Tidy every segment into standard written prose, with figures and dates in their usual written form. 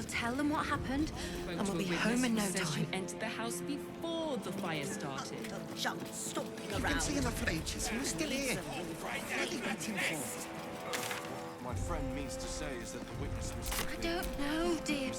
We'll tell them what happened, and we'll be home in no time. You entered the house before the fire started. Jump, stomping You've around. been seeing the flages. Who's still here? What are they waiting for? My friend means to say is that the witness was... I don't know, dear.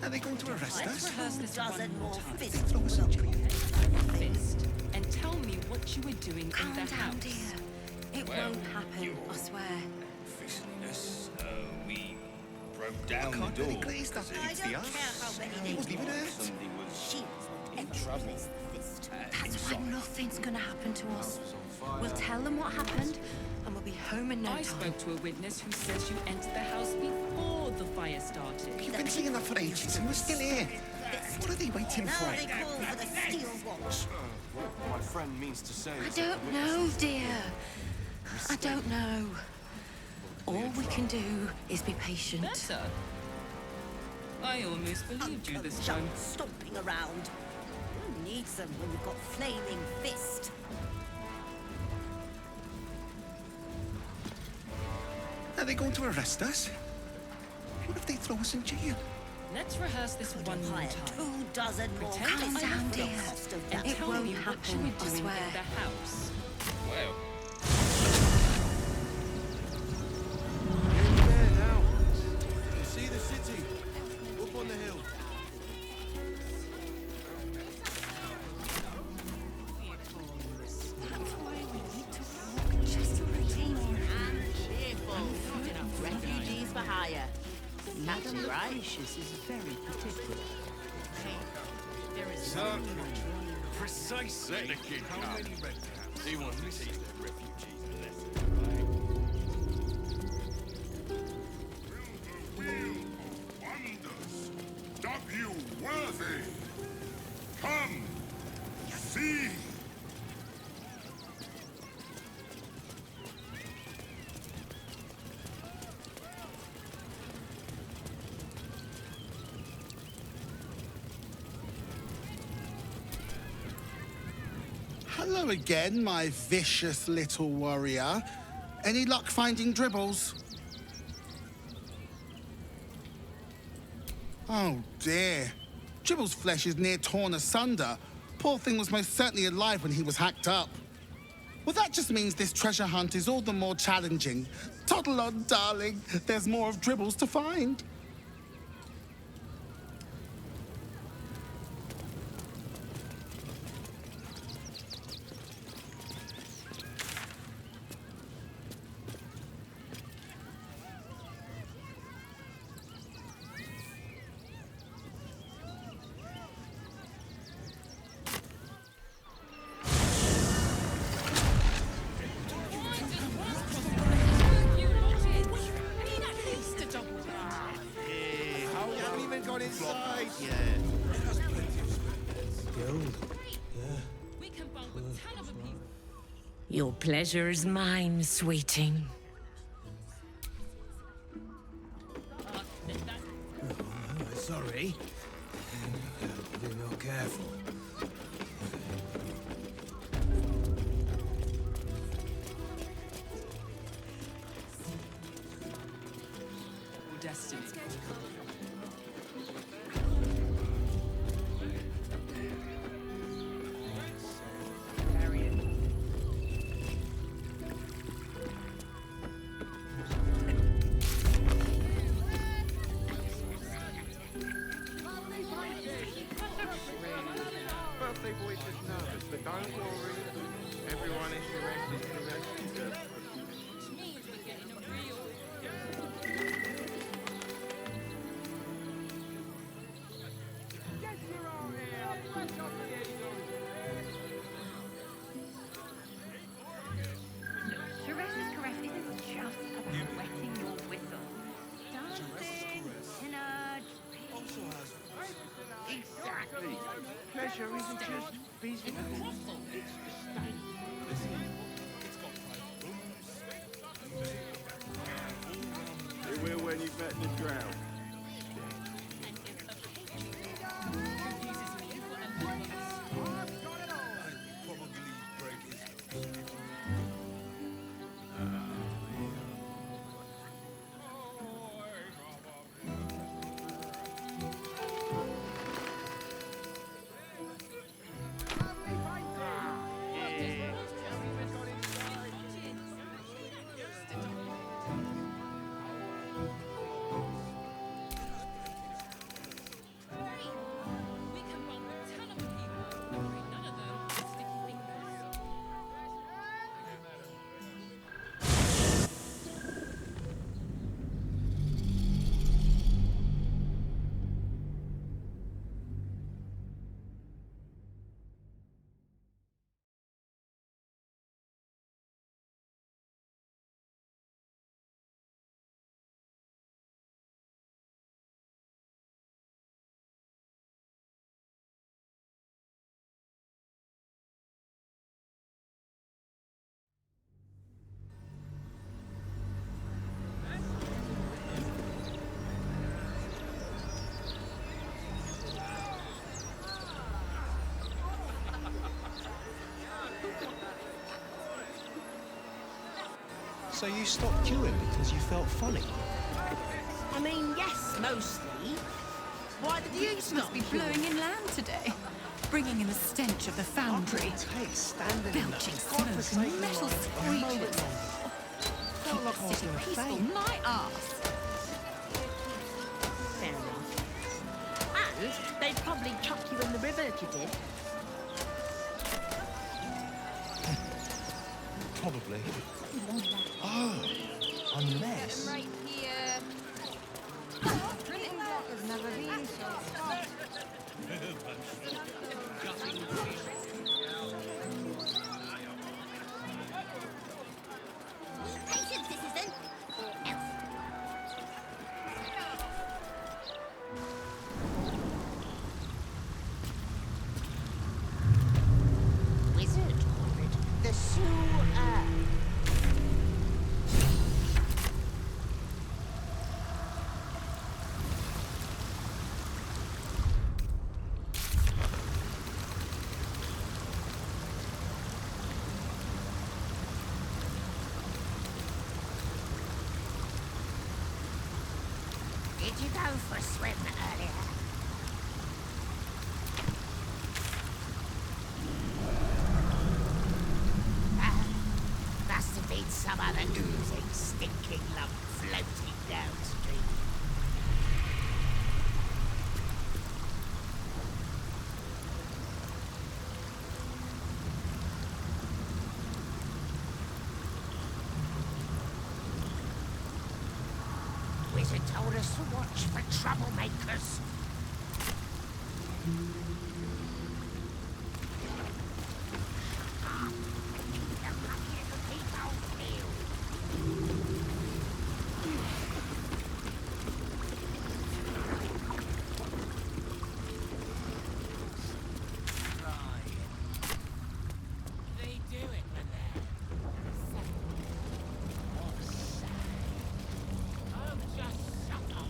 Are they going to arrest Let's us? rehearse this one Dozen more more time. fists. Throw us in jail. Fist. And tell me what you were doing in Calm the down, house. dear. It won't happen, I swear. Officialness, we broke down Can't the really door. glaze that I against don't the care how arse. many It they wasn't even hurt. Somebody was She was in trouble. fist. That's why nothing's gonna happen to us. We'll tell them what happened, and we'll be home in no I time. spoke to a witness who says you entered the house before the fire started. You've been seeing the flages and we're still here. What are they waiting Now for? they call for the steel watch. My friend means to say I is that don't the know, witness... dear. I don't know. All we can do is be patient. Better. I almost believed you this time. Jump, stomping around. Who needs them when you've got flaming fist? Are they going to arrest us? What if they throw us in jail? Let's rehearse this one more Hire time. 24 more Pretend Calm fists down, for the dear. cost of And that. It tell won't me what you happen, were I doing swear. in the house. Well, Nearly there now. You see the city? Up on the hill. Just a routine. Cheerful. Not enough refugees for hire. Madam right? is very particular. precisely. Let the kid come. He wants to teach the refugees a lesson. Wonders, W worthy. Come, see. Hello again, my vicious little warrior. Any luck finding dribbles? Oh dear. Dribble's flesh is near torn asunder. Poor thing was most certainly alive when he was hacked up. Well, that just means this treasure hunt is all the more challenging. Toddle on, darling. There's more of Dribbles to find. Your pleasure is mine, sweeting. Sorry. Be more careful. Destiny. don't worry. Everyone is arrested. Charette is caress isn't just about wetting your whistle. Dancing, tonight. Also has Exactly. Pleasure isn't just physical. It's the state. It will when you've met the drown. probably break his We can rob a ton of people. None of them with sticky fingers. So you stopped queuing because you felt funny? I mean, yes, mostly. Why did you Must stop? be blowing inland today, bringing in the stench of the foundry. Take standing in Belching that smoke and godforsaken metal light for a moment screeches. longer. Keep Felt like I the was city gonna peaceful, faint. my arse. Fair enough. And they'd probably chuck you in the river if you did. Probably. Oh, unless... Right here. Printing block has never been so hot. Patience, citizen. Or else. Wizard ordered the sewer. Did you go for a swim earlier? Must have been some other oozing, stinking lump floating downstream. Wizard told us to watch for troublemakers. They do it when they're sad. Or sad. Oh, just shut up.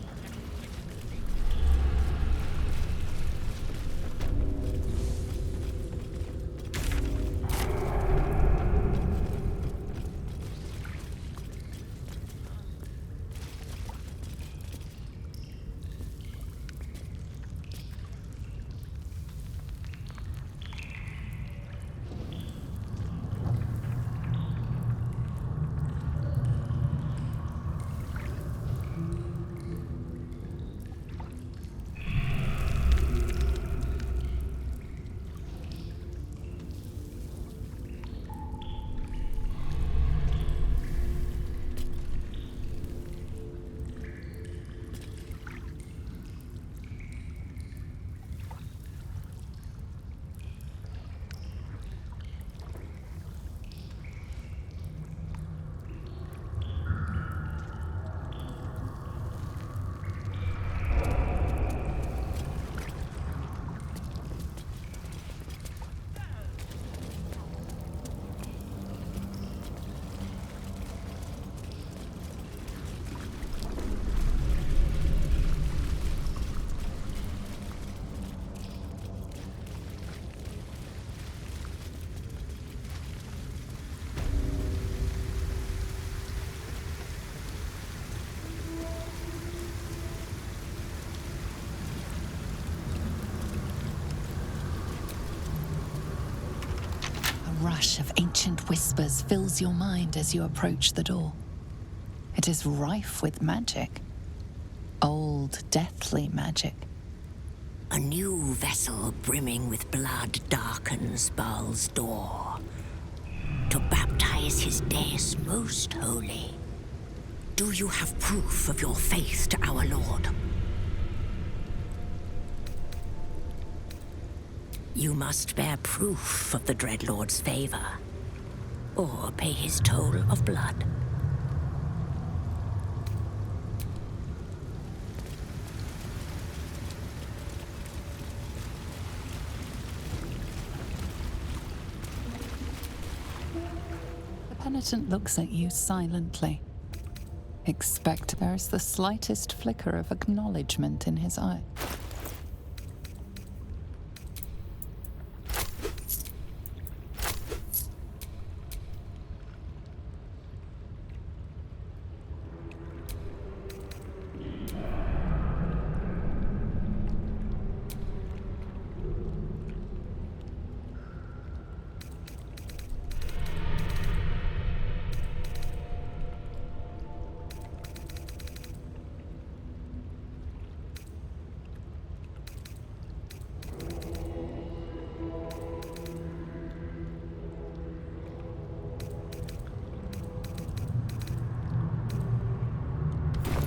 rush of ancient whispers fills your mind as you approach the door. It is rife with magic. Old, deathly magic. A new vessel brimming with blood darkens Baal's door to baptize his days most holy. Do you have proof of your faith to our Lord? You must bear proof of the Dreadlord's favor, or pay his toll of blood. The penitent looks at you silently. Expect there is the slightest flicker of acknowledgement in his eye.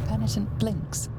Penitent blinks.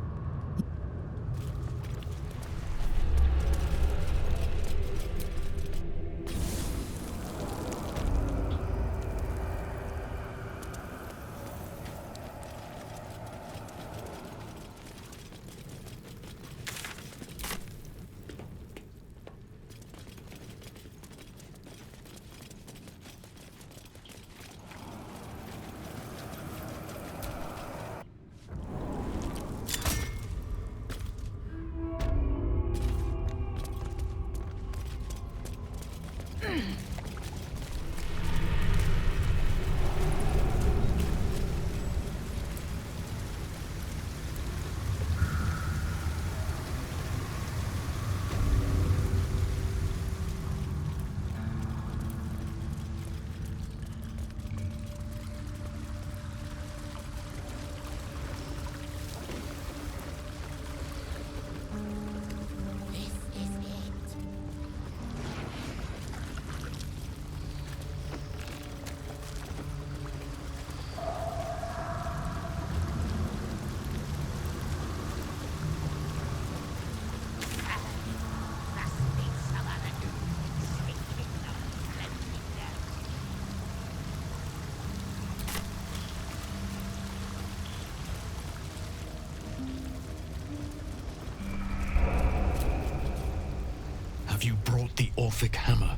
You brought the Orphic hammer.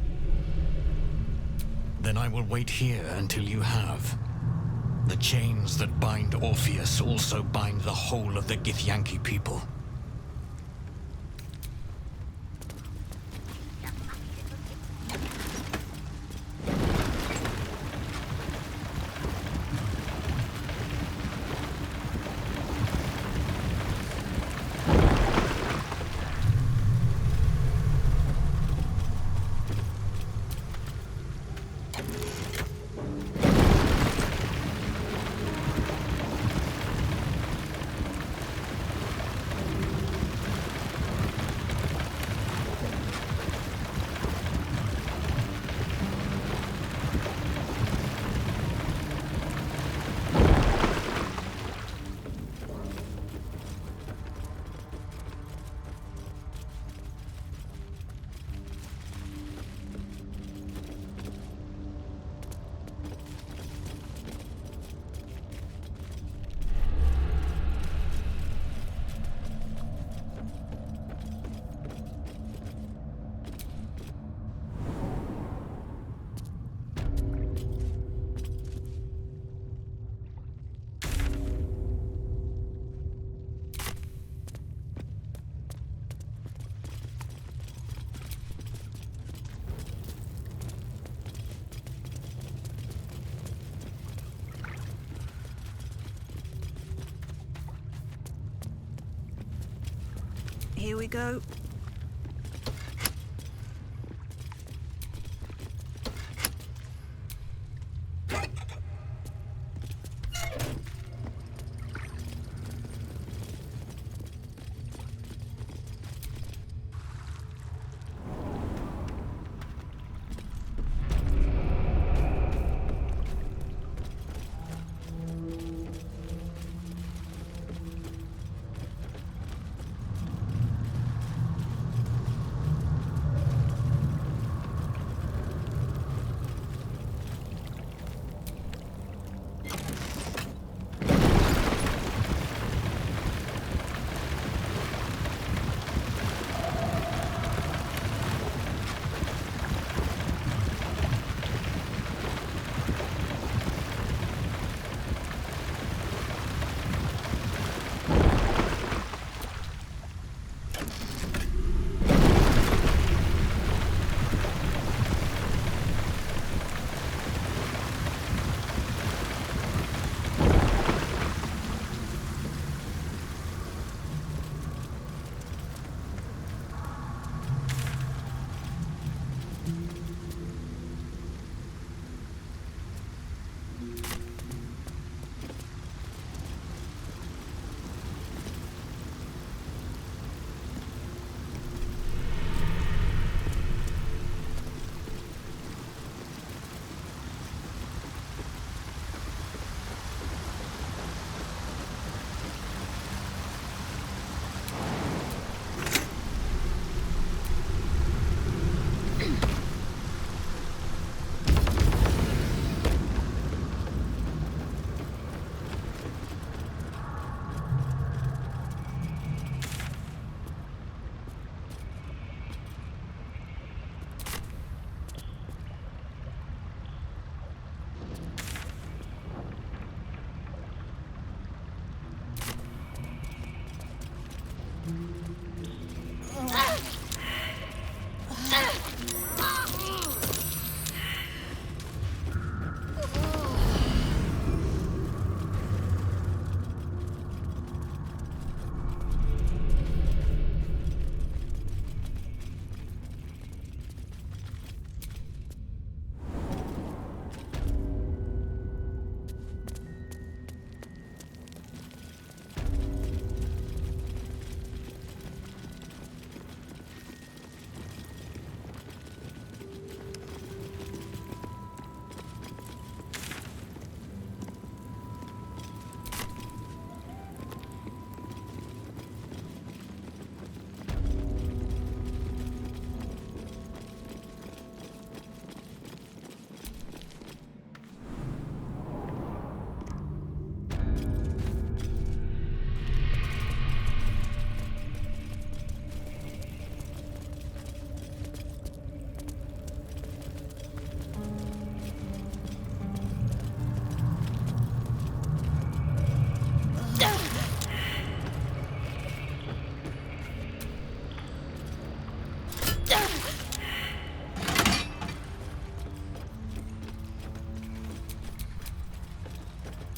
Then I will wait here until you have. The chains that bind Orpheus also bind the whole of the Githyanki people. Here we go.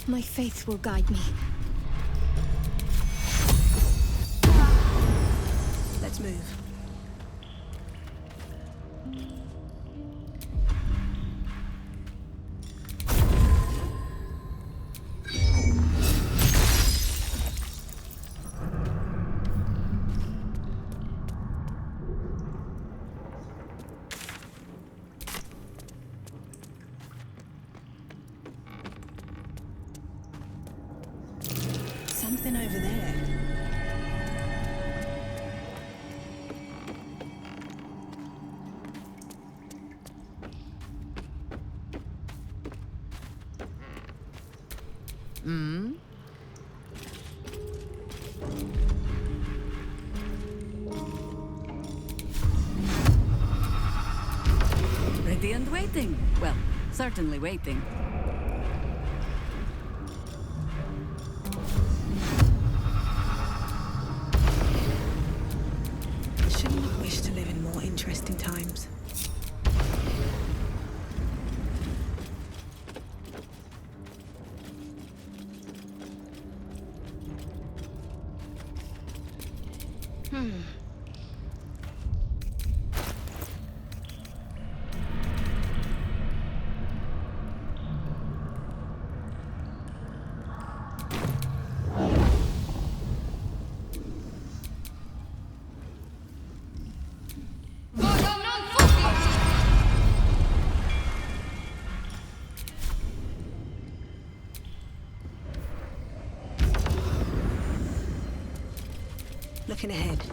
My faith will guide me. Let's move. Something over there. Ready and waiting. Well, certainly waiting. Shouldn't have wished to live in more interesting times. Looking ahead.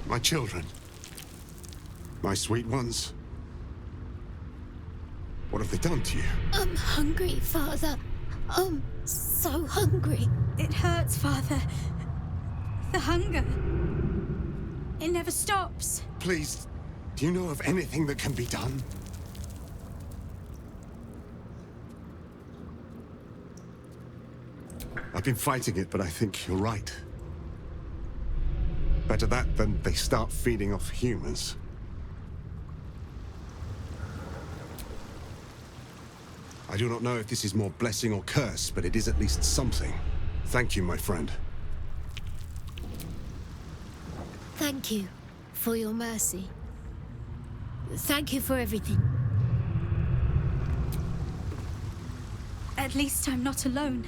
My children. My sweet ones. What have they done to you? I'm hungry, Father. I'm so hungry. It hurts, Father. The hunger. It never stops. Please, do you know of anything that can be done? been fighting it, but I think you're right. Better that than they start feeding off humans. I do not know if this is more blessing or curse, but it is at least something. Thank you, my friend. Thank you for your mercy. Thank you for everything. At least I'm not alone.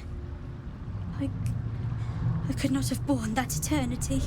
I could not have borne that eternity.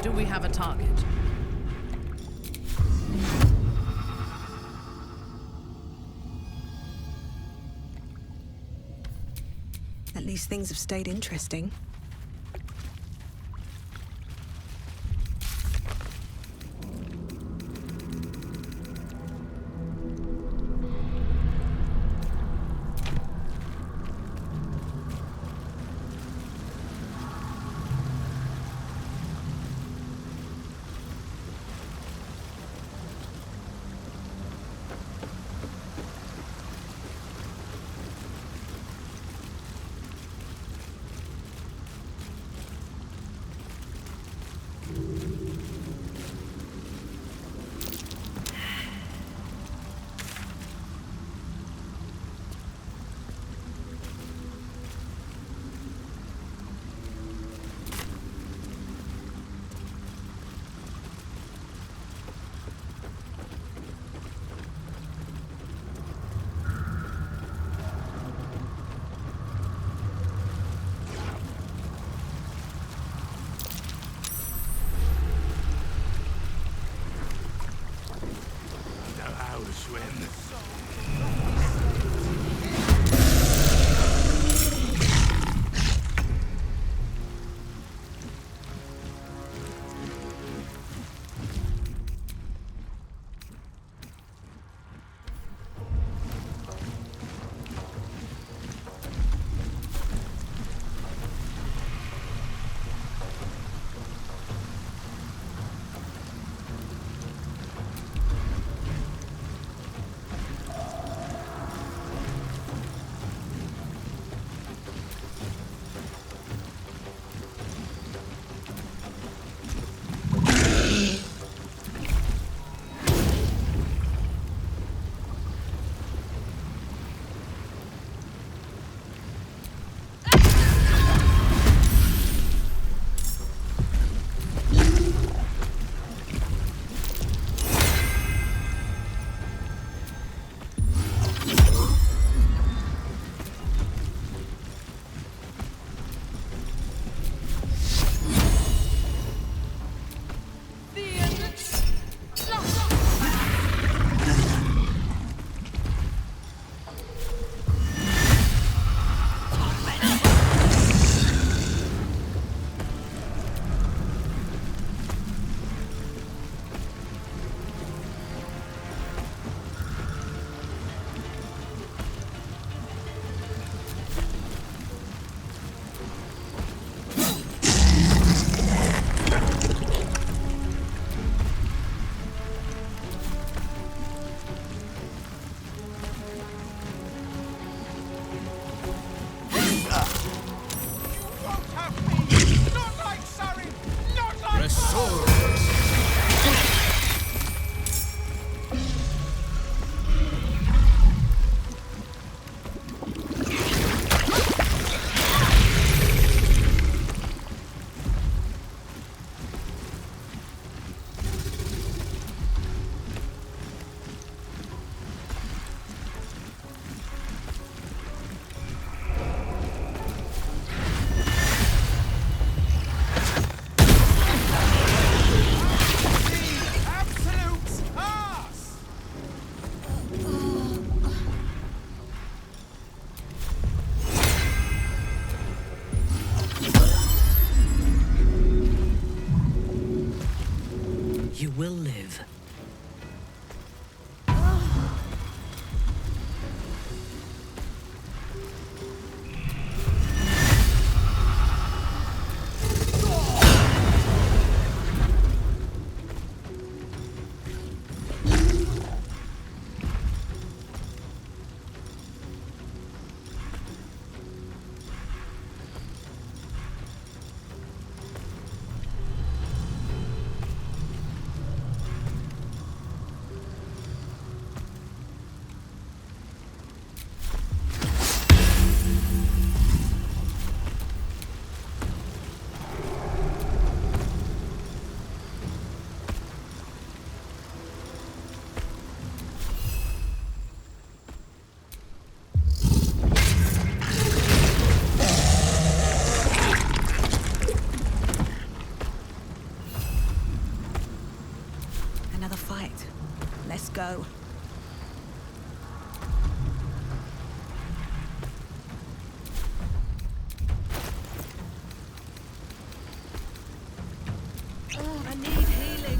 Do we have a target? At least things have stayed interesting. you will live. Another fight. Let's go. Oh, I need healing.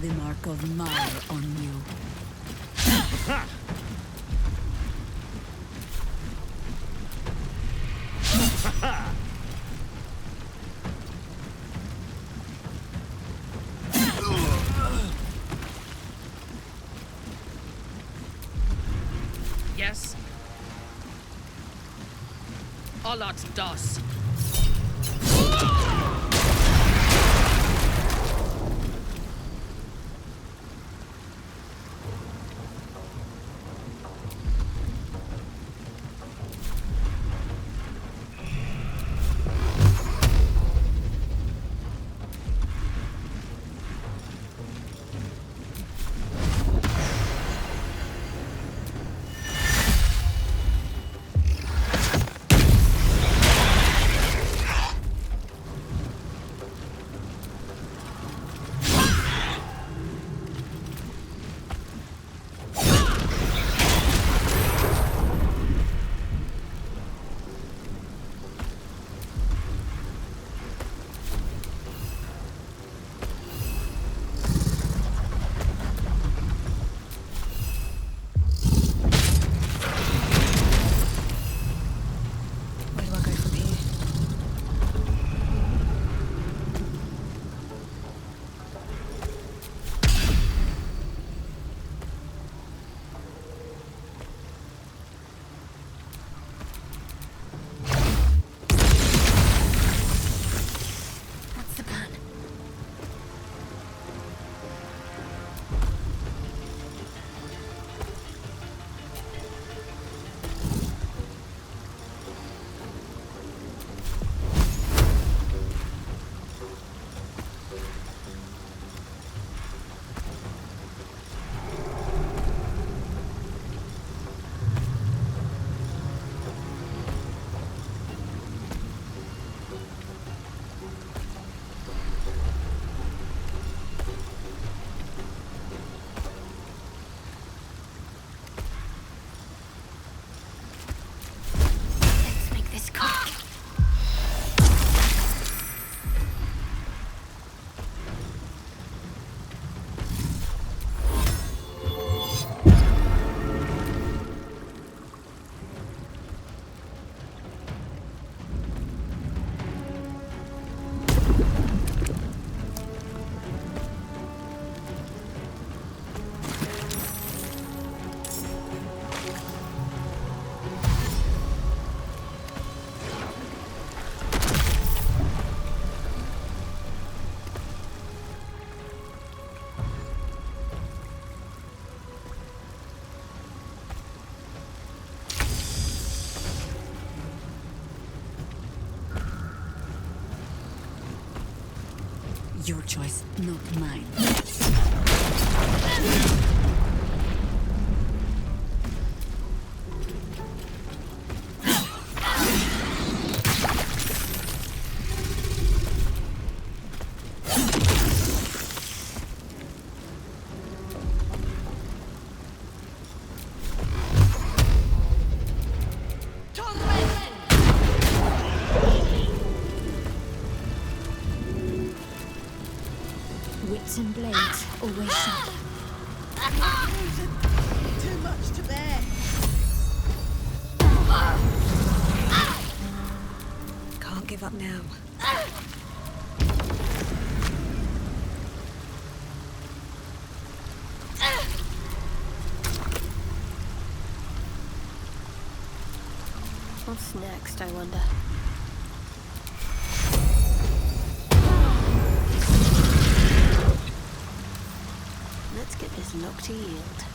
The mark of mire on you. Yes? Alat das. Your choice, not mine. Wits and blades always sharp. Too much to bear. Can't give up now. What's next, I wonder? Let's get this lock to yield.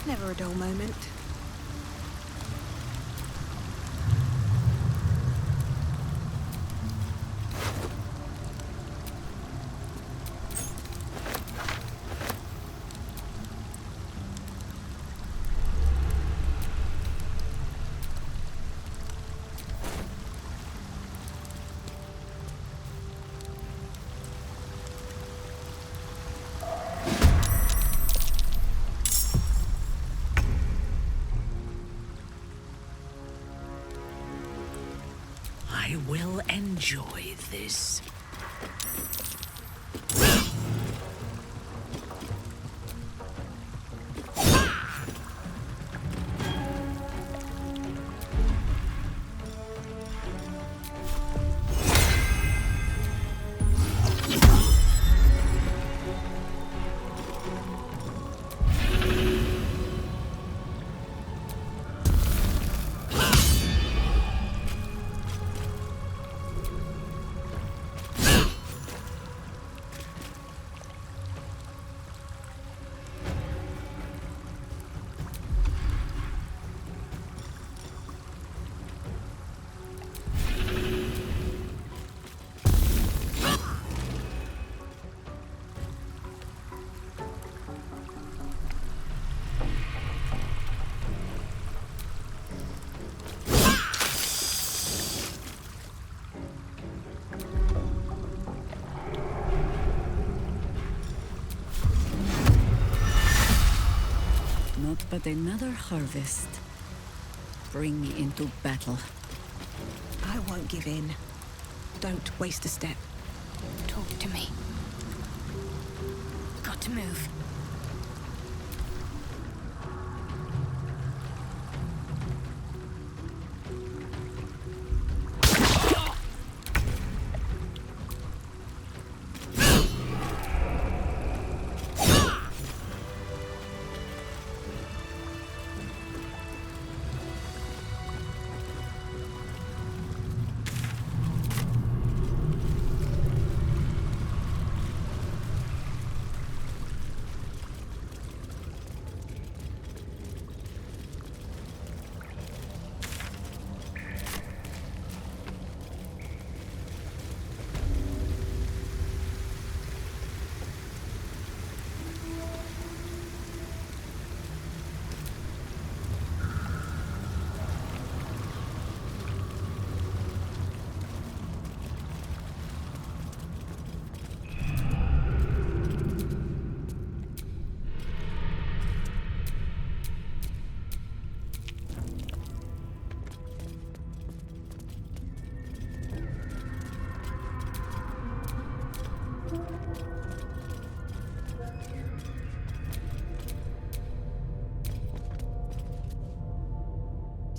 Never a dull moment. I will enjoy this. Not but another harvest. Bring me into battle. won't give in. Don't waste a step. Talk to me. Got to move.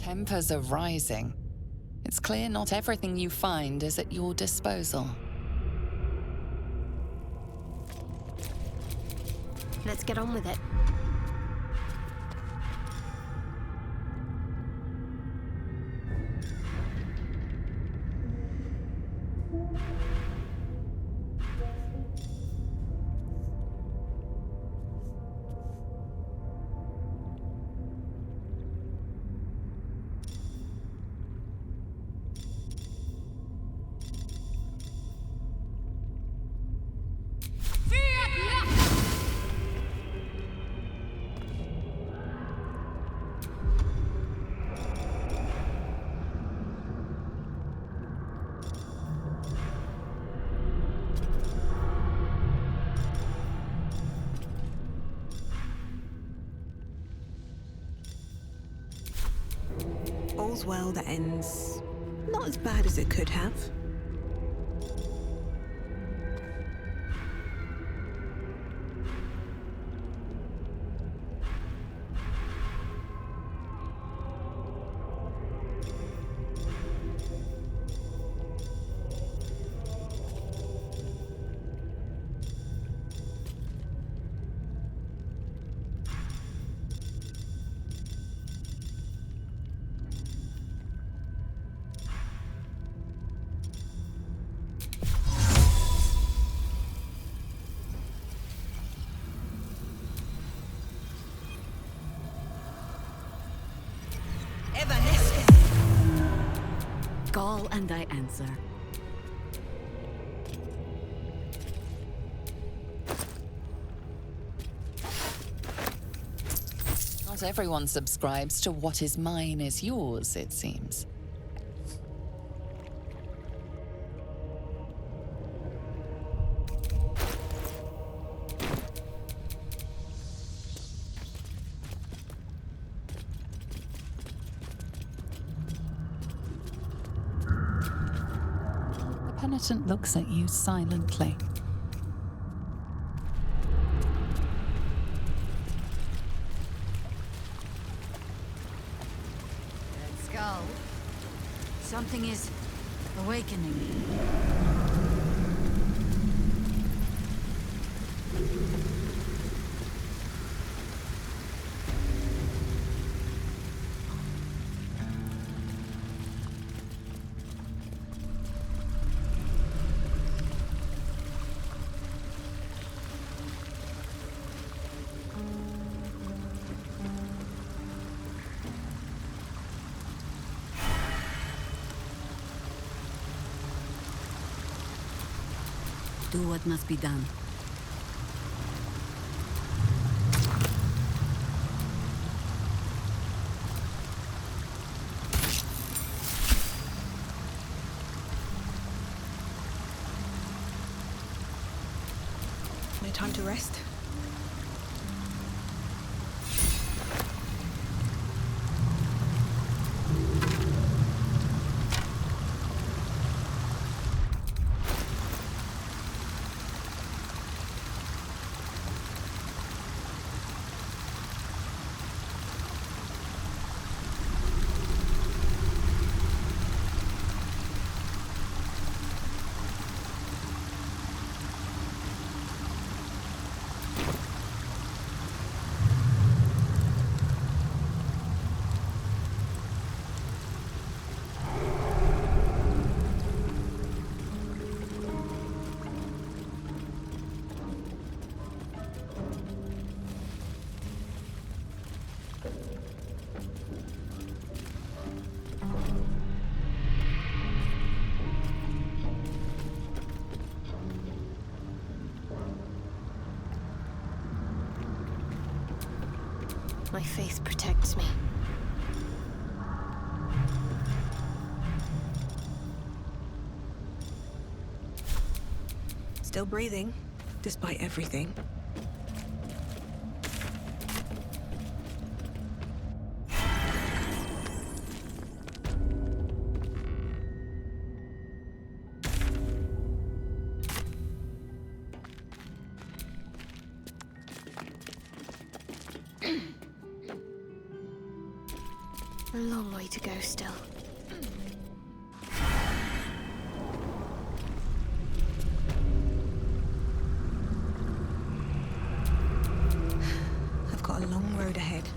Tempers are rising. It's clear not everything you find is at your disposal. Let's get on with it. All's well that ends not as bad as it could have. Call and I answer. Not everyone subscribes to what is mine is yours, it seems. The penitent looks at you silently. Skull. Something is awakening. Do what must be done. No time to rest. My faith protects me. Still breathing, despite everything. A long way to go still. I've got a long road ahead.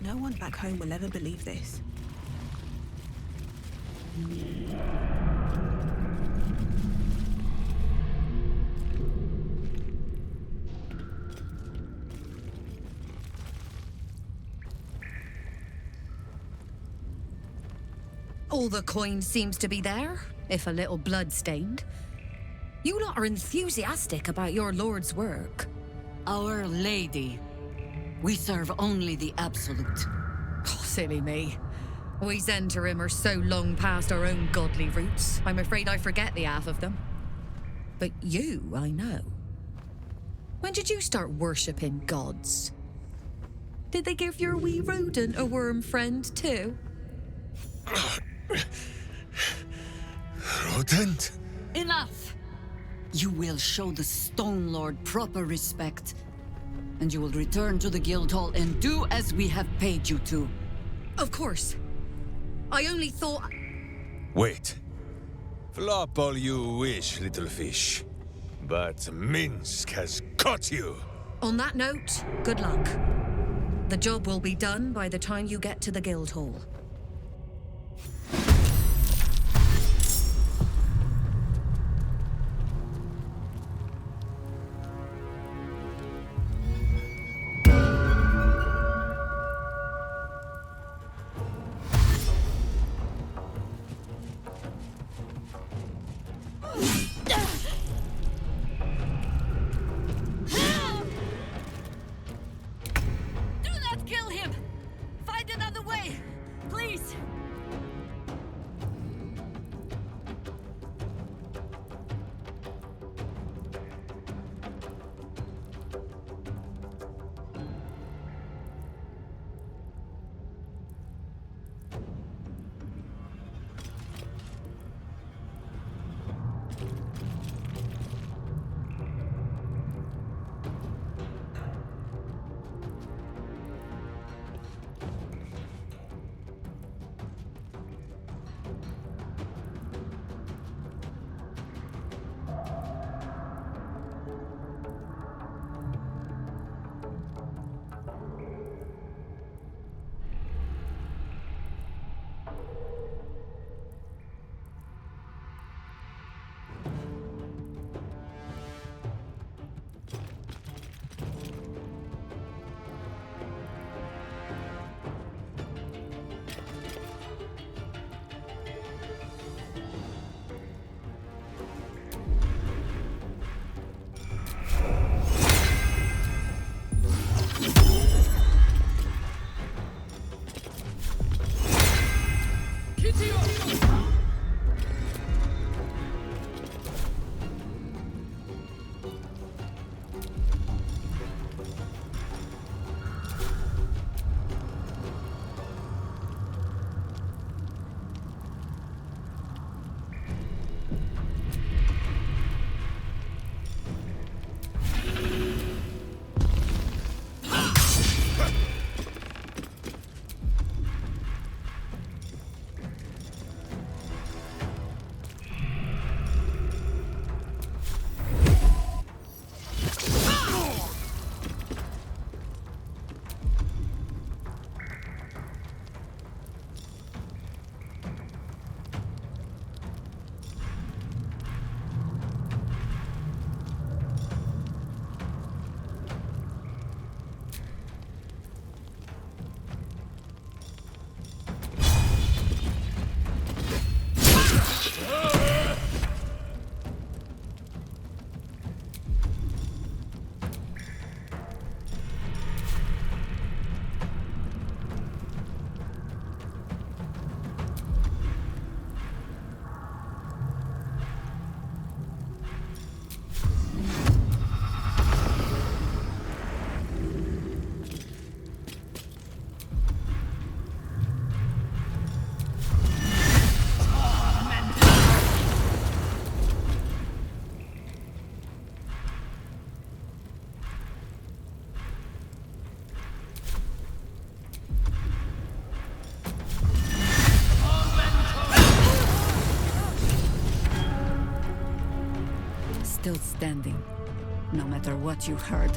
No one back home will ever believe this. All the coin seems to be there, if a little blood-stained. You lot are enthusiastic about your lord's work. Our Lady. We serve only the absolute. Oh, silly me. We Zentarim are so long past our own godly roots, I'm afraid I forget the half of them. But you, I know. When did you start worshipping gods? Did they give your wee rodent a worm friend too? Rodent? Enough! You will show the Stone Lord proper respect, and you will return to the Guildhall and do as we have paid you to. Of course. I only thought... Wait. Flop all you wish, little fish. But Minsk has caught you. On that note, good luck. The job will be done by the time you get to the Guildhall. still standing. No matter what you heard,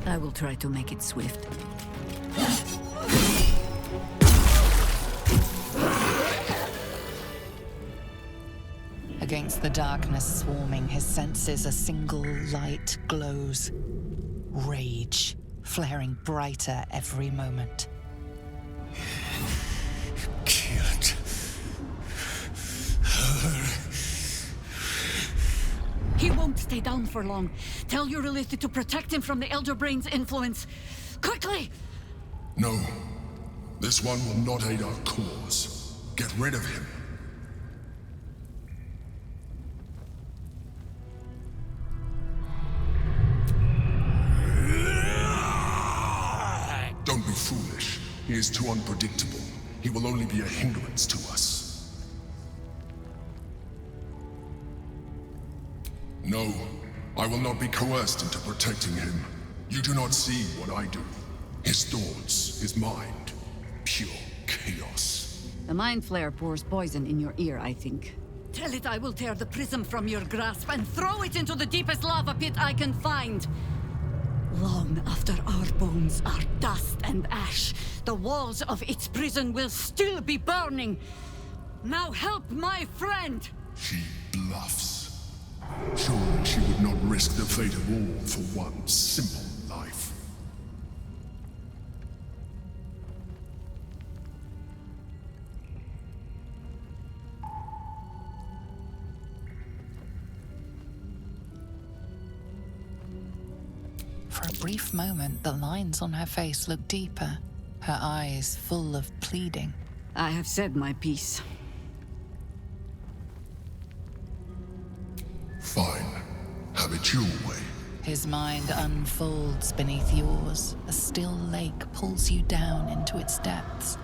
I will try to make it swift. Against the darkness swarming, his senses a single light glows. Rage, flaring brighter every moment. Killed her. He won't stay down for long. Tell Eurylithi to protect him from the Elder Brain's influence. Quickly! No. This one will not aid our cause. Get rid of him. Don't be foolish. He is too unpredictable. He will only be a hindrance to us. No, I will not be coerced into protecting him. You do not see what I do. His thoughts, his mind, pure chaos. The Mind Flayer pours poison in your ear, I think. Tell it I will tear the prism from your grasp and throw it into the deepest lava pit I can find. Long after our bones are dust and ash, the walls of its prison will still be burning. Now help my friend! She bluffs. Surely she would not risk the fate of all for one simple life. For a brief moment, the lines on her face looked deeper, her eyes full of pleading. I have said my piece. Fine. Have it your way. His mind unfolds beneath yours. A still lake pulls you down into its depths.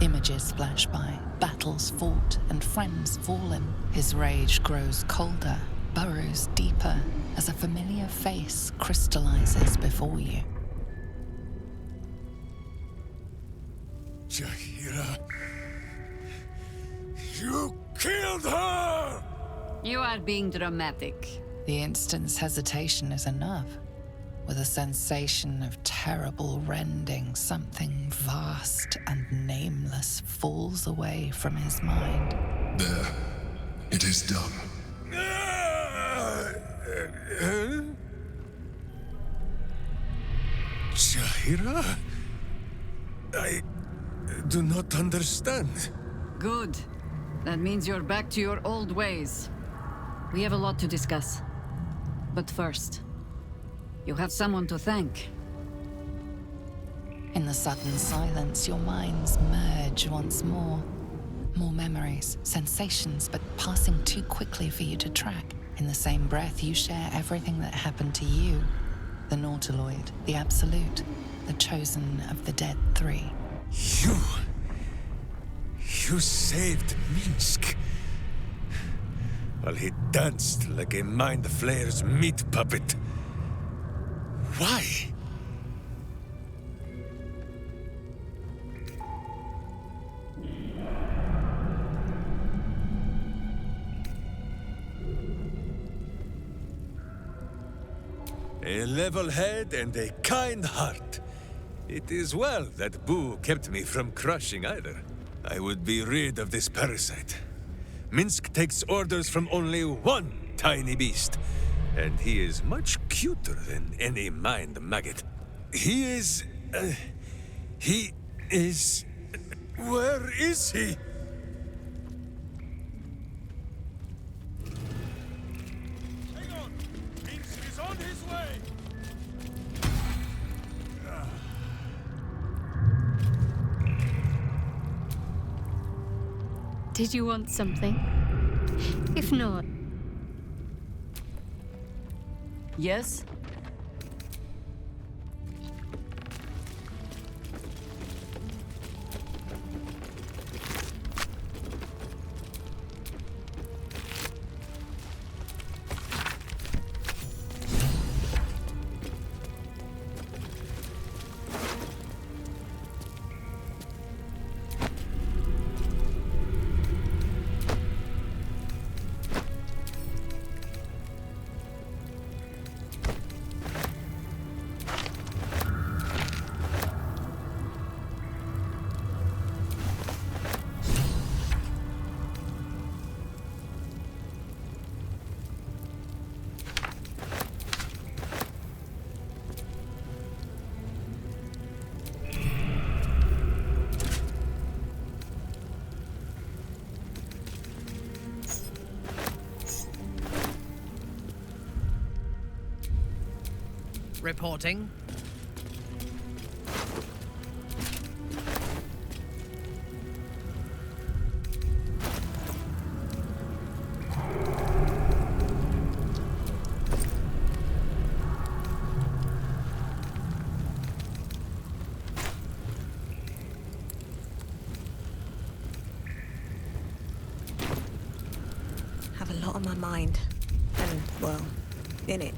Images flash by, battles fought, and friends fallen. His rage grows colder, burrows deeper, as a familiar face crystallizes before you. Jaheira, you killed her! You are being dramatic. The instant's hesitation is enough. With a sensation of terrible rending, something vast and nameless falls away from his mind. There. It is done. Jaheira? I do not understand. Good. That means you're back to your old ways. We have a lot to discuss. But first, you have someone to thank. In the sudden silence, your minds merge once more. More memories, sensations, but passing too quickly for you to track. In the same breath, you share everything that happened to you. The Nautiloid, the Absolute, the chosen of the dead three. You saved Minsk. While he danced like a Mind Flayer's meat puppet. Why? A level head and a kind heart. It is well that Boo kept me from crushing either. I would be rid of this parasite. Minsk takes orders from only one tiny beast, and he is much cuter than any mind maggot. He is... Where is he? Hang on! Minsk is on his way! Did you want something? If not... Yes? reporting. Have a lot on my mind. And, well, in it.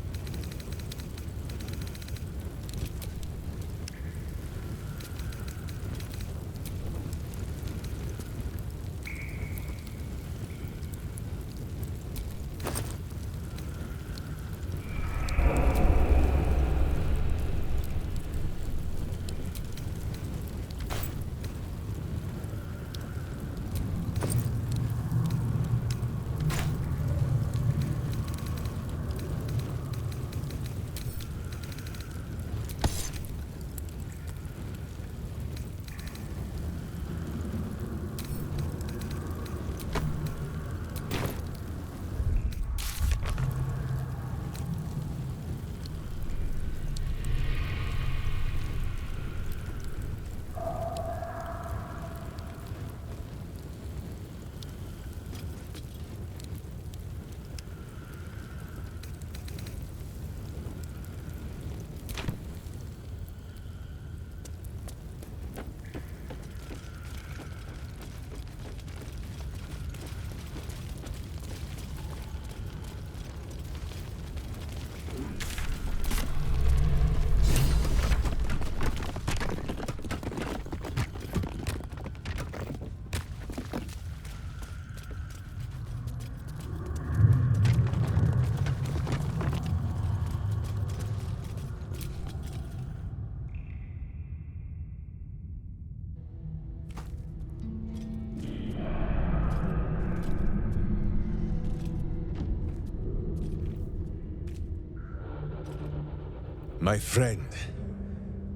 My friend,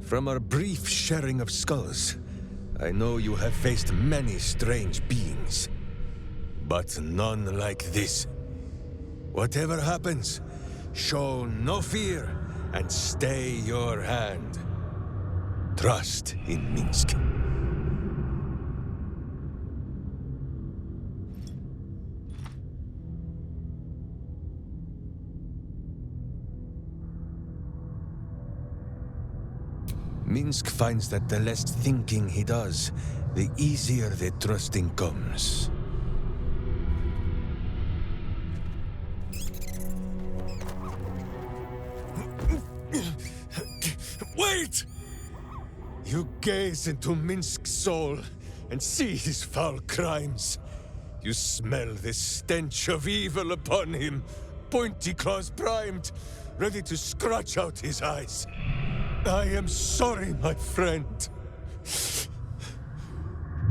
from our brief sharing of skulls, I know you have faced many strange beings, but none like this. Whatever happens, show no fear and stay your hand. Trust in Minsk. Minsk finds that the less thinking he does, the easier the trusting comes. Wait! You gaze into Minsk's soul and see his foul crimes. You smell the stench of evil upon him, pointy claws primed, ready to scratch out his eyes. I am sorry, my friend.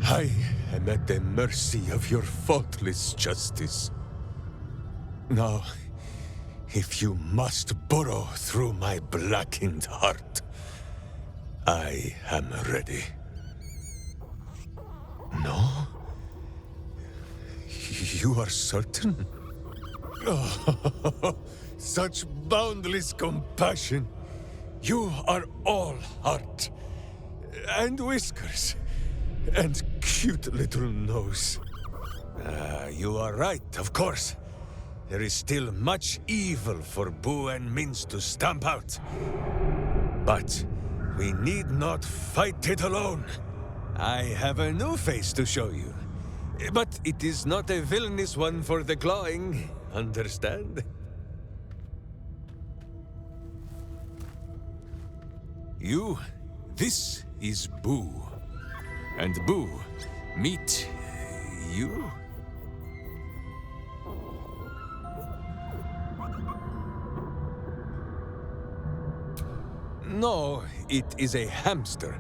I am at the mercy of your faultless justice. Now, if you must burrow through my blackened heart, I am ready. No? You are certain? Oh, such boundless compassion. You are all heart, and whiskers, and cute little nose. You are right, of course. There is still much evil for Boo and Minsk to stamp out. But we need not fight it alone. I have a new face to show you. But it is not a villainous one for the clawing, understand? This is Boo. And Boo, meet you? No, it is a hamster.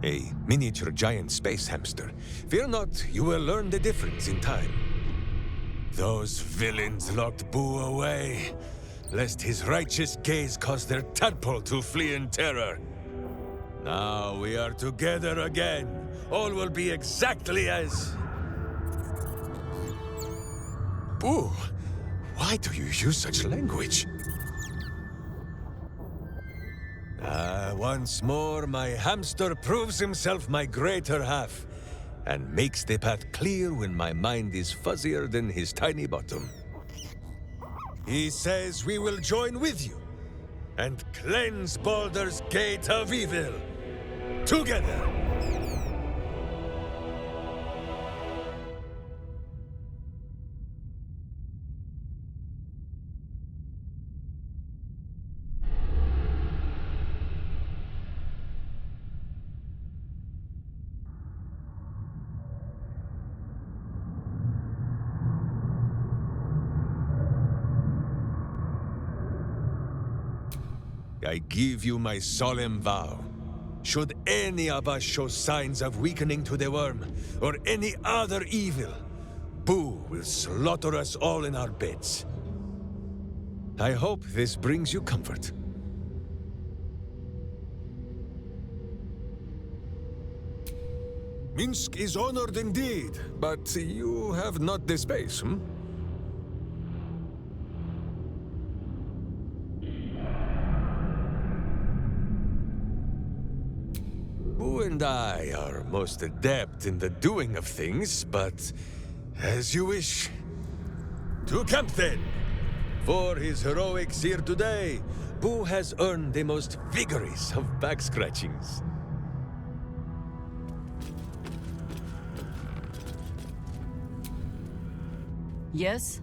A miniature giant space hamster. Fear not, you will learn the difference in time. Those villains locked Boo away, lest his righteous gaze cause their tadpole to flee in terror. Now we are together again. All will be exactly as... Boo, why do you use such language? Once more, my hamster proves himself my greater half, and makes the path clear when my mind is fuzzier than his tiny bottom. He says we will join with you, and cleanse Baldur's Gate of evil, together! I give you my solemn vow. Should any of us show signs of weakening to the worm, or any other evil, Boo will slaughter us all in our beds. I hope this brings you comfort. Minsk is honored indeed, but you have not the space, hmm? Boo and I are most adept in the doing of things, but as you wish. To camp then! For his heroics here today, Boo has earned the most vigorous of back scratchings. Yes?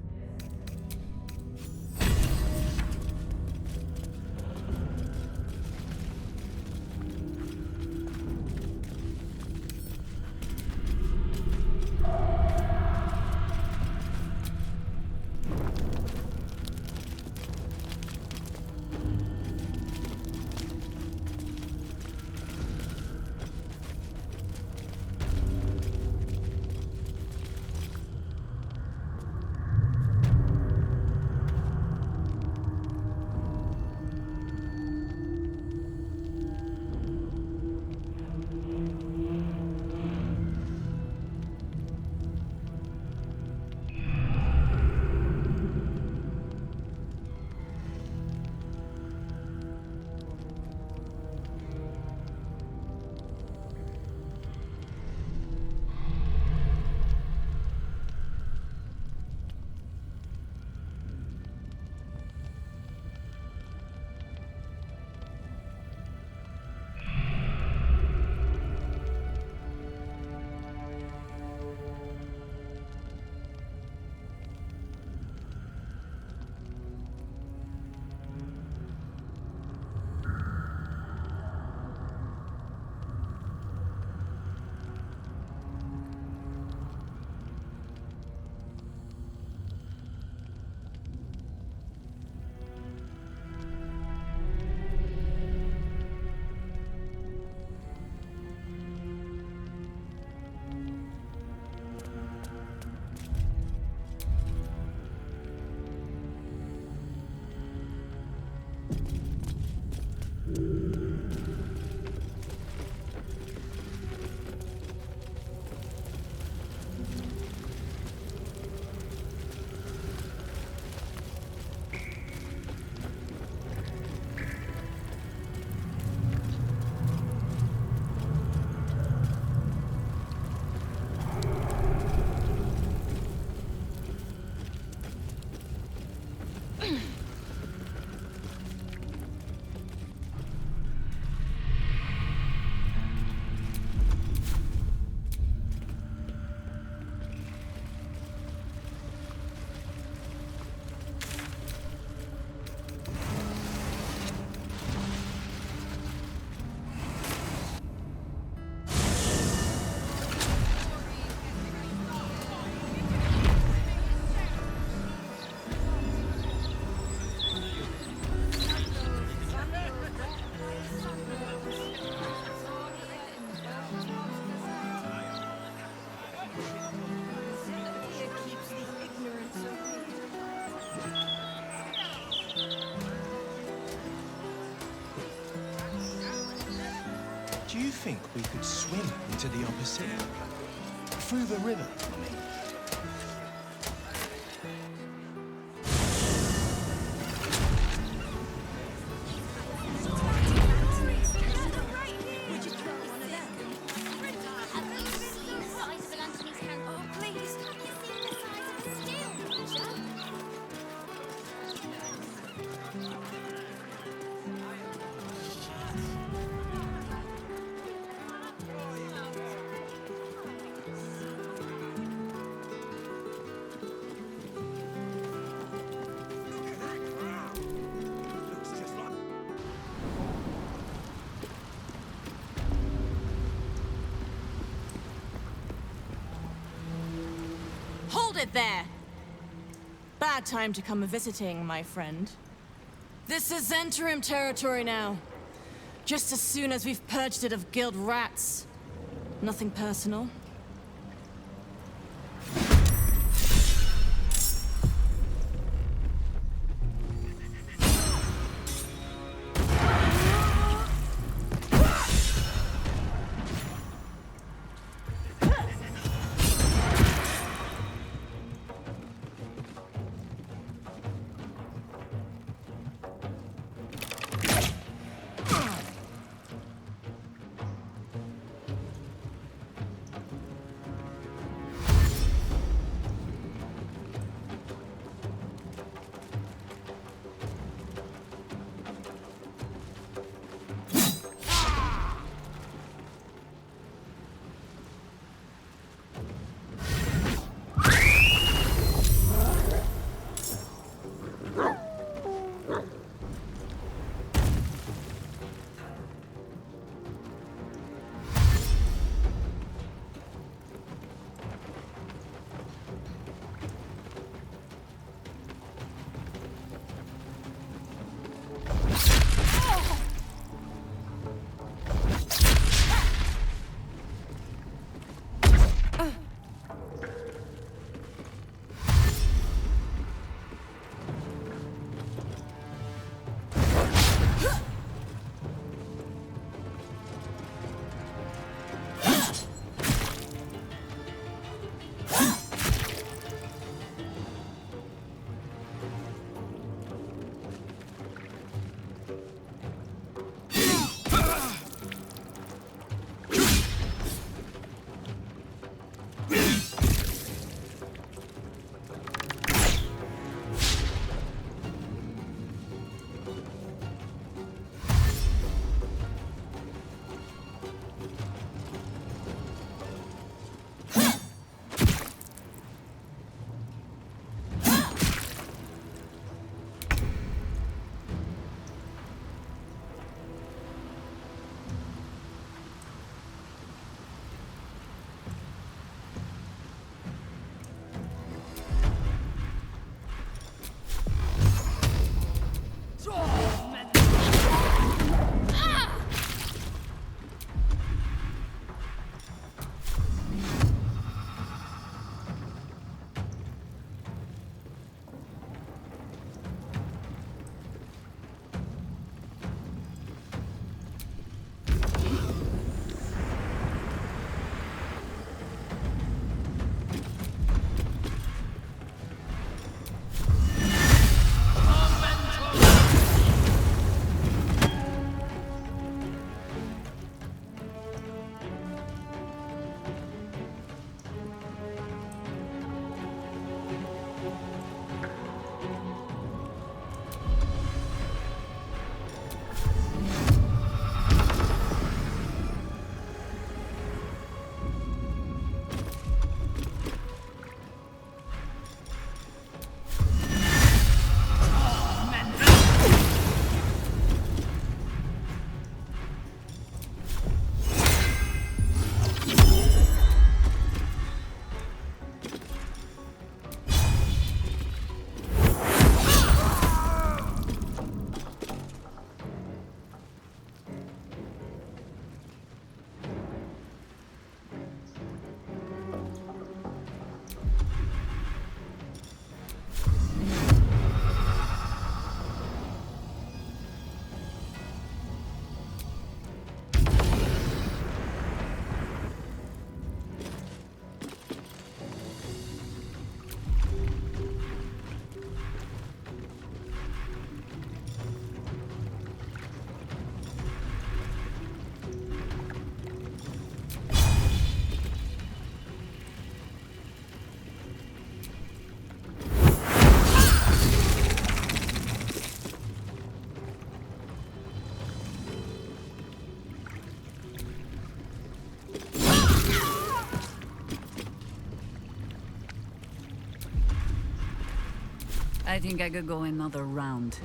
Do you think we could swim into the upper sea? Through the river, I mean. it there! Bad time to come a-visiting, my friend. This is interim territory now. Just as soon as we've purged it of guild rats. Nothing personal. I think I could go another round.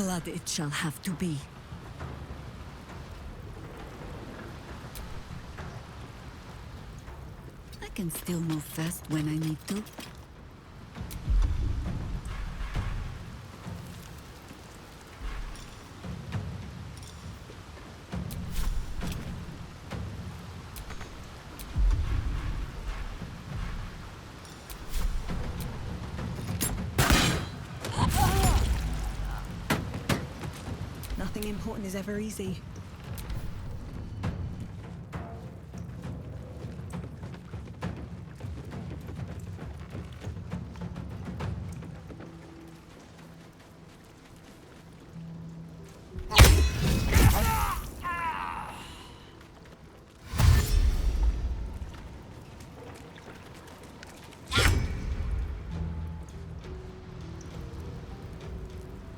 Blood it shall have to be. I can still move fast when I need to. Nothing important is ever easy.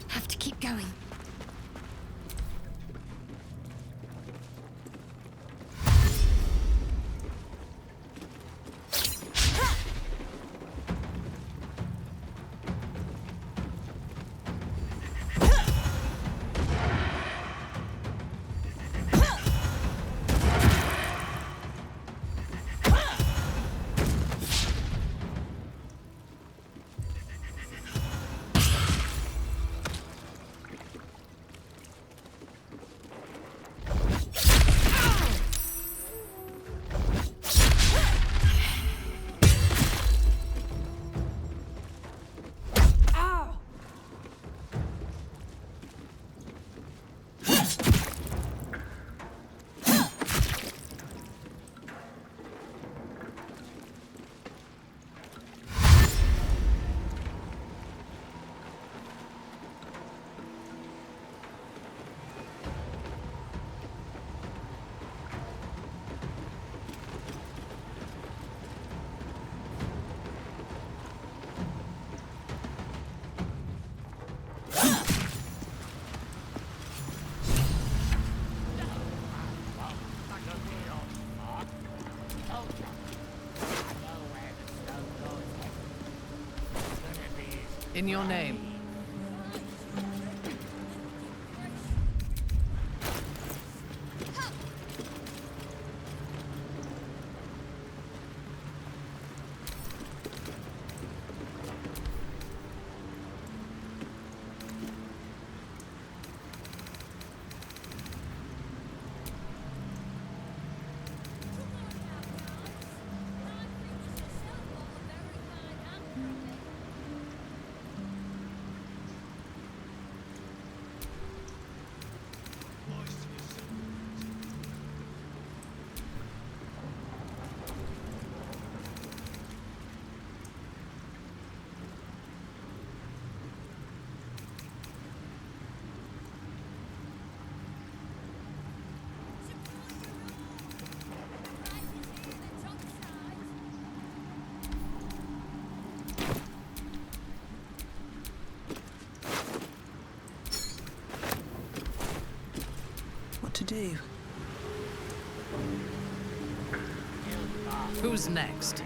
Have to keep going. In your name. To do. Who's next?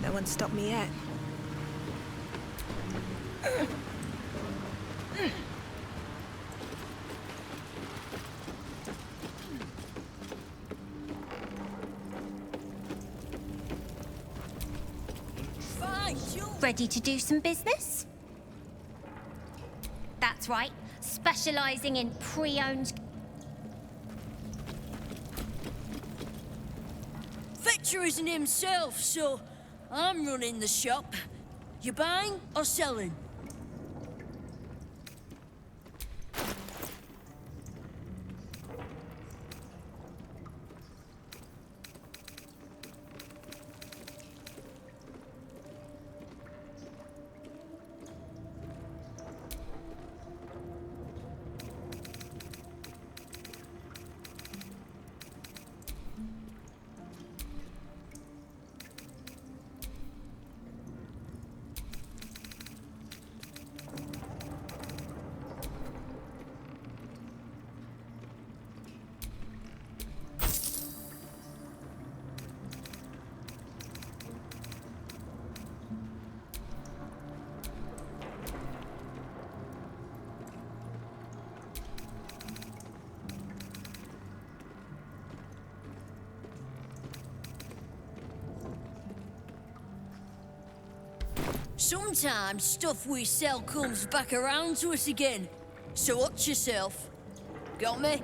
No one stopped me yet. Ready to do some business? That's right, specializing in pre-owned... Victor isn't himself, so I'm running the shop. You buying or selling? Sometimes stuff we sell comes back around to us again. So watch yourself. Got me?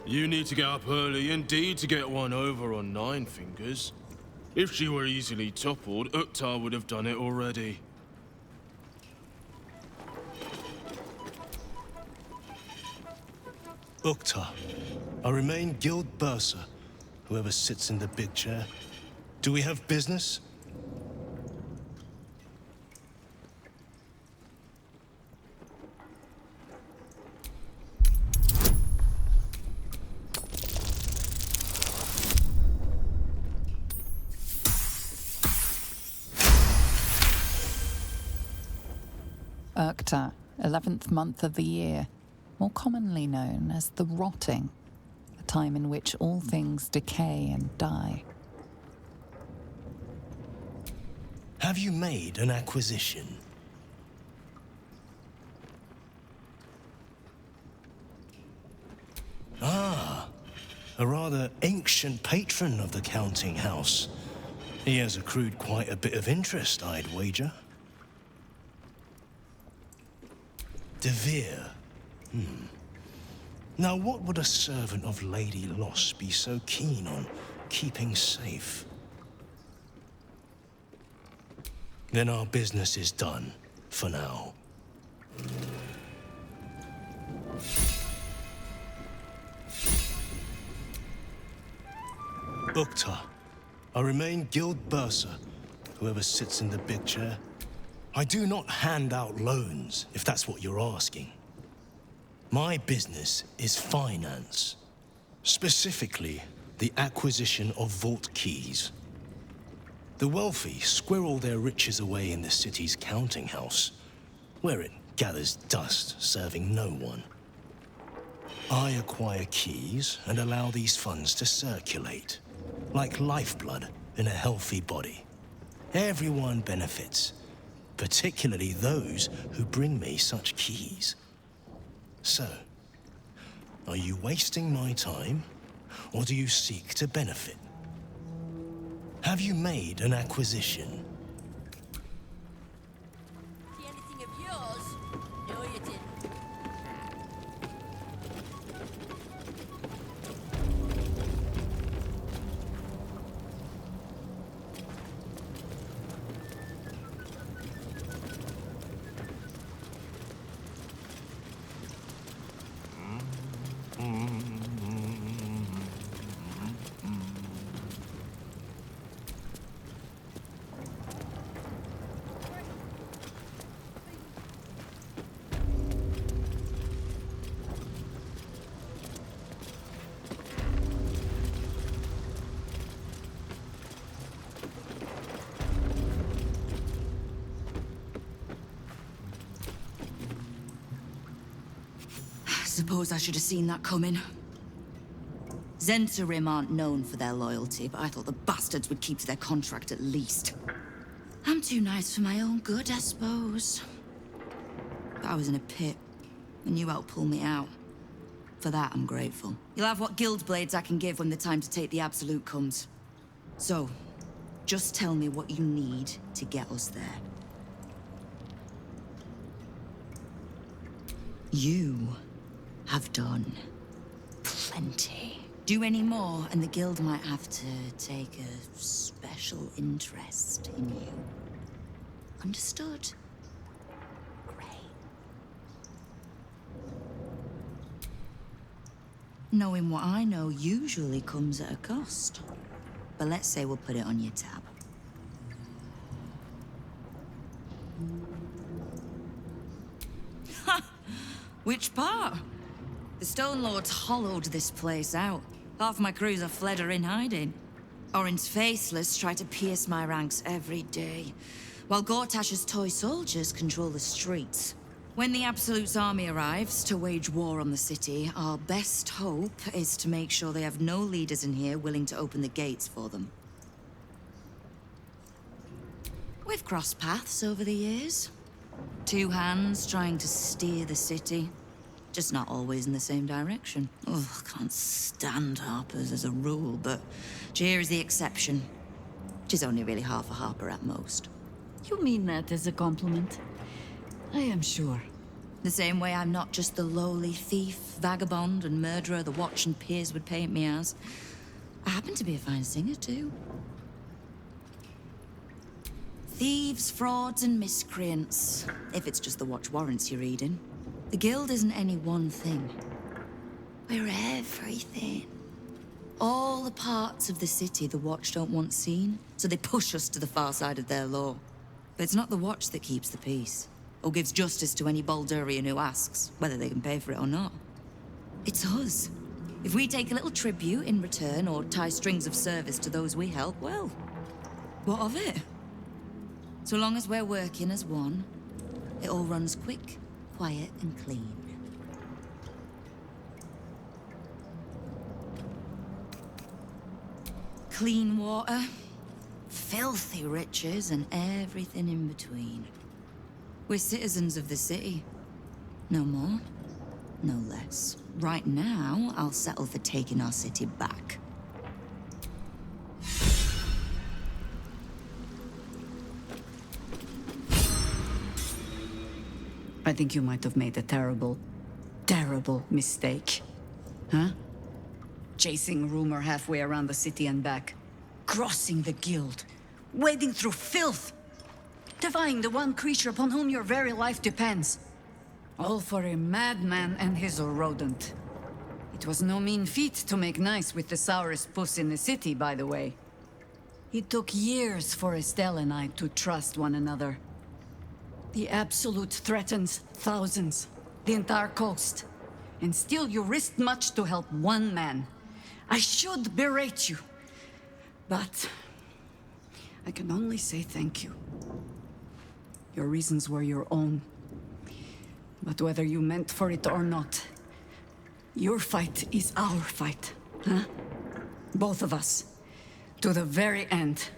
You need to get up early indeed to get one over on Nine Fingers. If she were easily toppled, Uktar would have done it already. Uktar, I remain Guild Bursar, whoever sits in the big chair. Do we have business? Uktar, 11th month of the year, more commonly known as the Rotting, a time in which all things decay and die. Have you made an acquisition? Ah, a rather ancient patron of the counting house. He has accrued quite a bit of interest, I'd wager. De Vere. Now, what would a servant of Lady Loss be so keen on keeping safe? Then our business is done, for now. Uktar, I remain Guild Bursar, whoever sits in the big chair. I do not hand out loans, if that's what you're asking. My business is finance. Specifically, the acquisition of vault keys. The wealthy squirrel their riches away in the city's counting house, where it gathers dust, serving no one. I acquire keys and allow these funds to circulate, like lifeblood in a healthy body. Everyone benefits, particularly those who bring me such keys. So, are you wasting my time, or do you seek to benefit? Have you made an acquisition? See anything of yours? No, you didn't. Suppose I should have seen that coming. Zentarim aren't known for their loyalty, but I thought the bastards would keep to their contract at least. I'm too nice for my own good, I suppose. But I was in a pit, and you helped pull me out. For that, I'm grateful. You'll have what guild blades I can give when the time to take the absolute comes. So, just tell me what you need to get us there. You have done plenty. Do any more, and the guild might have to take a special interest in you. Understood? Great. Knowing what I know usually comes at a cost. But let's say we'll put it on your tab. Ha! Which part? The Stone Lords hollowed this place out. Half my crews are fled or in hiding. Orin's faithless try to pierce my ranks every day, while Gortash's toy soldiers control the streets. When the Absolute's army arrives to wage war on the city, our best hope is to make sure they have no leaders in here willing to open the gates for them. We've crossed paths over the years. Two hands trying to steer the city. just not always in the same direction. Ugh, I can't stand harpers as a rule, but Jir is the exception. She's only really half a harper at most. You mean that as a compliment? I am sure. The same way I'm not just the lowly thief, vagabond, and murderer the Watch and peers would paint me as. I happen to be a fine singer, too. Thieves, frauds, and miscreants. If it's just the Watch warrants you're reading. The Guild isn't any one thing. We're everything. All the parts of the city the Watch don't want seen, so they push us to the far side of their law. But it's not the Watch that keeps the peace, or gives justice to any Baldurian who asks, whether they can pay for it or not. It's us. If we take a little tribute in return, or tie strings of service to those we help, well, what of it? So long as we're working as one, it all runs quick, quiet, and clean. Clean water, filthy riches, and everything in between. We're citizens of the city. No more, no less. Right now, I'll settle for taking our city back. I think you might have made a terrible, terrible mistake. Huh? Chasing rumor halfway around the city and back. Crossing the guild. Wading through filth. Defying the one creature upon whom your very life depends. All for a madman and his rodent. It was no mean feat to make nice with the sourest puss in the city, by the way. It took years for Estelle and I to trust one another. The Absolute threatens thousands, the entire coast. And still you risked much to help one man. I should berate you, but I can only say thank you. Your reasons were your own. But whether you meant for it or not, your fight is our fight, huh? Both of us, to the very end.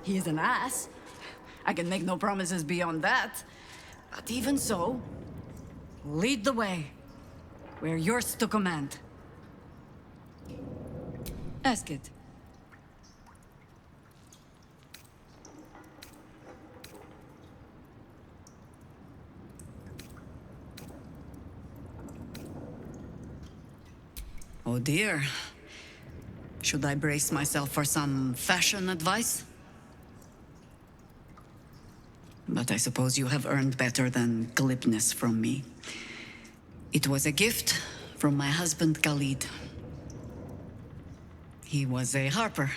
He is an ass. I can make no promises beyond that. But even so, lead the way. We're yours to command. Ask it. Oh dear. Should I brace myself for some fashion advice? But I suppose you have earned better than glibness from me. It was a gift from my husband Khalid. He was a harper.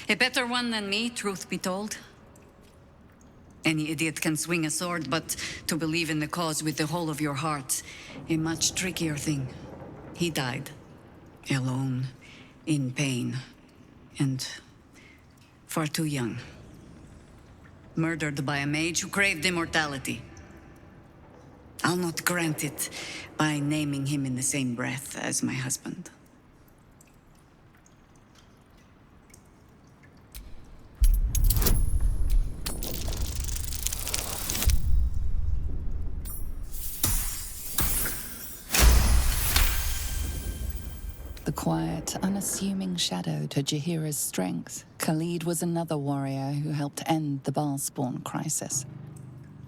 A better one than me, truth be told. Any idiot can swing a sword, but to believe in the cause with the whole of your heart, a much trickier thing. He died. Alone, in pain, and far too young. Murdered by a mage who craved immortality. I'll not grant it by naming him in the same breath as my husband. The quiet, unassuming shadow to Jaheira's strength, Khalid was another warrior who helped end the Baalspawn crisis.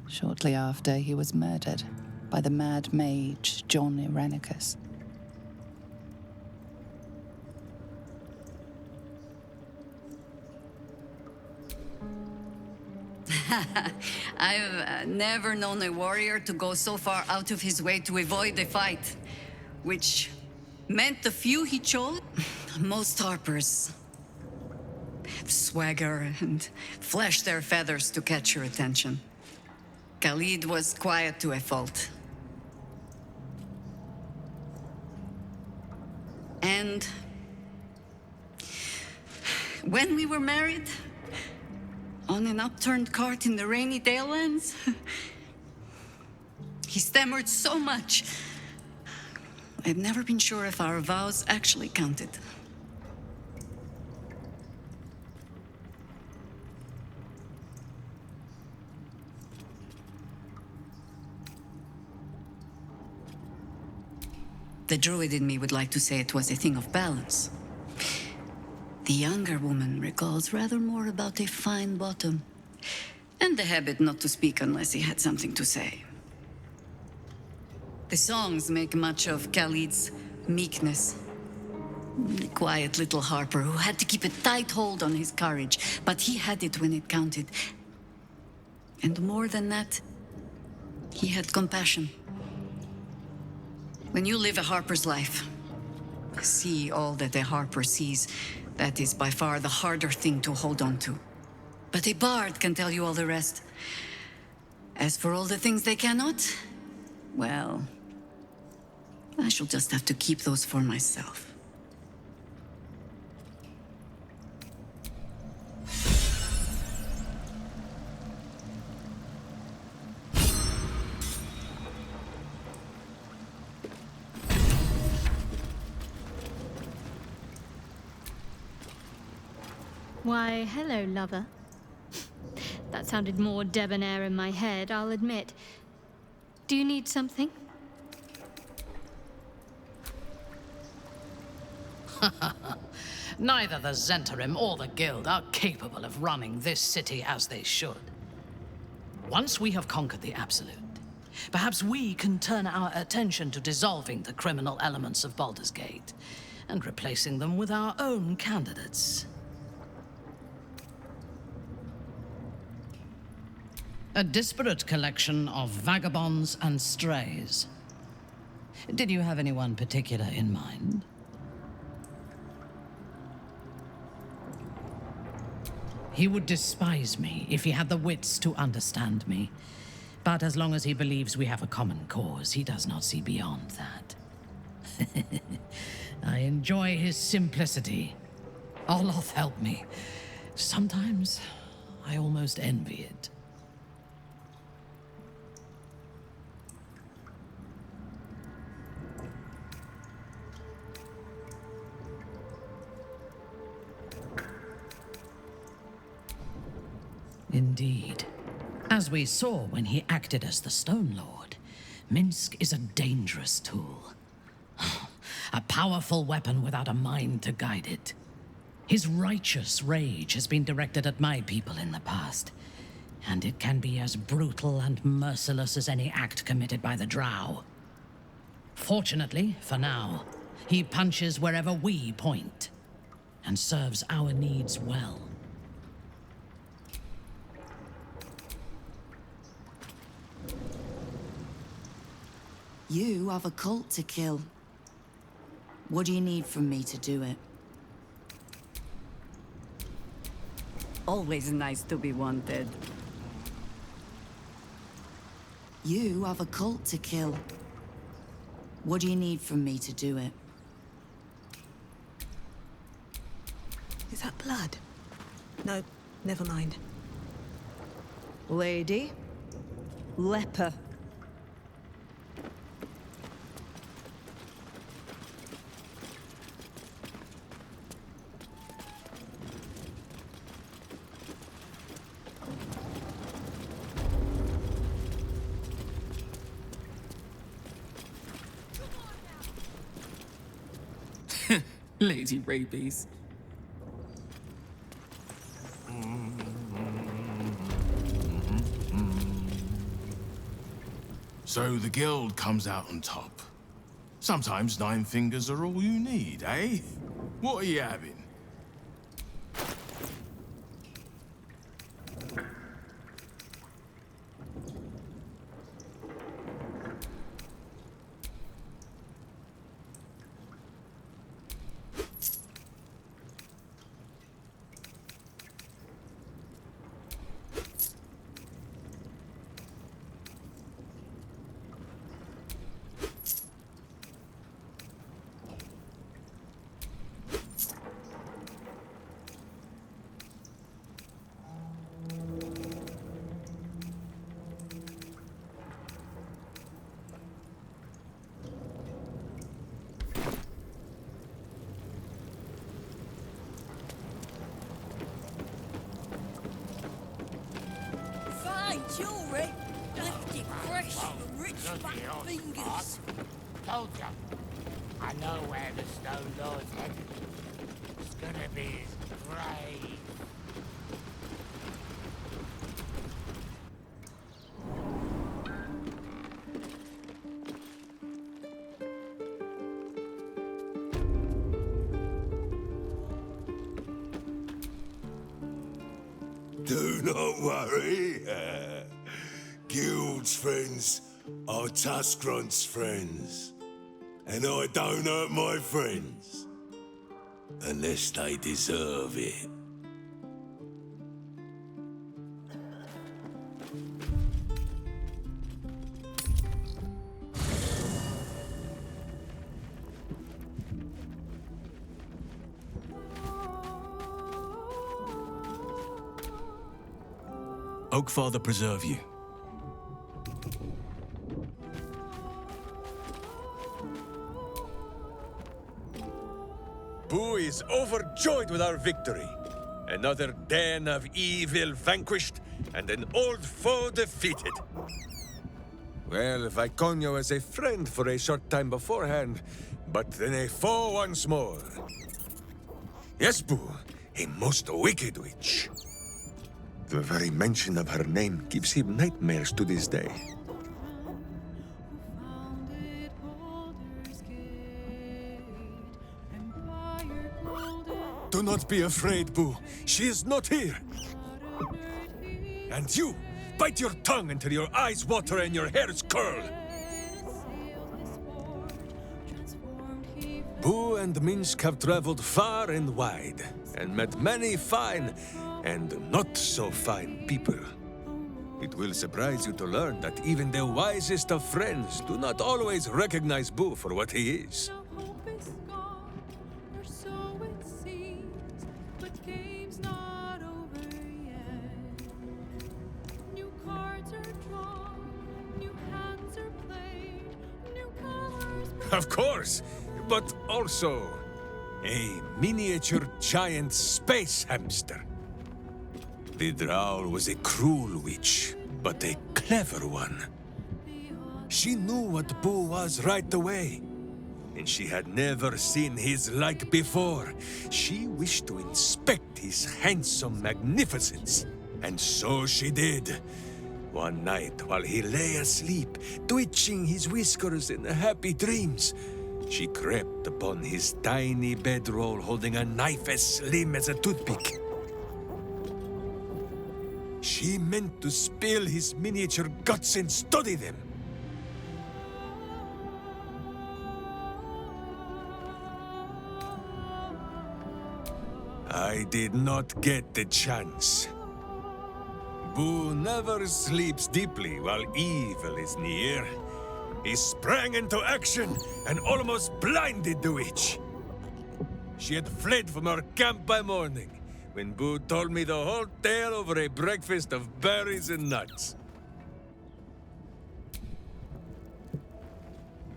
Shortly after, he was murdered by the mad mage John Irenicus. I've never known a warrior to go so far out of his way to avoid a fight, which meant the few he chose. Most harpers swagger and flash their feathers to catch your attention. Khalid was quiet to a fault. And when we were married, on an upturned cart in the rainy Dalelands, He stammered so much. I've never been sure if our vows actually counted. The druid in me would like to say it was a thing of balance. The younger woman recalls rather more about a fine bottom, and the habit not to speak unless he had something to say. The songs make much of Khalid's meekness. The quiet little harper who had to keep a tight hold on his courage, but he had it when it counted. And more than that, he had compassion. When you live a harper's life, see all that a harper sees, that is by far the harder thing to hold on to. But a bard can tell you all the rest. As for all the things they cannot, well, I shall just have to keep those for myself. Why, hello, lover. That sounded more debonair in my head, I'll admit. Do you need something? Neither the Zentarim or the Guild are capable of running this city as they should. Once we have conquered the Absolute, perhaps we can turn our attention to dissolving the criminal elements of Baldur's Gate and replacing them with our own candidates. A disparate collection of vagabonds and strays. Did you have anyone particular in mind? He would despise me if he had the wits to understand me. But as long as he believes we have a common cause, he does not see beyond that. I enjoy his simplicity. Oloth helped me. Sometimes I almost envy it. Indeed. As we saw when he acted as the Stone Lord, Minsk is a dangerous tool. A powerful weapon without a mind to guide it. His righteous rage has been directed at my people in the past, and it can be as brutal and merciless as any act committed by the Drow. Fortunately, for now, he punches wherever we point, and serves our needs well. You have a cult to kill. What do you need from me to do it? Always nice to be wanted. You have a cult to kill. What do you need from me to do it? Is that blood? No, never mind. Lady, leper. Lady Rabies. So the guild comes out on top. Sometimes 9 fingers are all you need, eh? What are you having? jewelry left it fresh from rich fat fingers. Told ya. I know where the Stone Lord's headed. It's gonna be his grave. Do not worry. Guild's friends are Tuscrant's friends. And I don't hurt my friends. Unless they deserve it. Oakfather preserve you. Boo is overjoyed with our victory. Another den of evil vanquished, and an old foe defeated. Well, Viconio was a friend for a short time beforehand, but then a foe once more. Yes, Boo, a most wicked witch. The very mention of her name gives him nightmares to this day. Do not be afraid, Boo. She is not here. And you, bite your tongue until your eyes water and your hairs curl. Boo and Minsk have traveled far and wide, and met many fine and not so fine people. It will surprise you to learn that even the wisest of friends do not always recognize Boo for what he is. Of course, but also a miniature giant space hamster. The Drow was a cruel witch, but a clever one. She knew what Boo was right away, and she had never seen his like before. She wished to inspect his handsome magnificence, and so she did. One night, while he lay asleep, twitching his whiskers in happy dreams, she crept upon his tiny bedroll holding a knife as slim as a toothpick. She meant to spill his miniature guts and study them. I did not get the chance. Boo never sleeps deeply while evil is near. He sprang into action and almost blinded the witch. She had fled from our camp by morning, when Boo told me the whole tale over a breakfast of berries and nuts.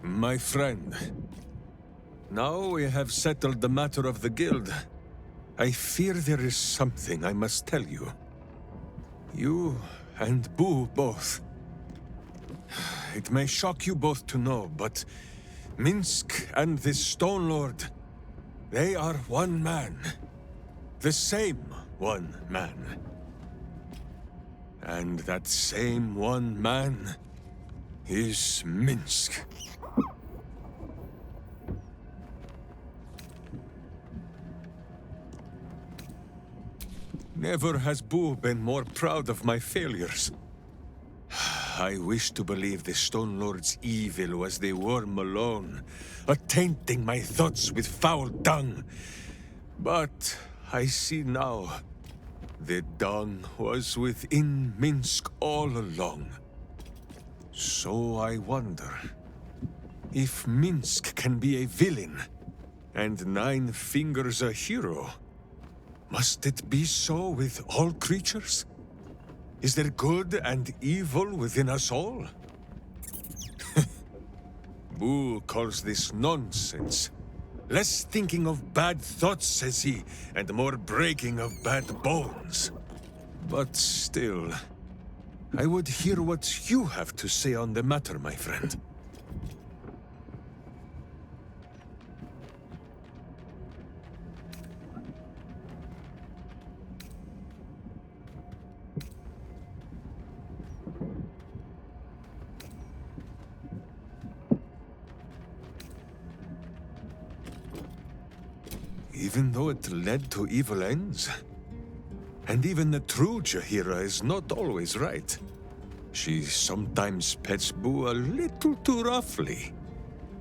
My friend, now we have settled the matter of the guild, I fear there is something I must tell you. You and Boo both. It may shock you both to know, but Minsk and the Stone Lord, they are one man. The same one man. And that same one man is Minsk. Never has Boo been more proud of my failures. I wish to believe the Stone Lord's evil was the worm alone, attainting my thoughts with foul dung. But I see now, the dung was within Minsk all along. So I wonder, if Minsk can be a villain, and Nine Fingers a hero, must it be so with all creatures? Is there good and evil within us all? Boo calls this nonsense. Less thinking of bad thoughts, says he, and more breaking of bad bones. But still, I would hear what you have to say on the matter, my friend. Even though it led to evil ends? And even the true Jaheira is not always right. She sometimes pets Boo a little too roughly.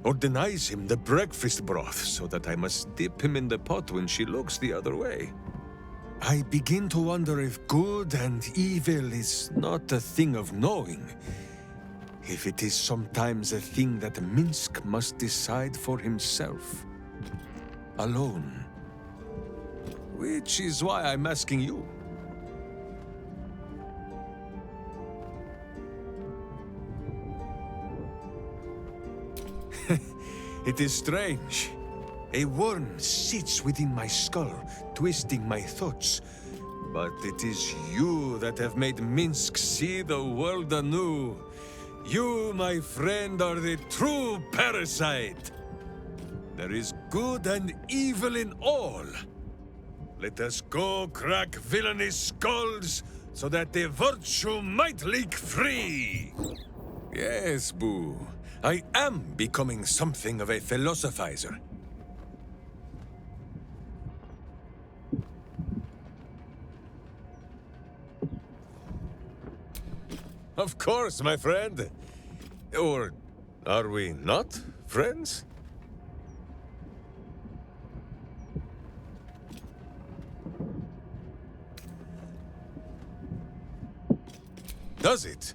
Or denies him the breakfast broth so that I must dip him in the pot when she looks the other way. I begin to wonder if good and evil is not a thing of knowing. If it is sometimes a thing that Minsk must decide for himself. Alone. Which is why I'm asking you. It is strange. A worm sits within my skull, twisting my thoughts. But it is you that have made Minsk see the world anew. You, my friend, are the true parasite. There is good and evil in all. Let us go crack villainous skulls, so that the virtue might leak free. Yes, Boo. I am becoming something of a philosophizer. Of course, my friend. Or are we not friends? Does it?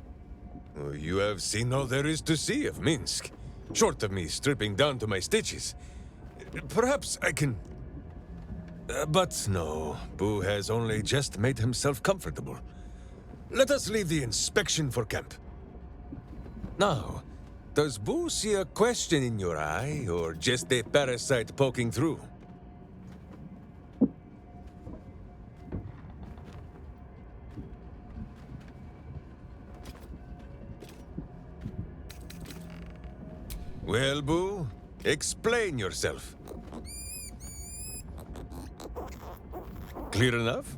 You have seen all there is to see of Minsk, short of me stripping down to my stitches. Perhaps I can... but no, Boo has only just made himself comfortable. Let us leave the inspection for camp. Now, does Boo see a question in your eye, or just a parasite poking through? Well, Boo, explain yourself. Clear enough?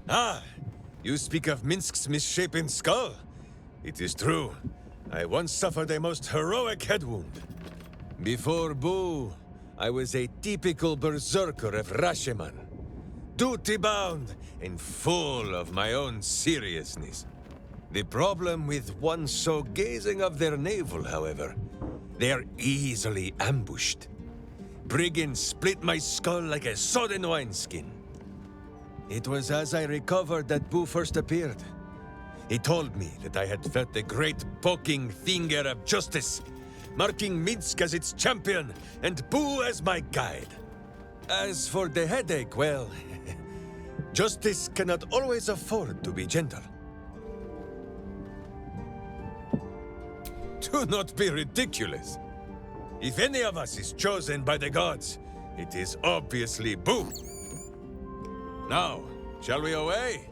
Ah, you speak of Minsk's misshapen skull. It is true. I once suffered a most heroic head wound. Before Boo, I was a typical berserker of Rashomon. Duty-bound and full of my own seriousness. The problem with one so gazing of their navel, however, they are easily ambushed. Brigands split my skull like a sodden wineskin. It was as I recovered that Boo first appeared. He told me that I had felt the great poking finger of justice, marking Minsk as its champion and Boo as my guide. As for the headache, well... justice cannot always afford to be gentle. Do not be ridiculous. If any of us is chosen by the gods, it is obviously Boo. Now, shall we away?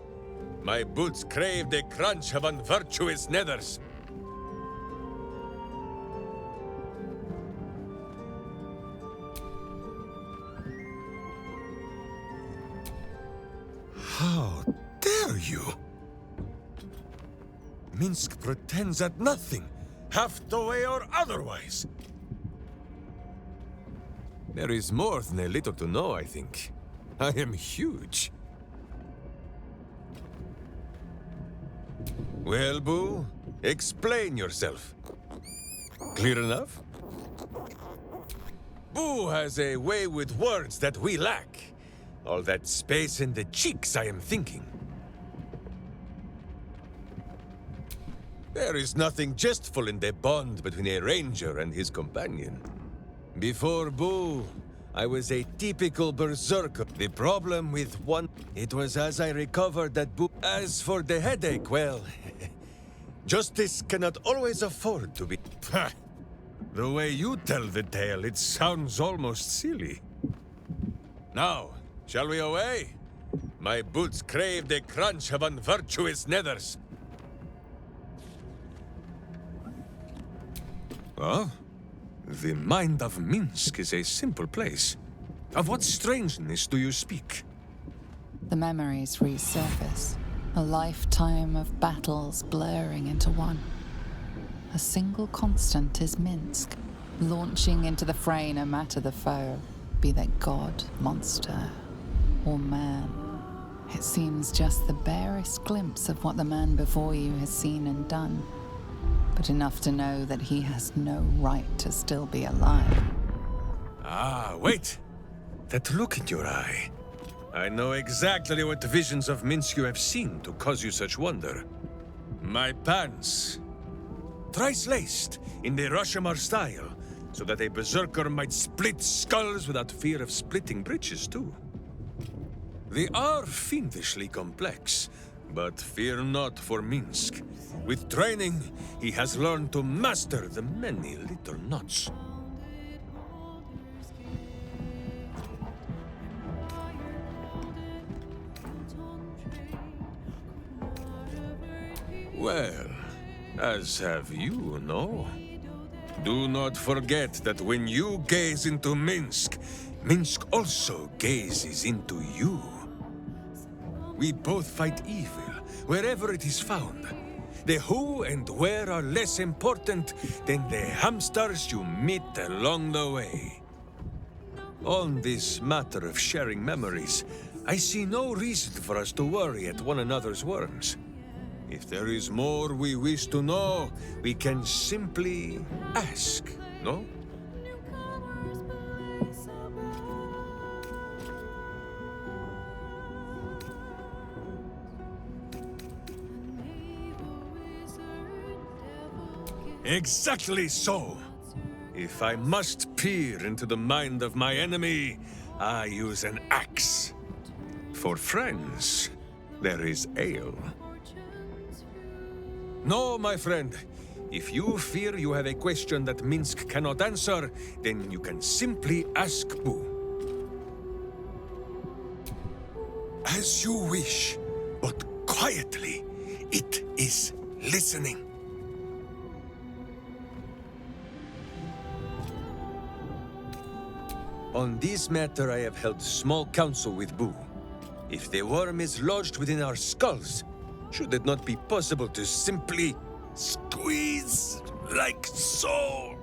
My boots crave the crunch of unvirtuous nethers. How dare you? Minsk pretends at nothing, half the way or otherwise. There is more than a little to know, I think. I am huge. Well, Boo, explain yourself. Clear enough? Boo has a way with words that we lack. All that space in the cheeks, I am thinking. There is nothing jestful in the bond between a ranger and his companion. Before Boo, I was a typical berserker. The problem with one... it was as I recovered that Boo... As for the headache, well... justice cannot always afford to be... The way you tell the tale, it sounds almost silly. Now, shall we away? My boots crave the crunch of unvirtuous nethers. Well, the mind of Minsk is a simple place. Of what strangeness do you speak? The memories resurface, a lifetime of battles blurring into one. A single constant is Minsk, launching into the fray no matter the foe, be they god, monster, or man. It seems just the barest glimpse of what the man before you has seen and done, but enough to know that he has no right to still be alive. Ah, wait! That look in your eye. I know exactly what visions of Minsk you have seen to cause you such wonder. My pants. Thrice laced in the Rashomar style, so that a berserker might split skulls without fear of splitting breeches too. They are fiendishly complex, but fear not for Minsk. With training, he has learned to master the many little knots. Well, as have you, no? Do not forget that when you gaze into Minsk, Minsk also gazes into you. We both fight evil, wherever it is found. The who and where are less important than the hamsters you meet along the way. On this matter of sharing memories, I see no reason for us to worry at one another's worms. If there is more we wish to know, we can simply ask, no? Exactly so! If I must peer into the mind of my enemy, I use an axe. For friends, there is ale. No, my friend. If you fear you have a question that Minsk cannot answer, then you can simply ask Boo. As you wish, but quietly. It is listening. On this matter, I have held small counsel with Boo. If the worm is lodged within our skulls, should it not be possible to simply squeeze like so?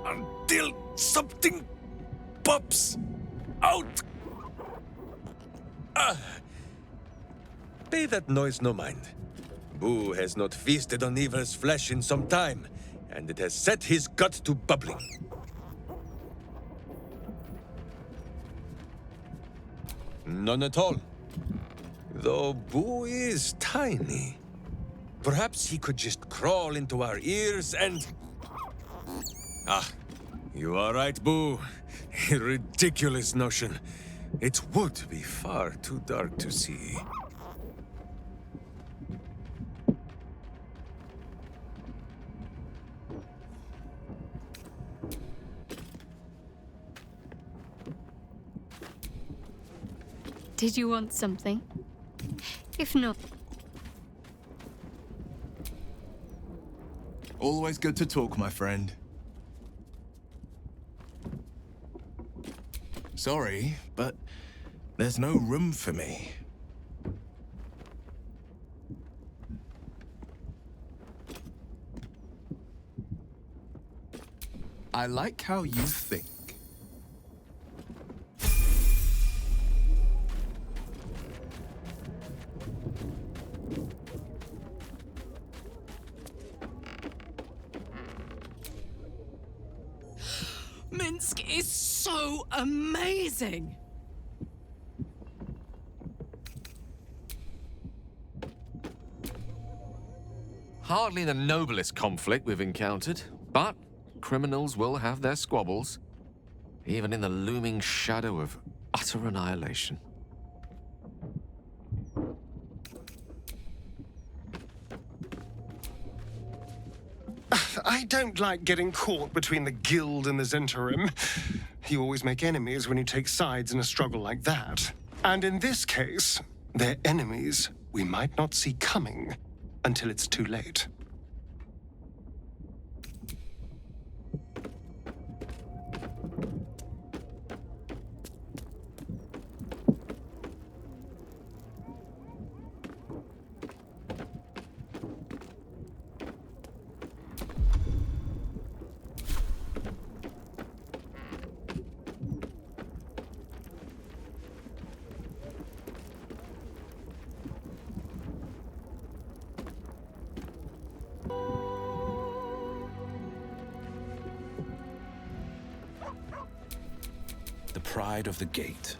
Until something pops out. Pay that noise no mind. Boo has not feasted on evil's flesh in some time, and it has set his gut to bubbling. None at all. Though Boo is tiny. Perhaps he could just crawl into our ears and... Ah, you are right, Boo. A ridiculous notion. It would be far too dark to see. Did you want something? If not... Always good to talk, my friend. Sorry, but there's no room for me. I like how you think. Minsk is so amazing! Hardly the noblest conflict we've encountered, but criminals will have their squabbles, even in the looming shadow of utter annihilation. I don't like getting caught between the guild and the Zentarim. You always make enemies when you take sides in a struggle like that. And in this case, they're enemies we might not see coming until it's too late. The pride of the gate.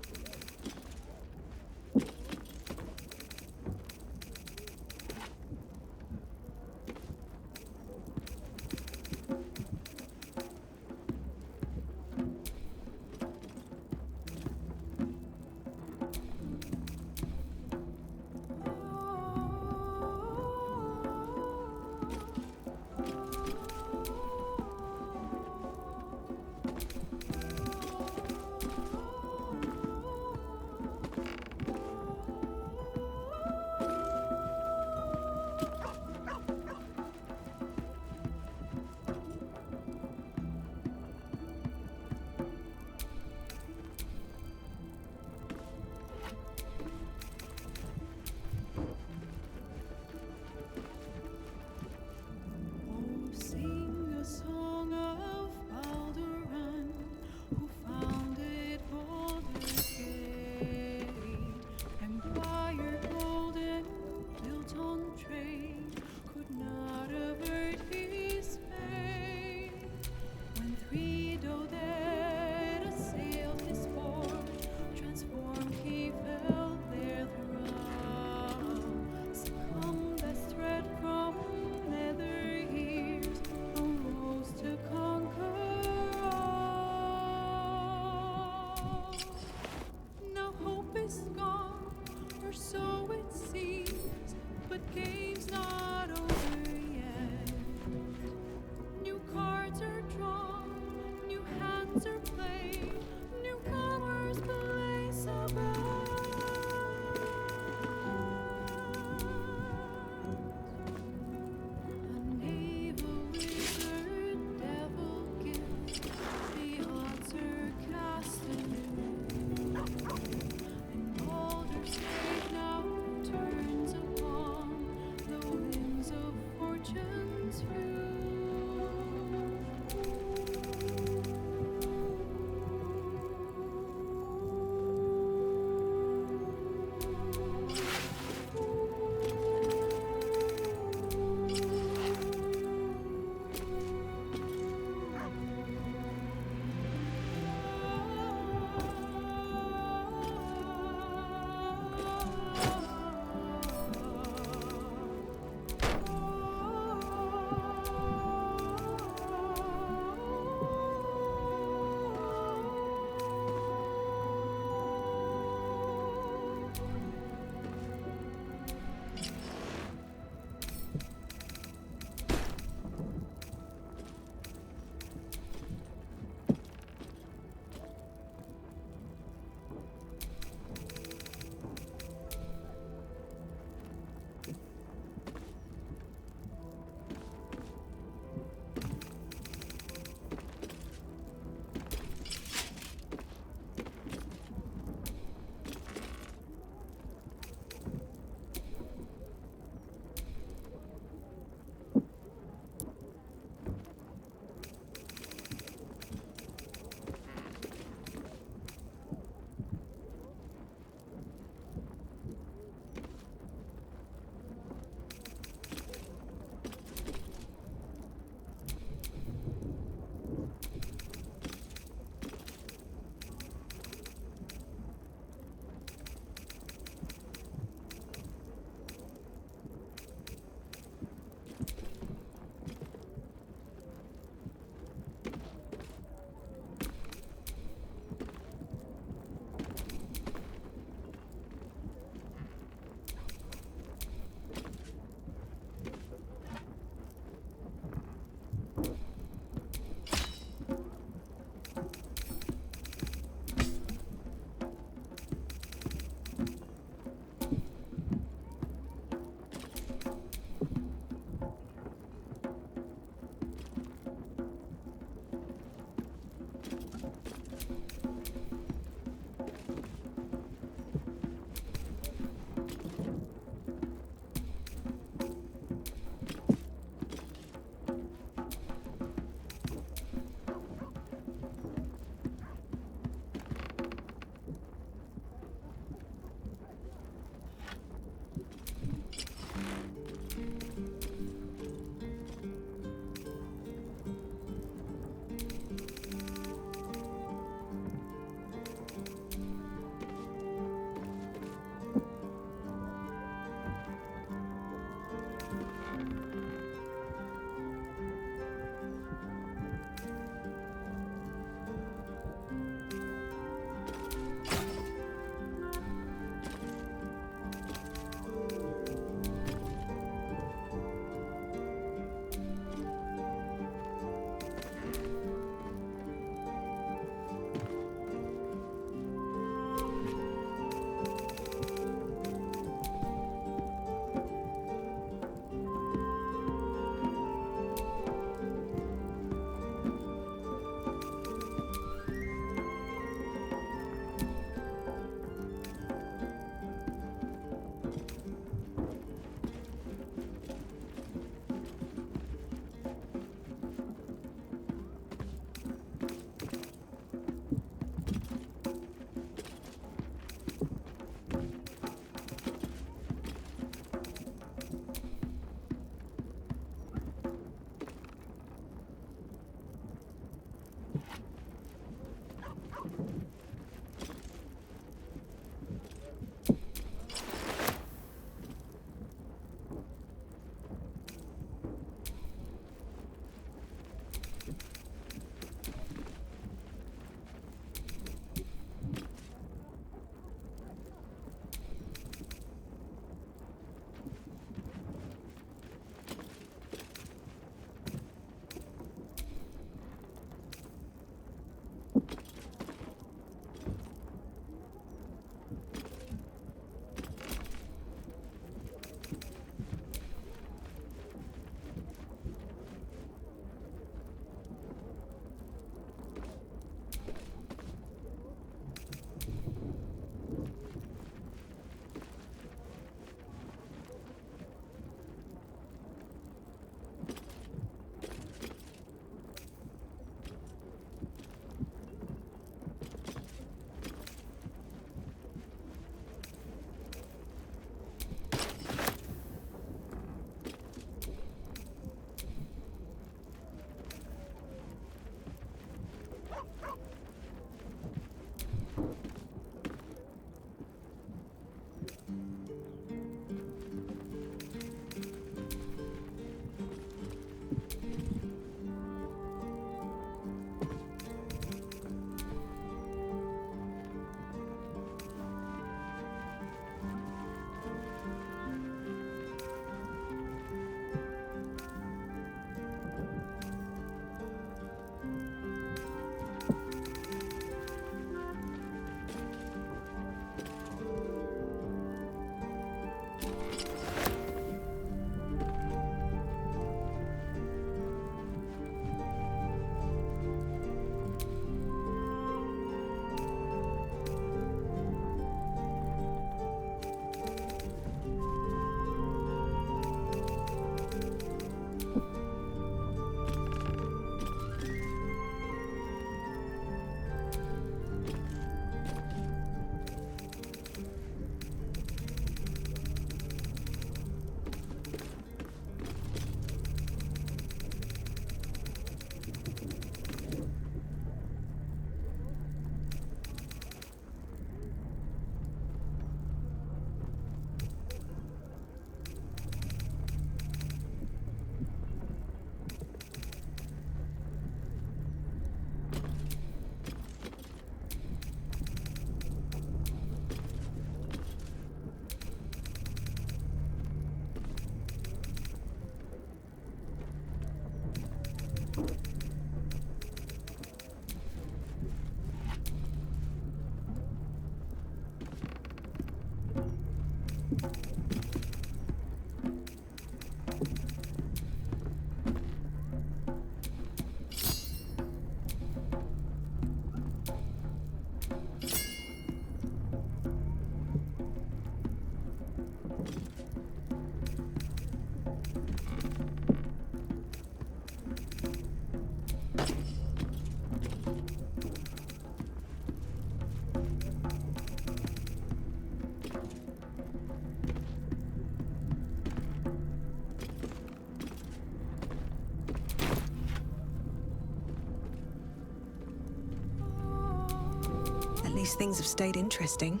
least things have stayed interesting.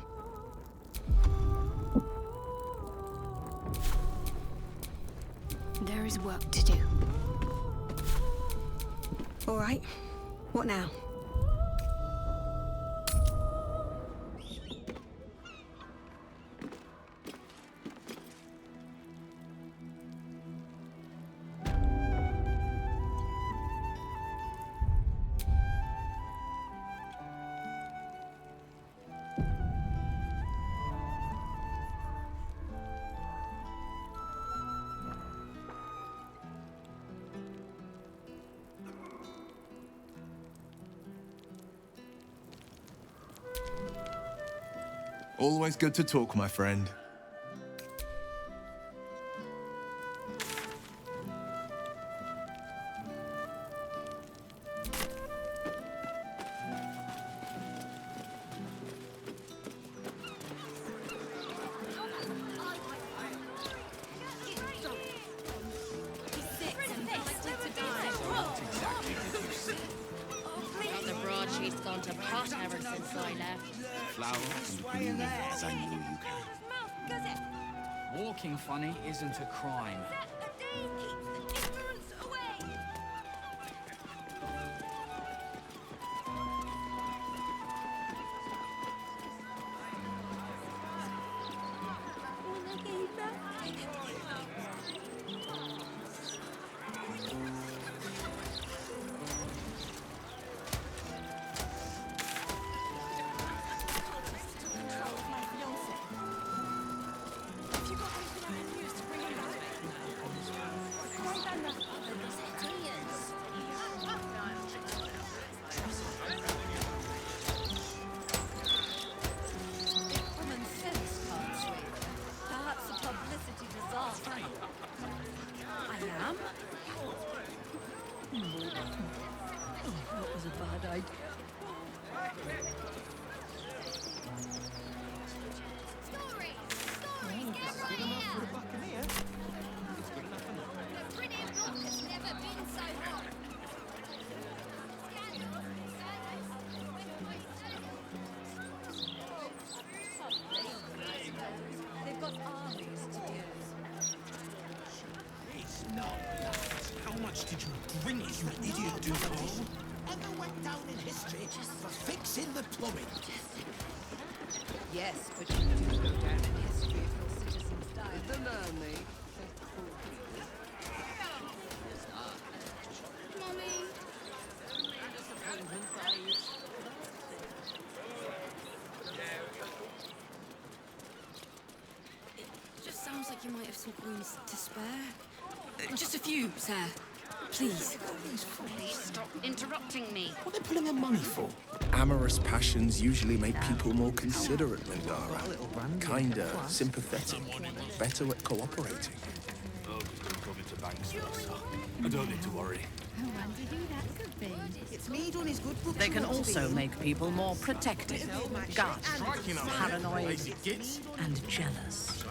There is work to do. All right. What now? Always good to talk, my friend. The broadsheet's gone to pot ever since I left. Flower and bloom as I know you can. Walking funny isn't a crime. How much did you drink, you idiot, Duval? Ever went down in history for fixing the plumbing? Yes, but you do go down in history for citizens die. Don't know me. Mommy. It just sounds like you might have some coins to spare. Just a few, sir. Please. Please stop interrupting me. What are they pulling their money for? Amorous passions usually make people more considerate, Mandara. Kinder, sympathetic, better at cooperating. Oh, coming to banks first. I don't need to worry. I wonder who that could be. It's me doing his good book. They can also make people more protective, guarded, paranoid, and jealous.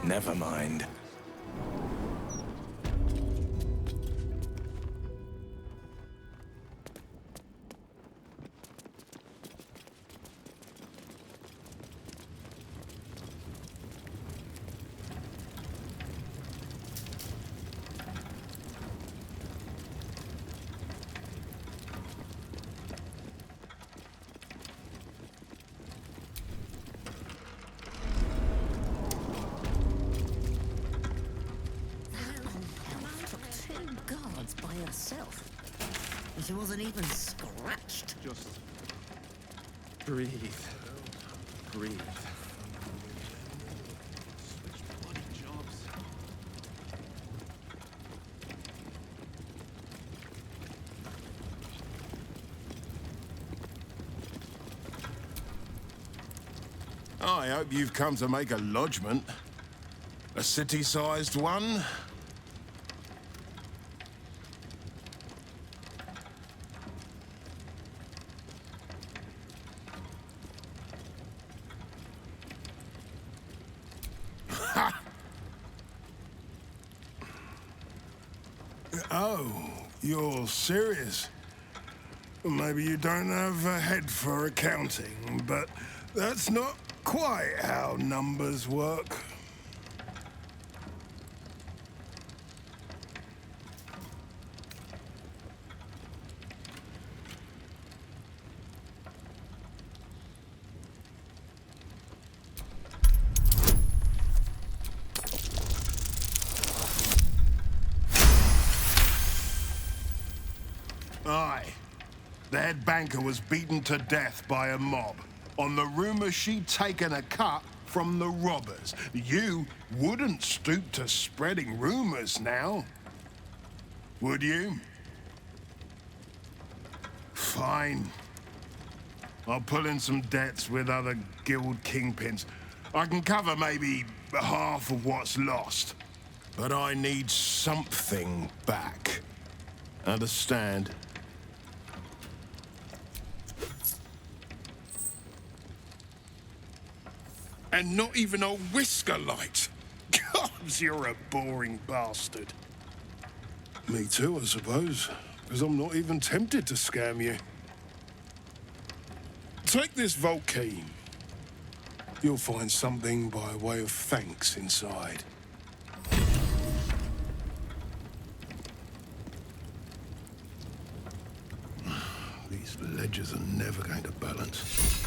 Never mind. By herself. And she wasn't even scratched. Just breathe. Breathe. I hope you've come to make a lodgment. A city-sized one? Oh, you're serious? Maybe you don't have a head for accounting, but that's not quite how numbers work. Aye. The head banker was beaten to death by a mob on the rumor she'd taken a cut from the robbers. You wouldn't stoop to spreading rumors now, would you? Fine. I'll pull in some debts with other guild kingpins. I can cover maybe half of what's lost, but I need something back. Understand? And not even a whisker light. God, you're a boring bastard. Me too, I suppose. Because I'm not even tempted to scam you. Take this vault key. You'll find something by way of thanks inside. These ledgers are never going to balance.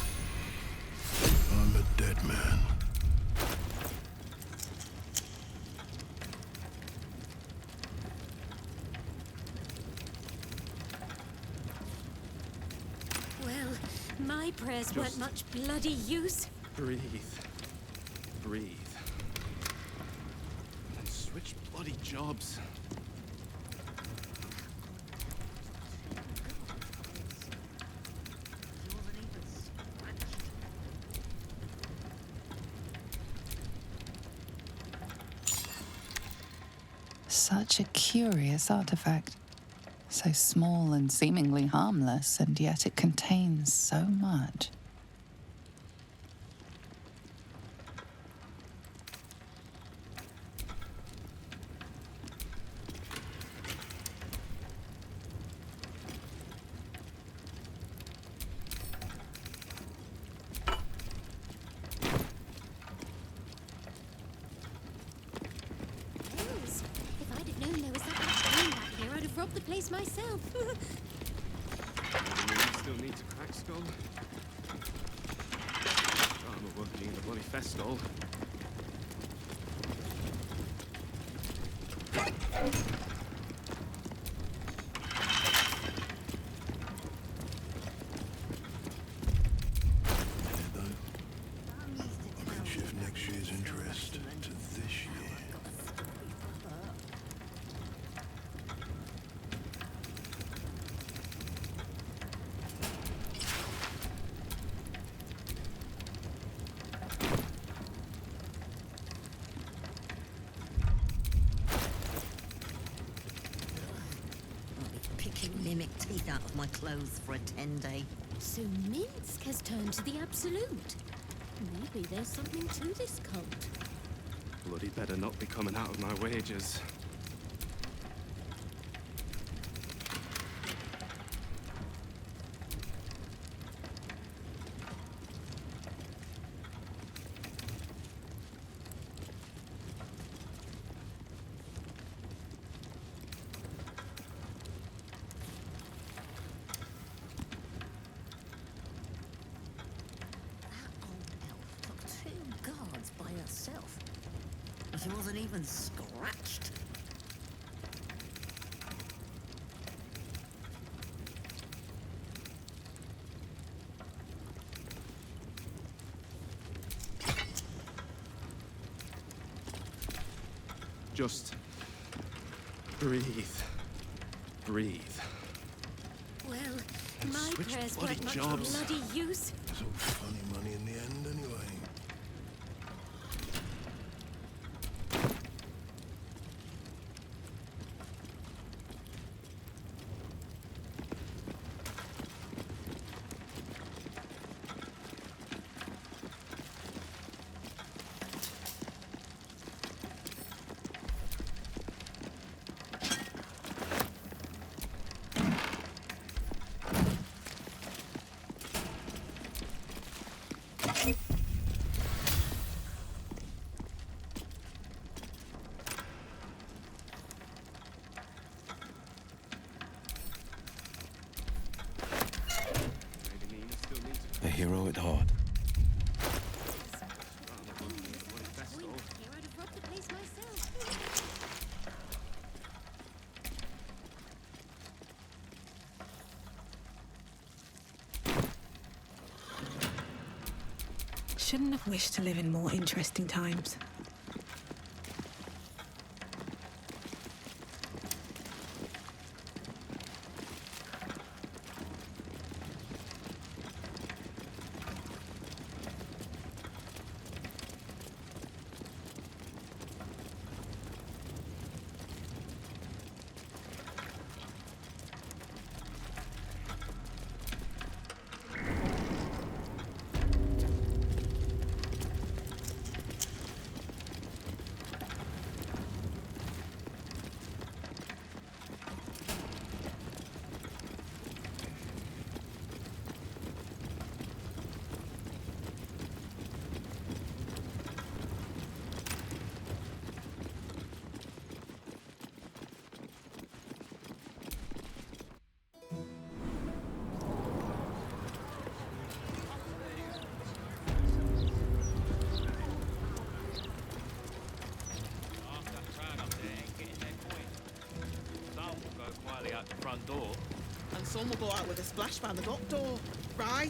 I'm a dead man. Well, my prayers weren't much bloody use. Breathe. Breathe. And switch bloody jobs. Such a curious artifact. So small and seemingly harmless, and yet it contains so much. Myself. Still need to crack skull. I'm working in the bloody festival. Shift next year's interest to this year. Mimic teeth out of my clothes for a 10-day. So Minsk has turned to the absolute. Maybe there's something to this cult. Bloody better not be coming out of my wages. Herself. She wasn't even scratched. Just breathe. Breathe. Well, And my switch prayers bloody weren't much jobs. bloody use. It's all funny money in the end, anyway. hero at heart. Shouldn't have wished to live in more interesting times. Out the front door. And some will go out with a splash by the dock door, right?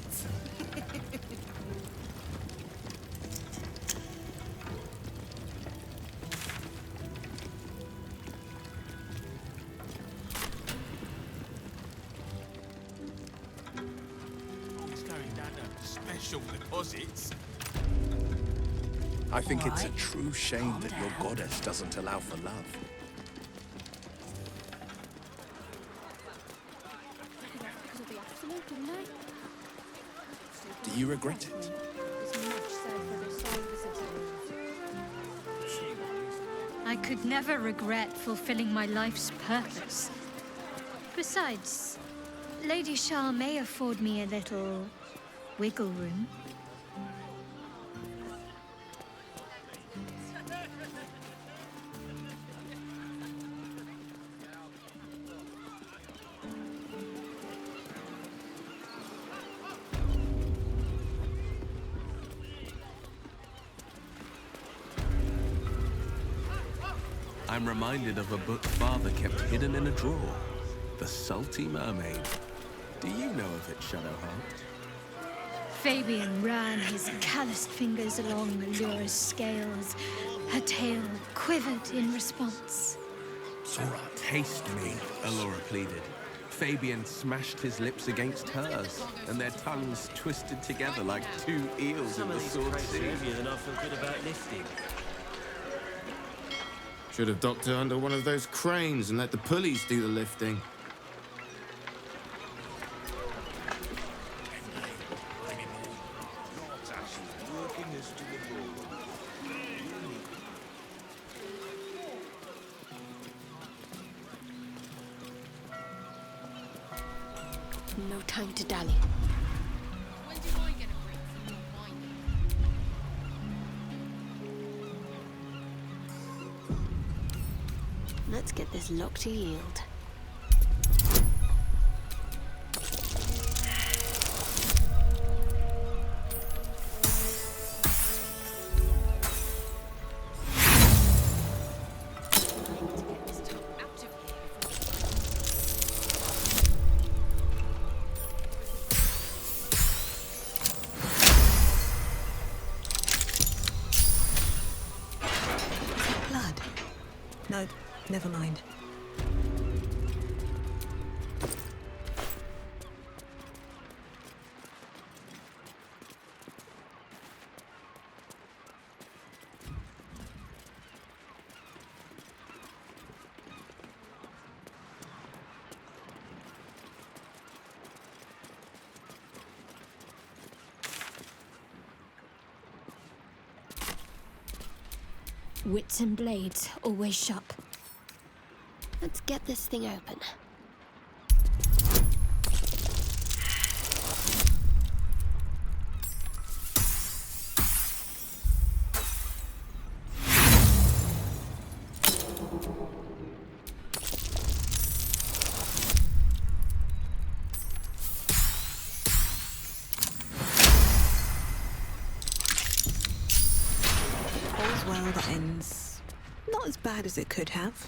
It's going down to special deposits. I think it's a true shame that your goddess doesn't allow for love. Do you regret it? I could never regret fulfilling my life's purpose. Besides, Lady Shah may afford me a little wiggle room. I'm reminded of a book Father kept hidden in a drawer. The Salty Mermaid. Do you know of it, Shadowheart? Fabian ran his calloused fingers along Allura's scales. Her tail quivered in response. Sora, taste me, Allura pleaded. Fabian smashed his lips against hers, and their tongues twisted together like two eels in the Sword Sea. Than I feel good about lifting. Should have docked her under one of those cranes and let the pulleys do the lifting. No time to dally. Let's get this lock to yield. Blood? No, never mind. Wits and blades, always sharp. Let's get this thing open. all's well that ends not as bad as it could have.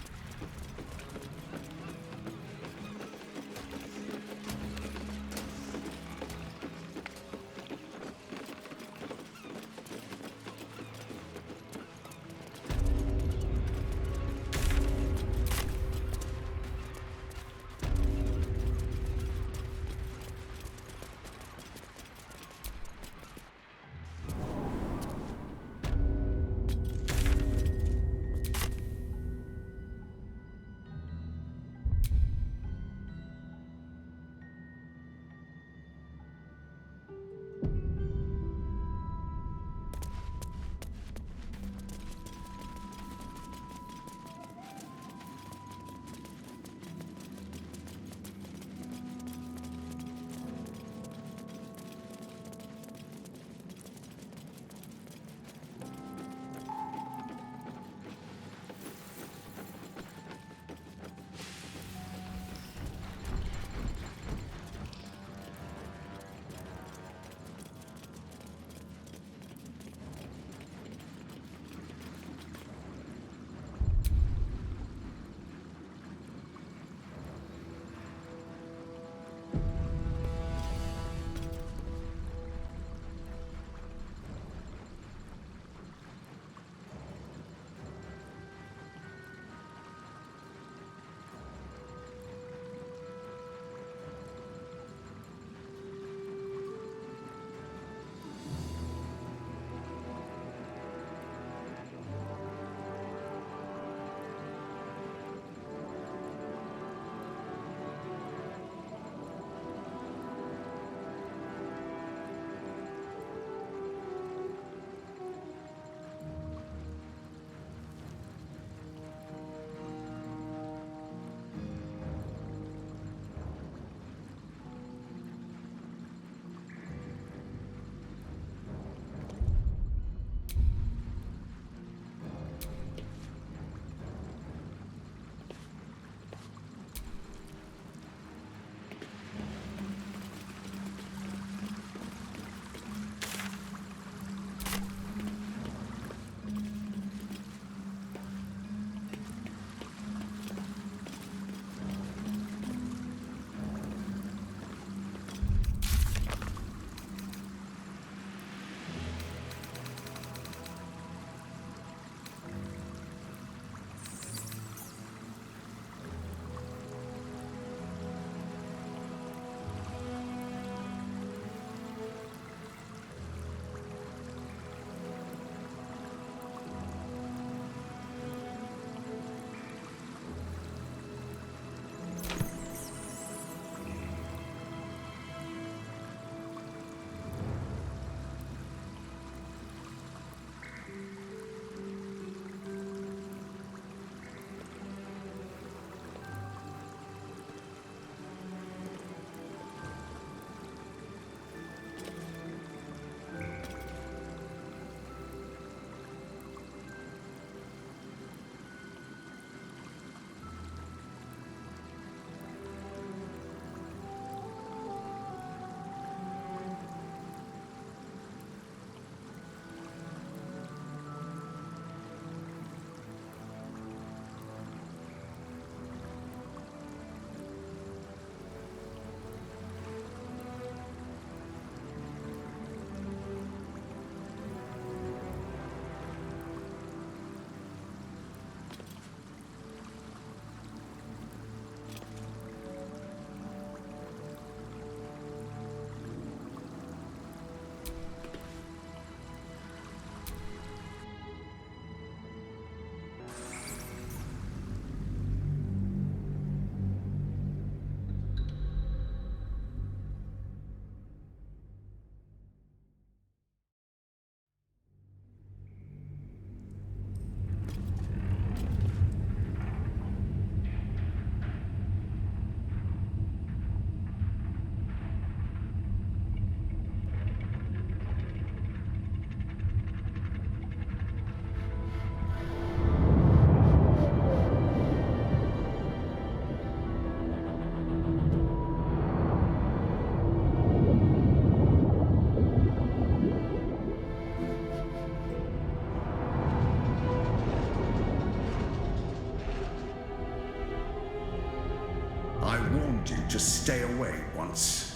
to stay away once.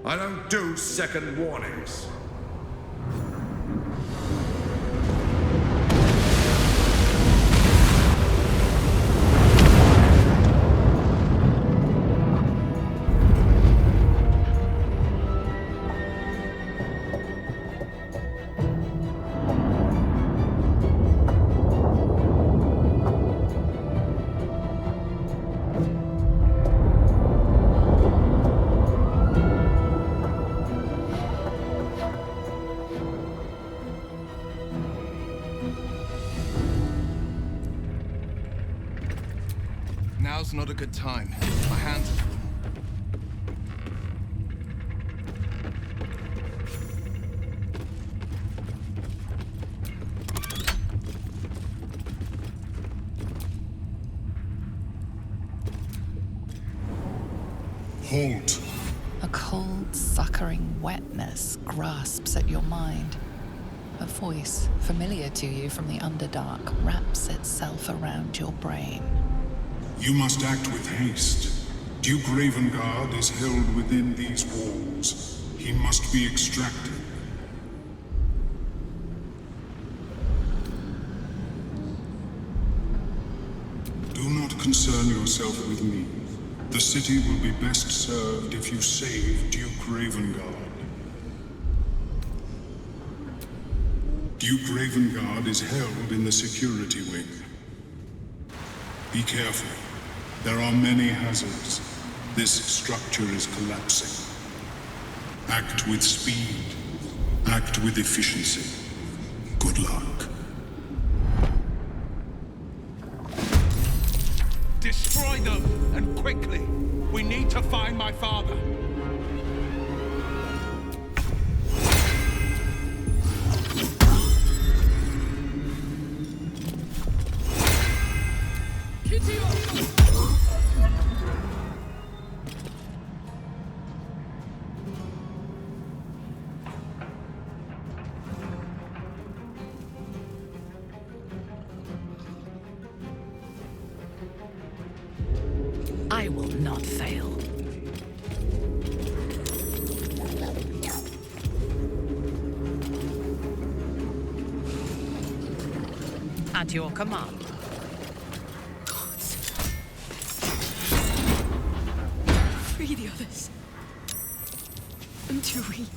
I don't do second warnings. Now's not a good time. My hands are full. Halt. A cold, suckering wetness grasps at your mind. A voice, familiar to you from the Underdark, wraps itself around your brain. You must act with haste. Duke Ravengard is held within these walls. He must be extracted. Do not concern yourself with me. The city will be best served if you save Duke Ravengard. Duke Ravengard is held in the security wing. Be careful. There are many hazards. This structure is collapsing. Act with speed. Act with efficiency. Good luck. Destroy them, and quickly. We need to find my father. I will not fail. At your command. Free the others. I'm too weak.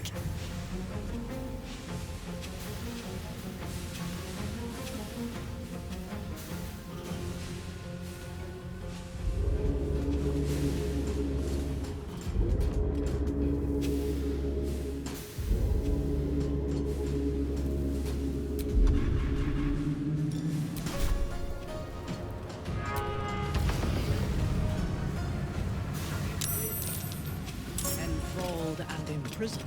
Enthralled and imprisoned.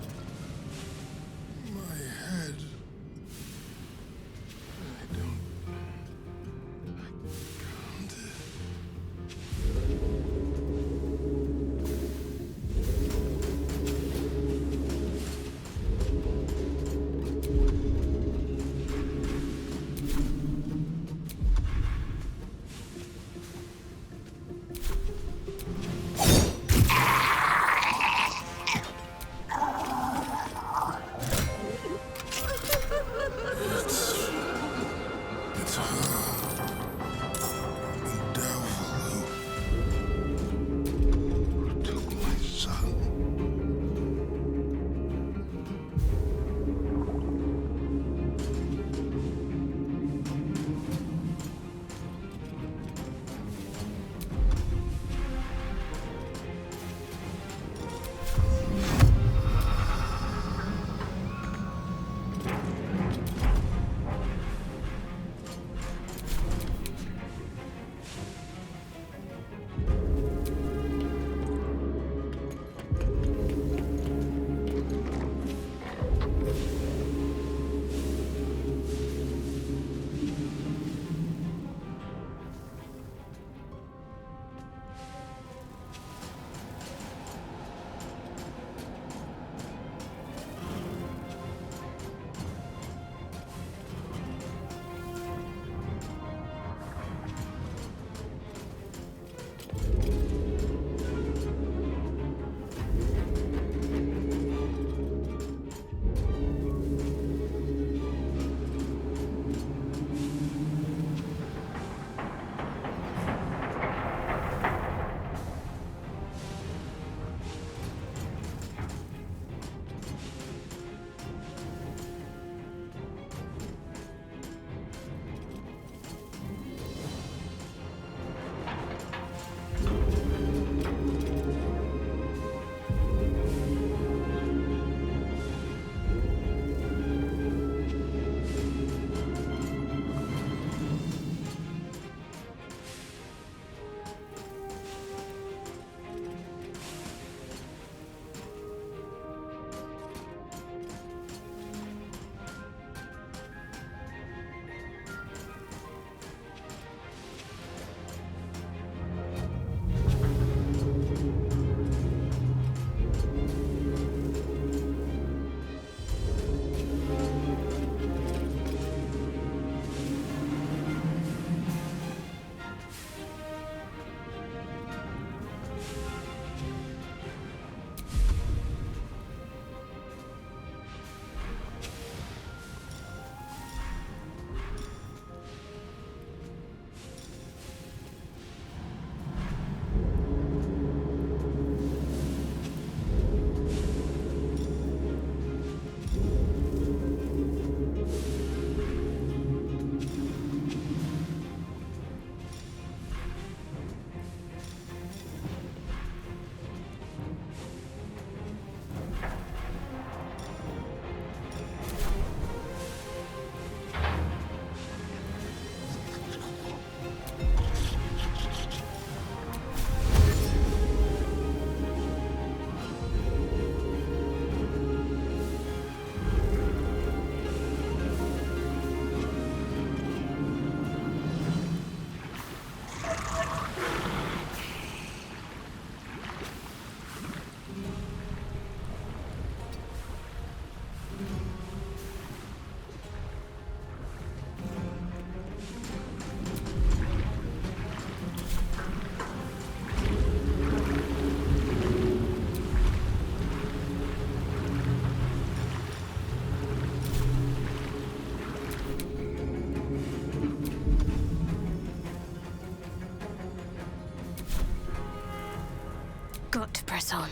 press on.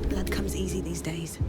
Blood comes easy these days.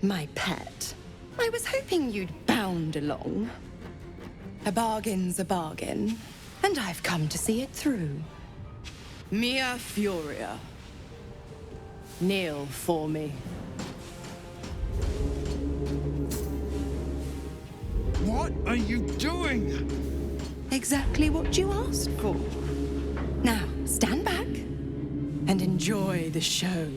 My pet, I was hoping you'd bound along. A bargain's a bargain, and I've come to see it through. Mia Furia. Kneel for me. What are you doing? Exactly what you asked for. Now, stand back and enjoy the show.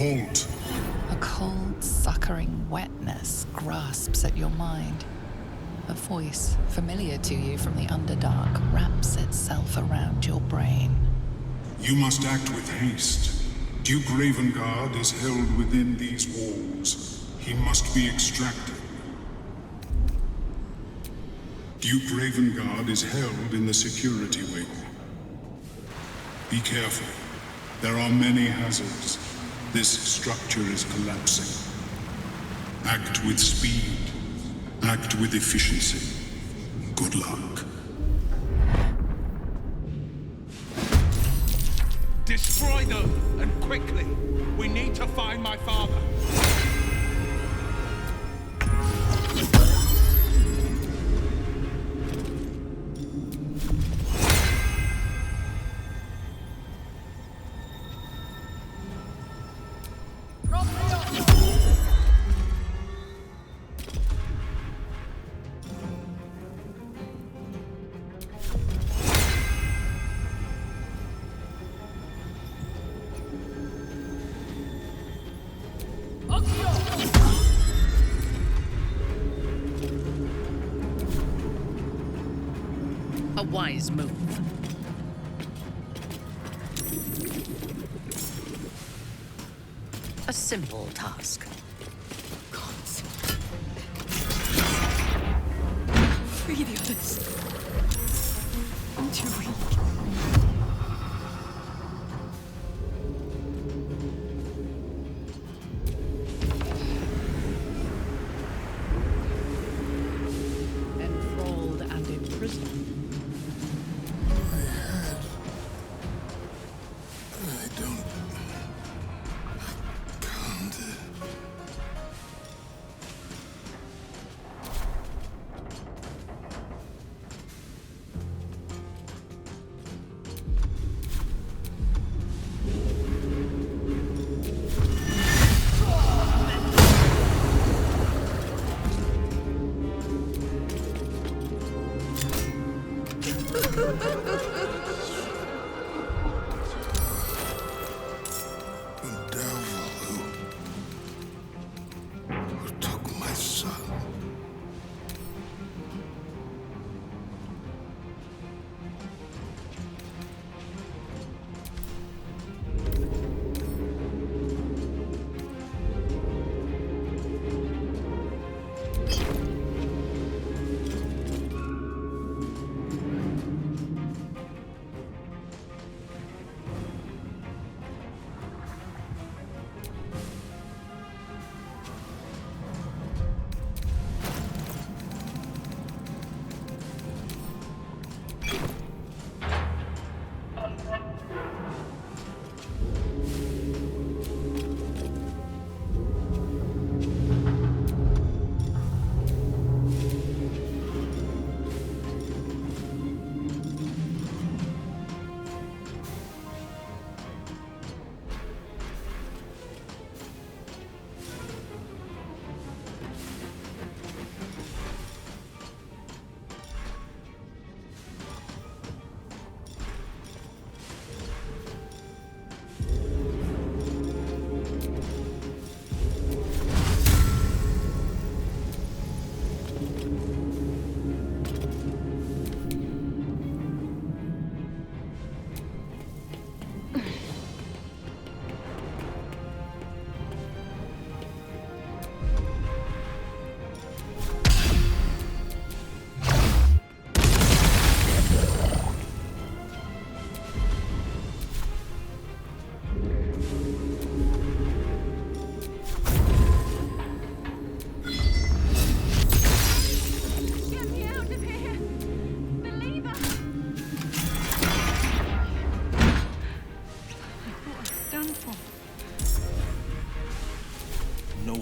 Halt. A cold, suckering wetness grasps at your mind. A voice, familiar to you from the Underdark, wraps itself around your brain. You must act with haste. Duke Ravengard is held within these walls. He must be extracted. Duke Ravengard is held in the security wing. Be careful. There are many hazards. This structure is collapsing. Act with speed. Act with efficiency. Good luck. Destroy them, and quickly. We need to find my father. A wise move. A simple task. Free the others. I'm too weak. Enthralled and imprisoned.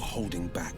Holding back.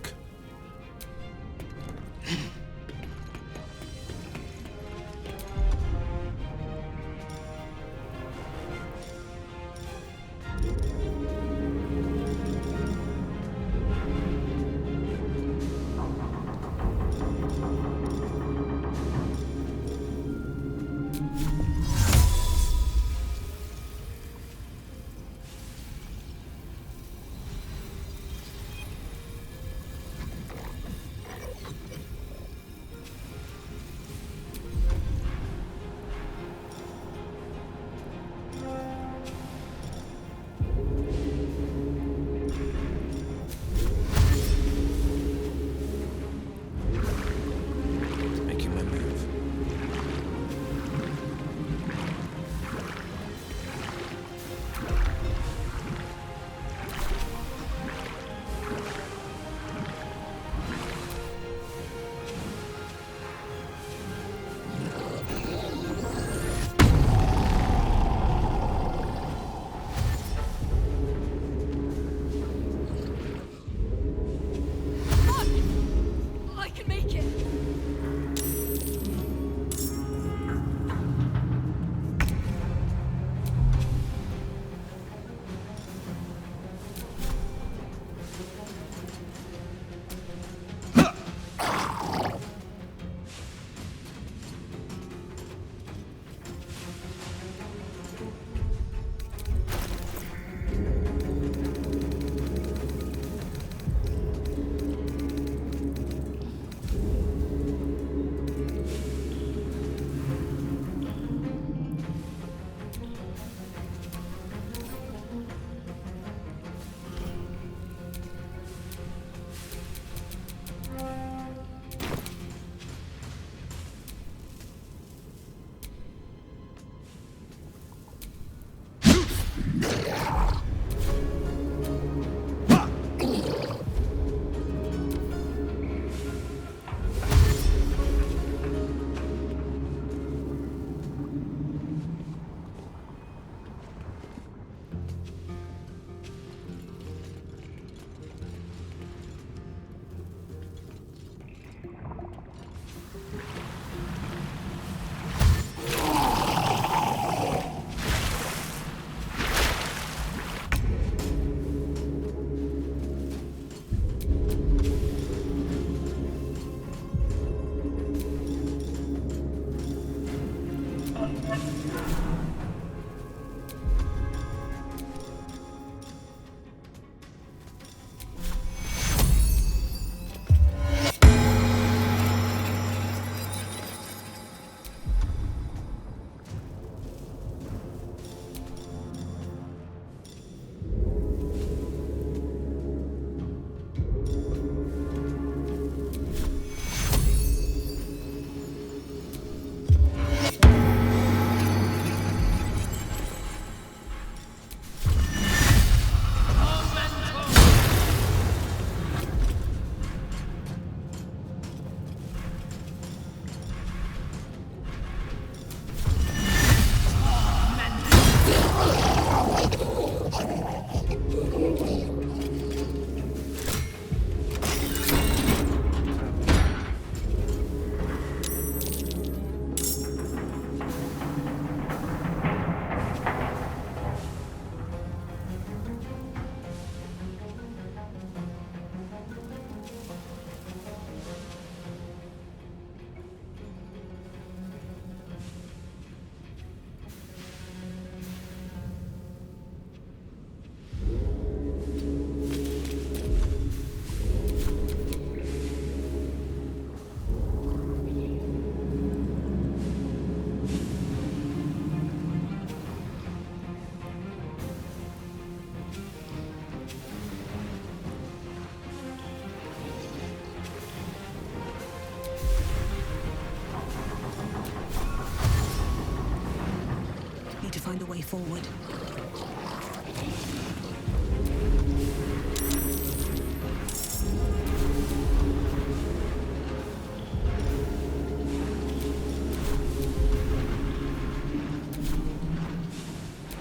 forward.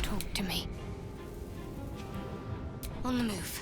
Talk to me. On the move.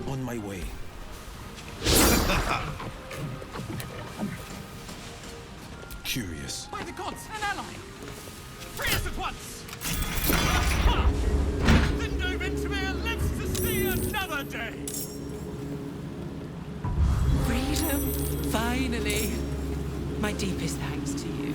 On my way. Curious. By the gods, an ally! Free us at once! Lindo Ventimere lives to see another day! Freedom! Finally! My deepest thanks to you.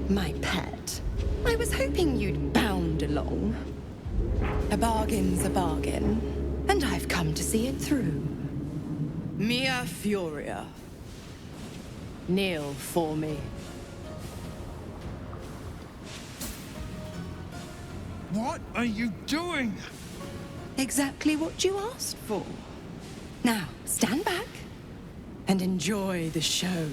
My pet, I was hoping you'd bound along. A bargain's a bargain, and I've come to see it through. Mia Furia. Kneel for me. What are you doing? Exactly what you asked for. Now, stand back and enjoy the show.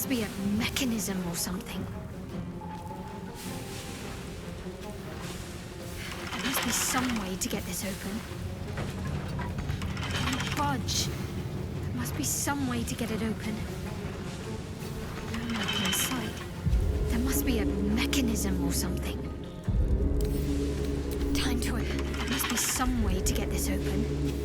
Be a mechanism or something. There must be some way to get this open. Don't budge. There must be some way to get it open. No look inside. There must be a mechanism or something. Time to it. There must be some way to get this open.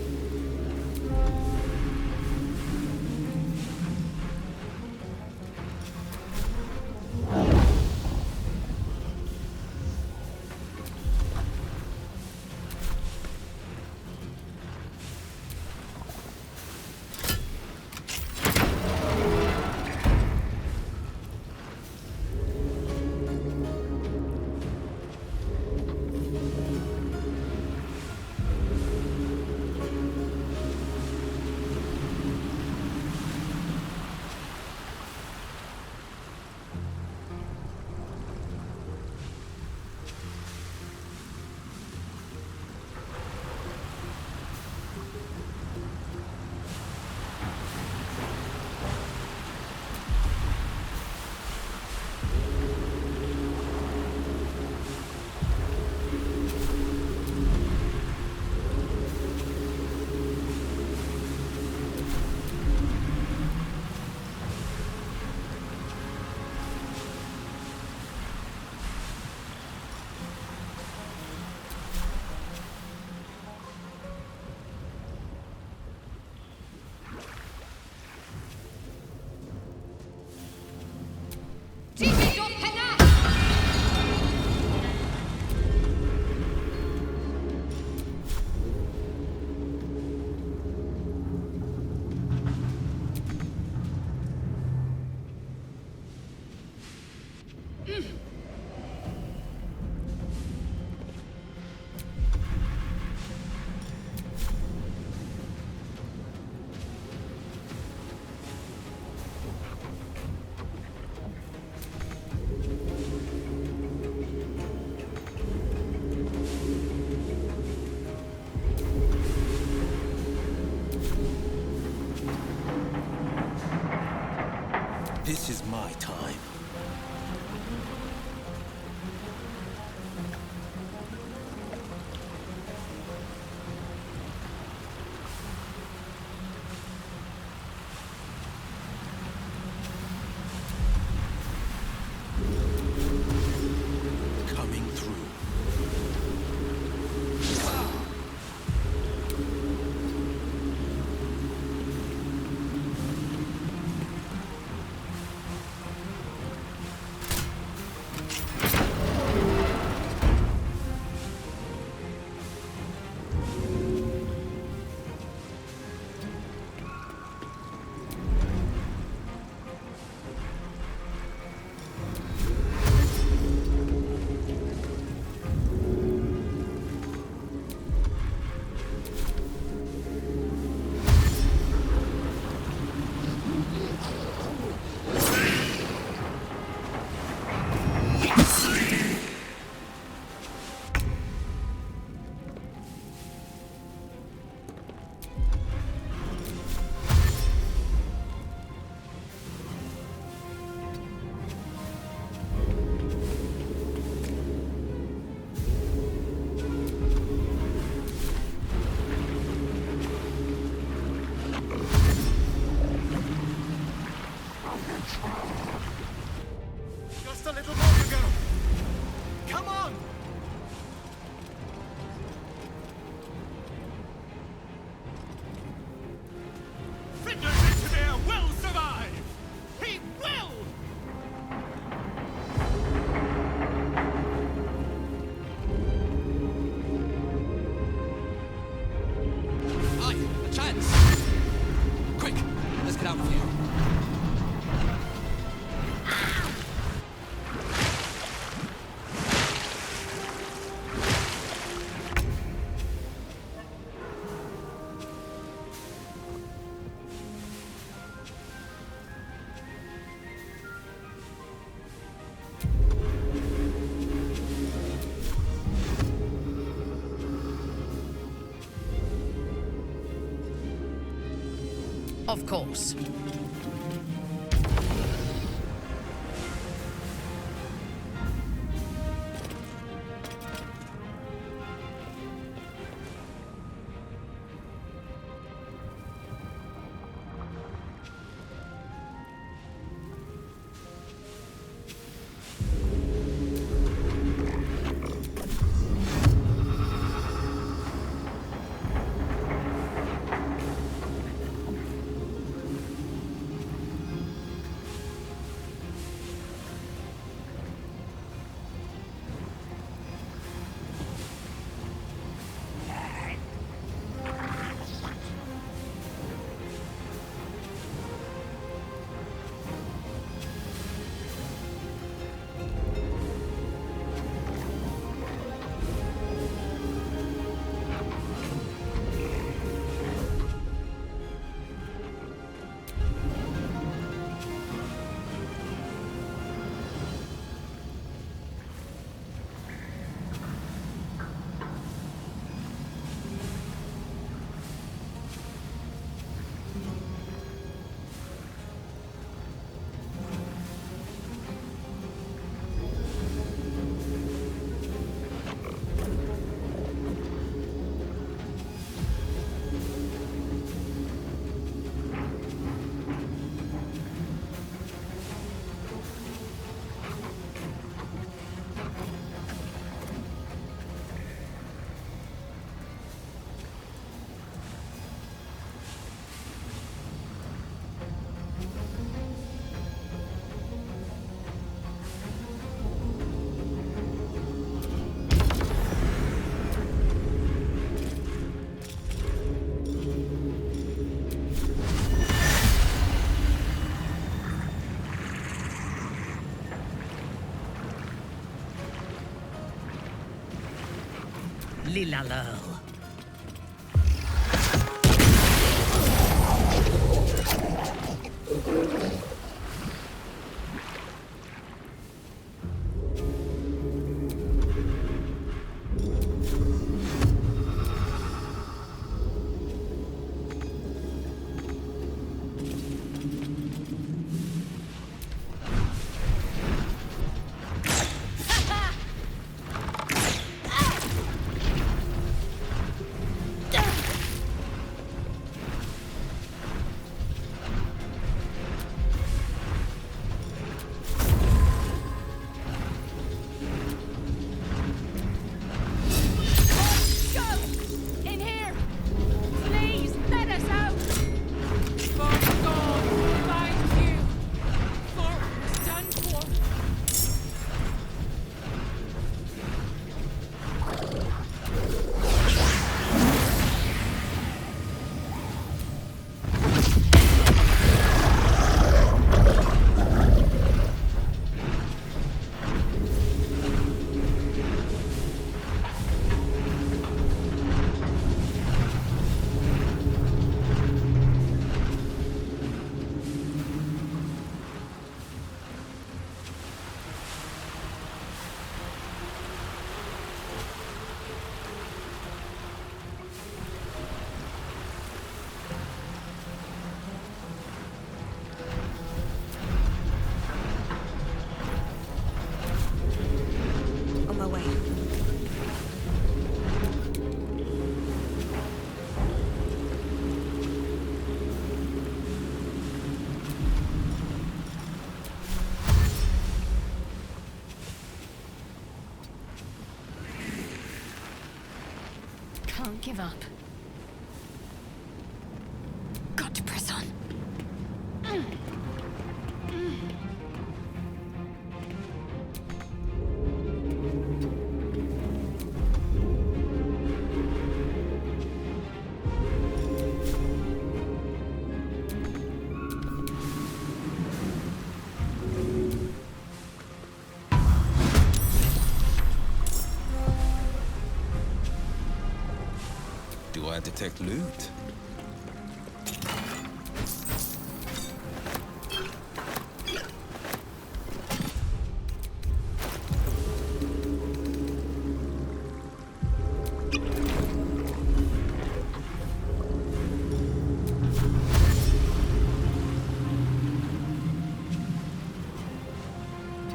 This is my time. Coming through. Just a little more to go. Come on! Finger Vietinbank will survive! He will! Aye, a chance! Quick, let's get out of here. Of course. Lilalel. give up. Got to press on. Do I detect loot?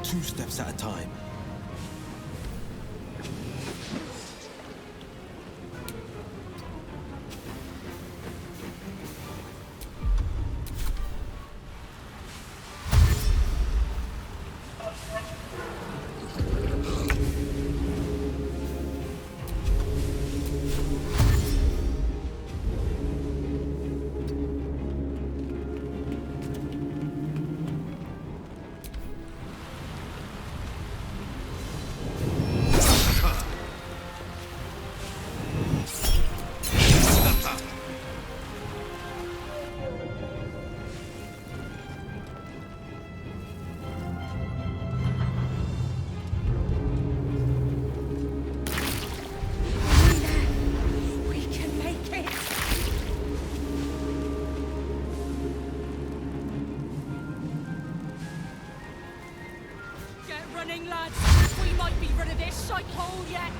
Two steps at a time. Lads, we might be rid of this shithole yet.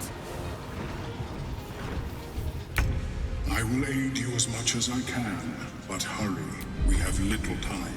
I will aid you as much as I can, but hurry. We have little time.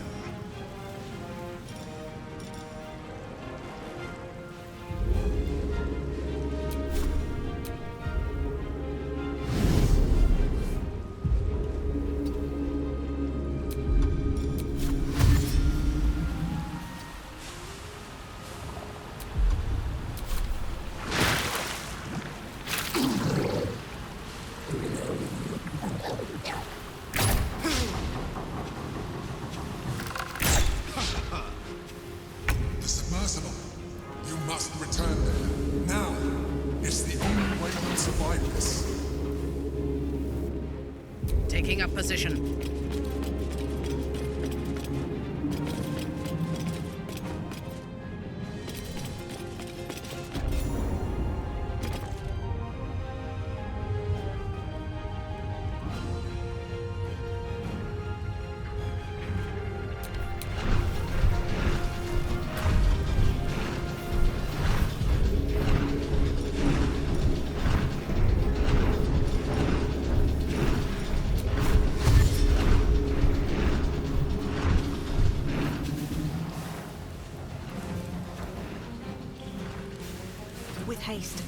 Taking up position. With haste.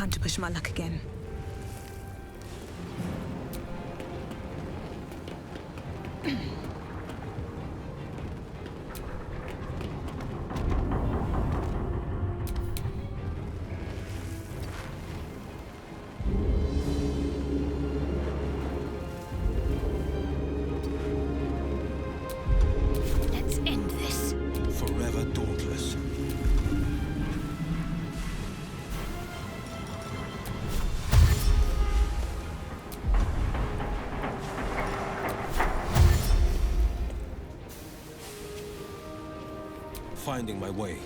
Time to push my luck again. Let's end this. Forever dauntless. Finding my way.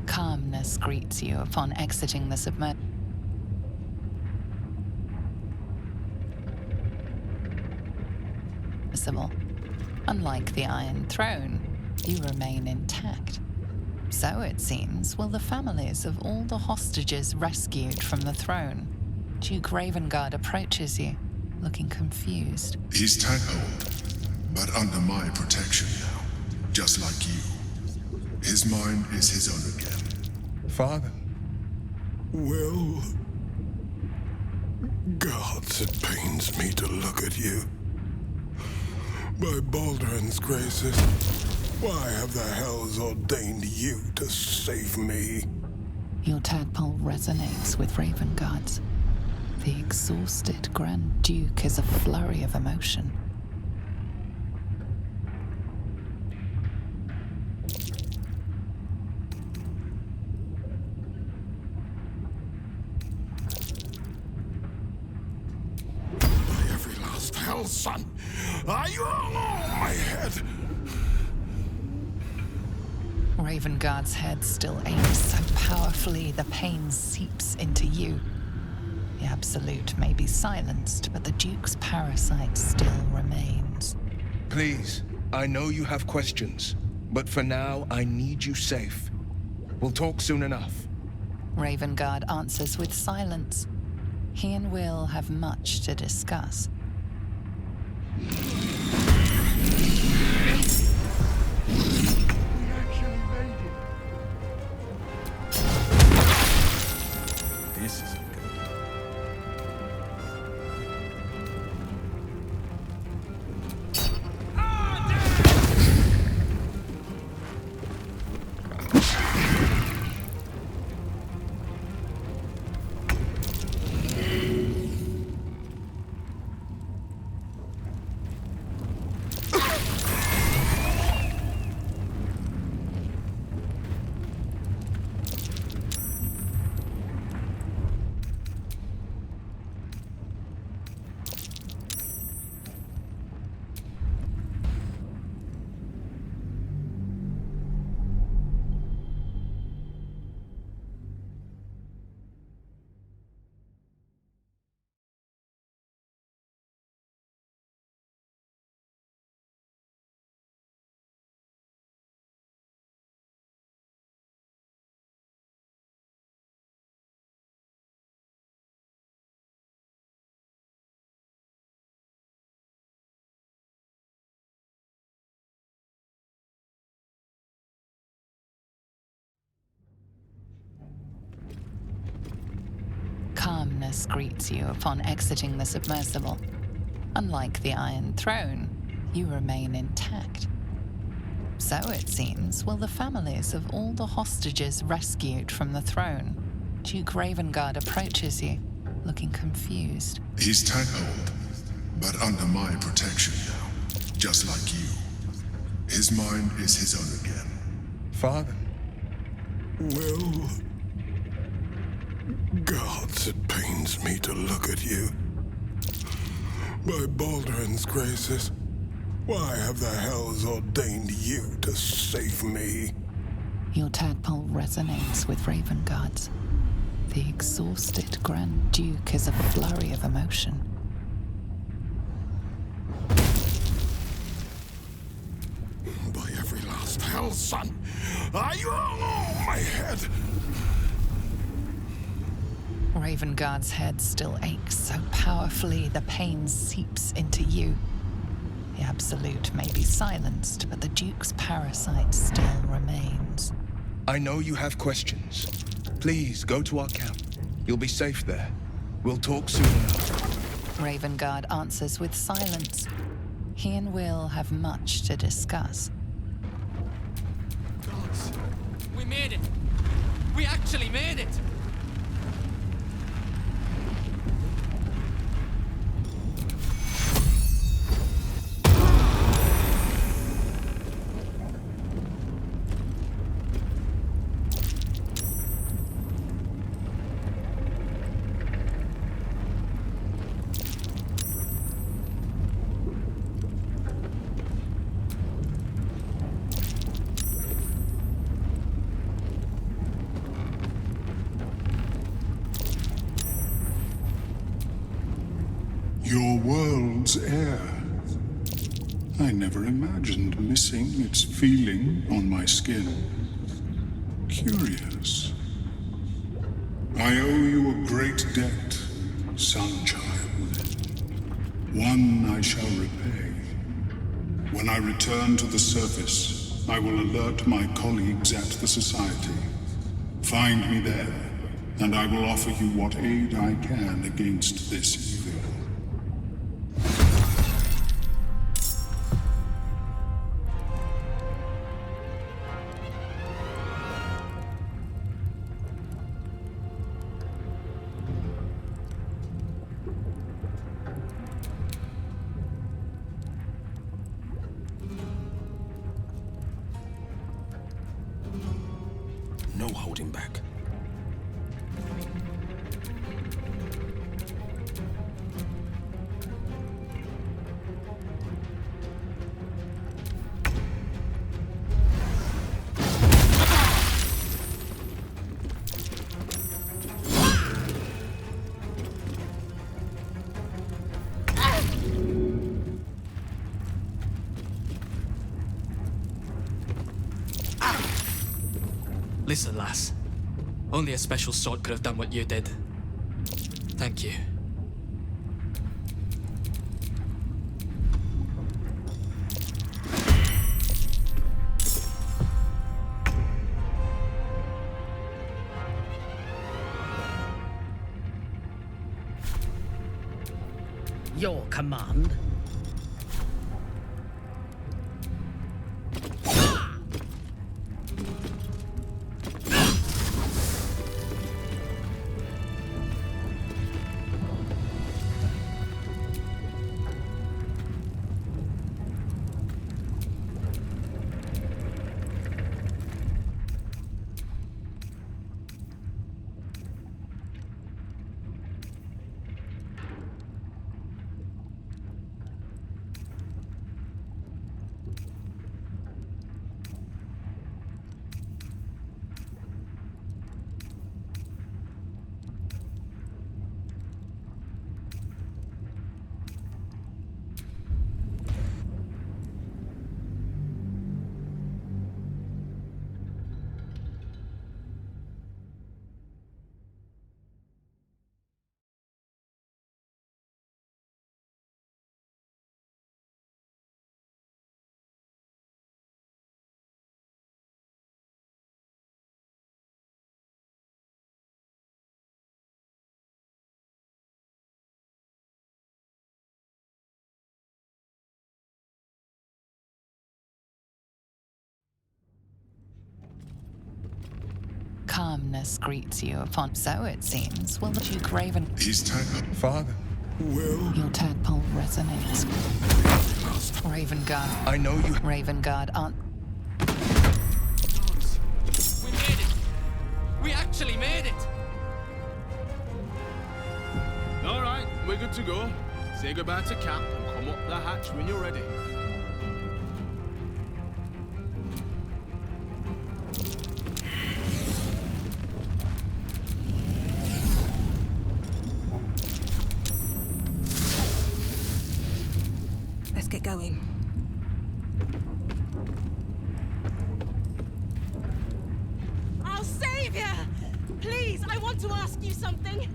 Calmness greets you upon exiting the submersible. Unlike the Iron Throne, you remain intact. So it seems will the families of all the hostages rescued from the throne. Duke Ravengard approaches you, looking confused. He's tadpole, but under my protection now, just like you. His mind is his own again. Father? Well, gods, it pains me to look at you. By Baldur's graces, why have the hells ordained you to save me? Your tadpole resonates with Ravengard's. The exhausted Grand Duke is a flurry of emotion. Son, are you on my head? Ravengard's head still aches so powerfully the pain seeps into you. The Absolute may be silenced, but the Duke's parasite still remains. Please, I know you have questions, but for now, I need you safe. We'll talk soon enough. Ravengard answers with silence. He and Will have much to discuss. sadness greets you upon exiting the submersible. Unlike the Iron Throne, you remain intact. So it seems will the families of all the hostages rescued from the throne. Duke Ravengard approaches you, looking confused. He's tackled, but under my protection now, just like you. His mind is his own again. Father? Well, gods, it pains me to look at you. By Baldur's graces, why have the hells ordained you to save me? Your tadpole resonates with Ravengard's. The exhausted Grand Duke is a flurry of emotion. By every last hell, son, are you my head? Ravengard's head still aches so powerfully the pain seeps into you. The Absolute may be silenced, but the Duke's parasite still remains. I know you have questions. Please, go to our camp. You'll be safe there. We'll talk soon enough. Ravengard answers with silence. He and Will have much to discuss. Gods, we made it! We actually made it! Your world's air. I never imagined missing its feeling on my skin. Curious. I owe you a great debt, son child. One I shall repay. When I return to the surface, I will alert my colleagues at the Society. Find me there, and I will offer you what aid I can against this evil. No holding back. Listen, lass. Only a special sort could have done what you did. Thank you. Your command? Calmness greets you upon. So it seems. Will the Duke Raven. He's Father. Will. Your tadpole resonates. Raven Guard. I know you. Raven Guard aren't. We made it! We actually made it! Alright, we're good to go. Say goodbye to camp and come up the hatch when you're ready. Let's get going. I'll save you! Please, I want to ask you something.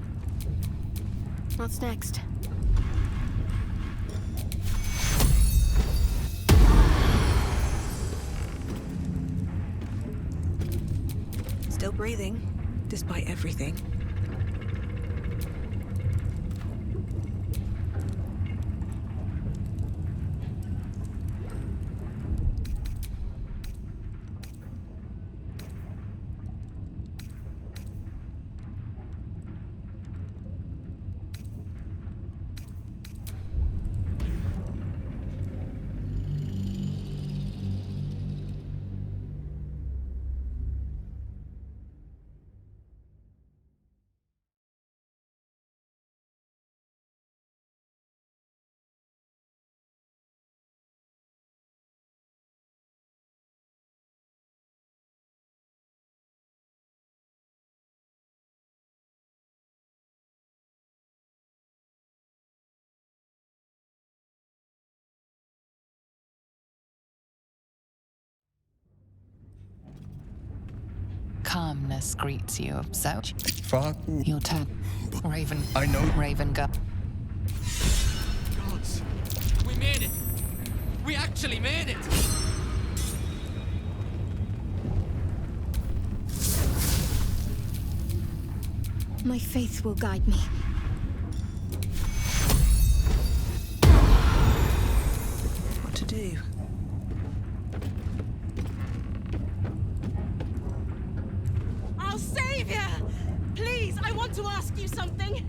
What's next? Still breathing, despite everything. Calmness greets you. So. Father. Your tad. Raven. I know. Raven Guard. Gods! We made it! We actually made it! My faith will guide me. What to do? I'll save you! Please, I want to ask you something.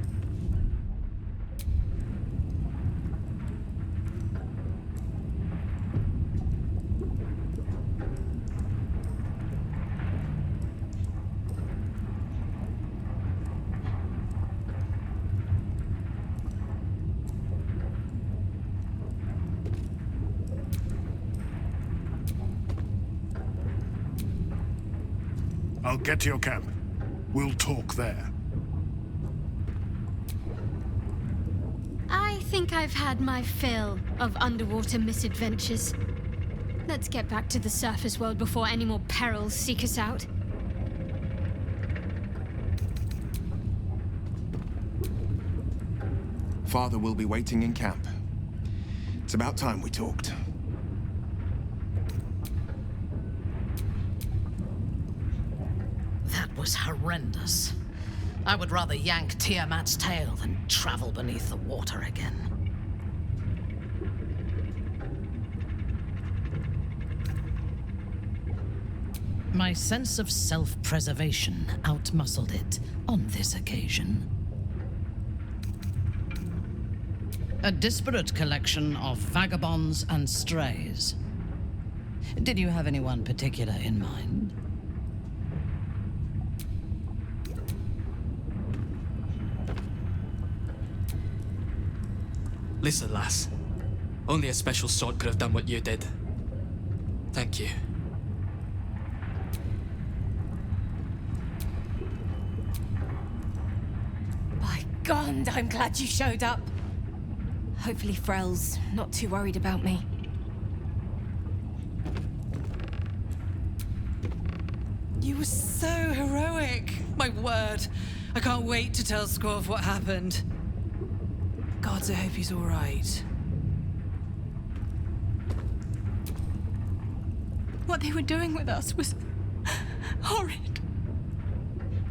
I'll get to your camp. We'll talk there. I think I've had my fill of underwater misadventures. Let's get back to the surface world before any more perils seek us out. Father will be waiting in camp. It's about time we talked. That was horrendous. I would rather yank Tiamat's tail than travel beneath the water again. My sense of self-preservation outmuscled it on this occasion. A disparate collection of vagabonds and strays. Did you have anyone particular in mind? Listen, lass. Only a special sort could have done what you did. Thank you. By God, I'm glad you showed up. Hopefully Frel's not too worried about me. You were so heroic. My word. I can't wait to tell Squav what happened. Gods, I hope he's all right. What they were doing with us was horrid.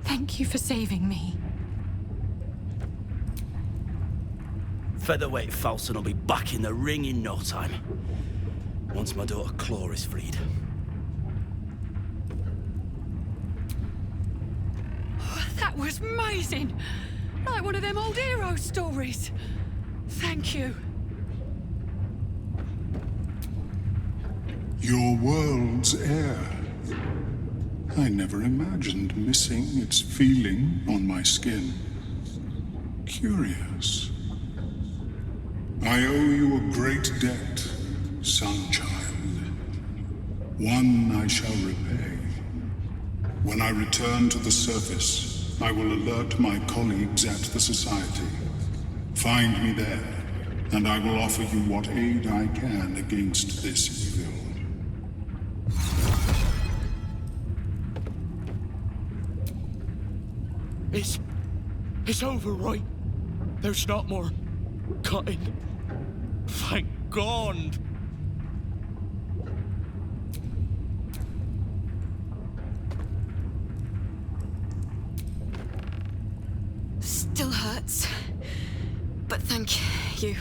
Thank you for saving me. Featherweight Falson will be back in the ring in no time. Once my daughter Claw is freed. That was amazing! Like one of them old hero stories. Thank you. Your world's air. I never imagined missing its feeling on my skin. Curious. I owe you a great debt, son-child. One I shall repay. When I return to the surface, I will alert my colleagues at the Society. Find me there, and I will offer you what aid I can against this evil. It's over, right? There's not more cutting. Thank God. Still hurts. But thank you.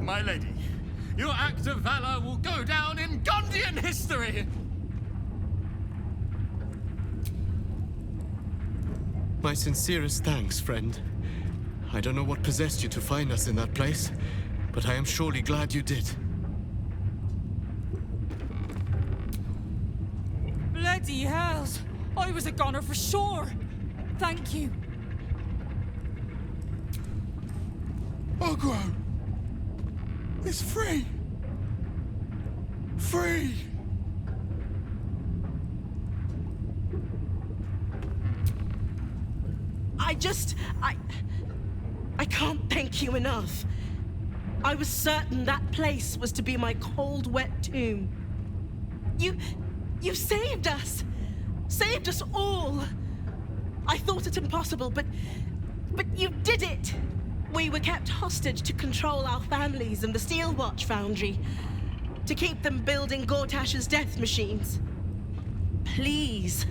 My lady, your act of valor will go down in Gondian history! My sincerest thanks, friend. I don't know what possessed you to find us in that place, but I am surely glad you did. Bloody hells! I was a goner for sure! Thank you. Ogro! It's free! Free! I can't thank you enough. I was certain that place was to be my cold, wet tomb. You saved us! Saved us all! I thought it impossible, but you did it! We were kept hostage to control our families and the Steel Watch Foundry, to keep them building Gortash's death machines. Please.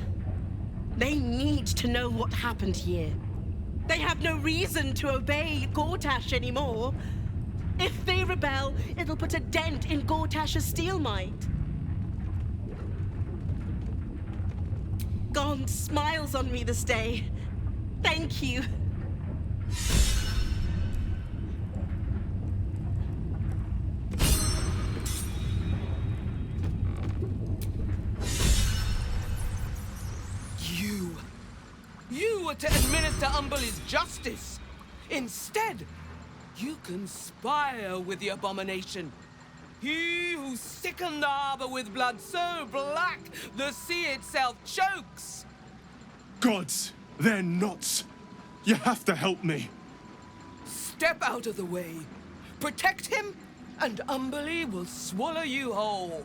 They need to know what happened here. They have no reason to obey Gortash anymore. If they rebel, it'll put a dent in Gortash's steel might. God smiles on me this day. Thank you. You were to administer Umberlee's justice. Instead, you conspire with the abomination. He who sickened the harbor with blood so black the sea itself chokes. Gods, they're nuts. You have to help me. Step out of the way. Protect him, and Umberlee will swallow you whole.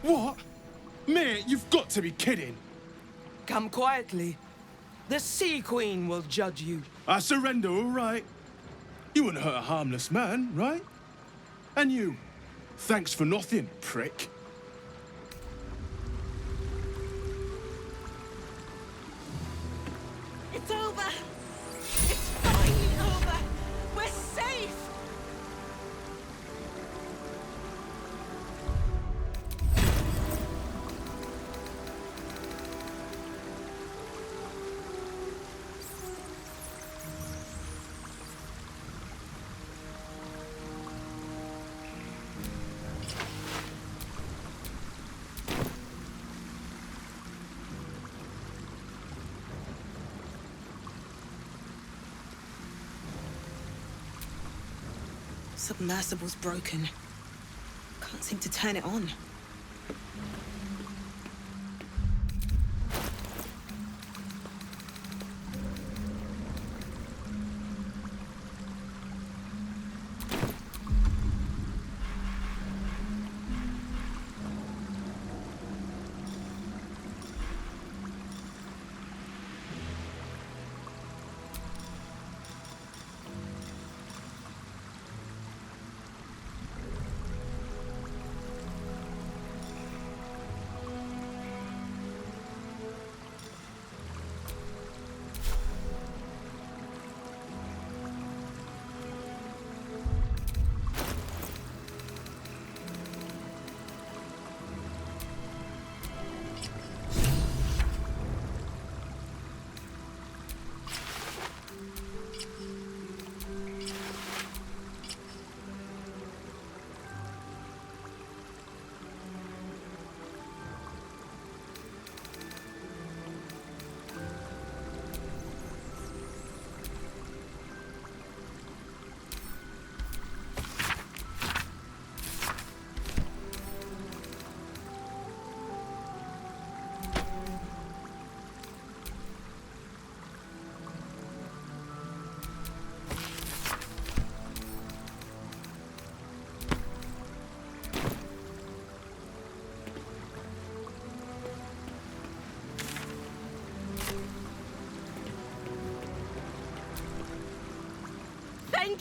What? Mate, you've got to be kidding. Come quietly. The Sea Queen will judge you. I surrender, all right. You wouldn't hurt a harmless man, right? And you, thanks for nothing, prick. It's over! It's finally over! We're safe! Submersible's broken. Can't seem to turn it on.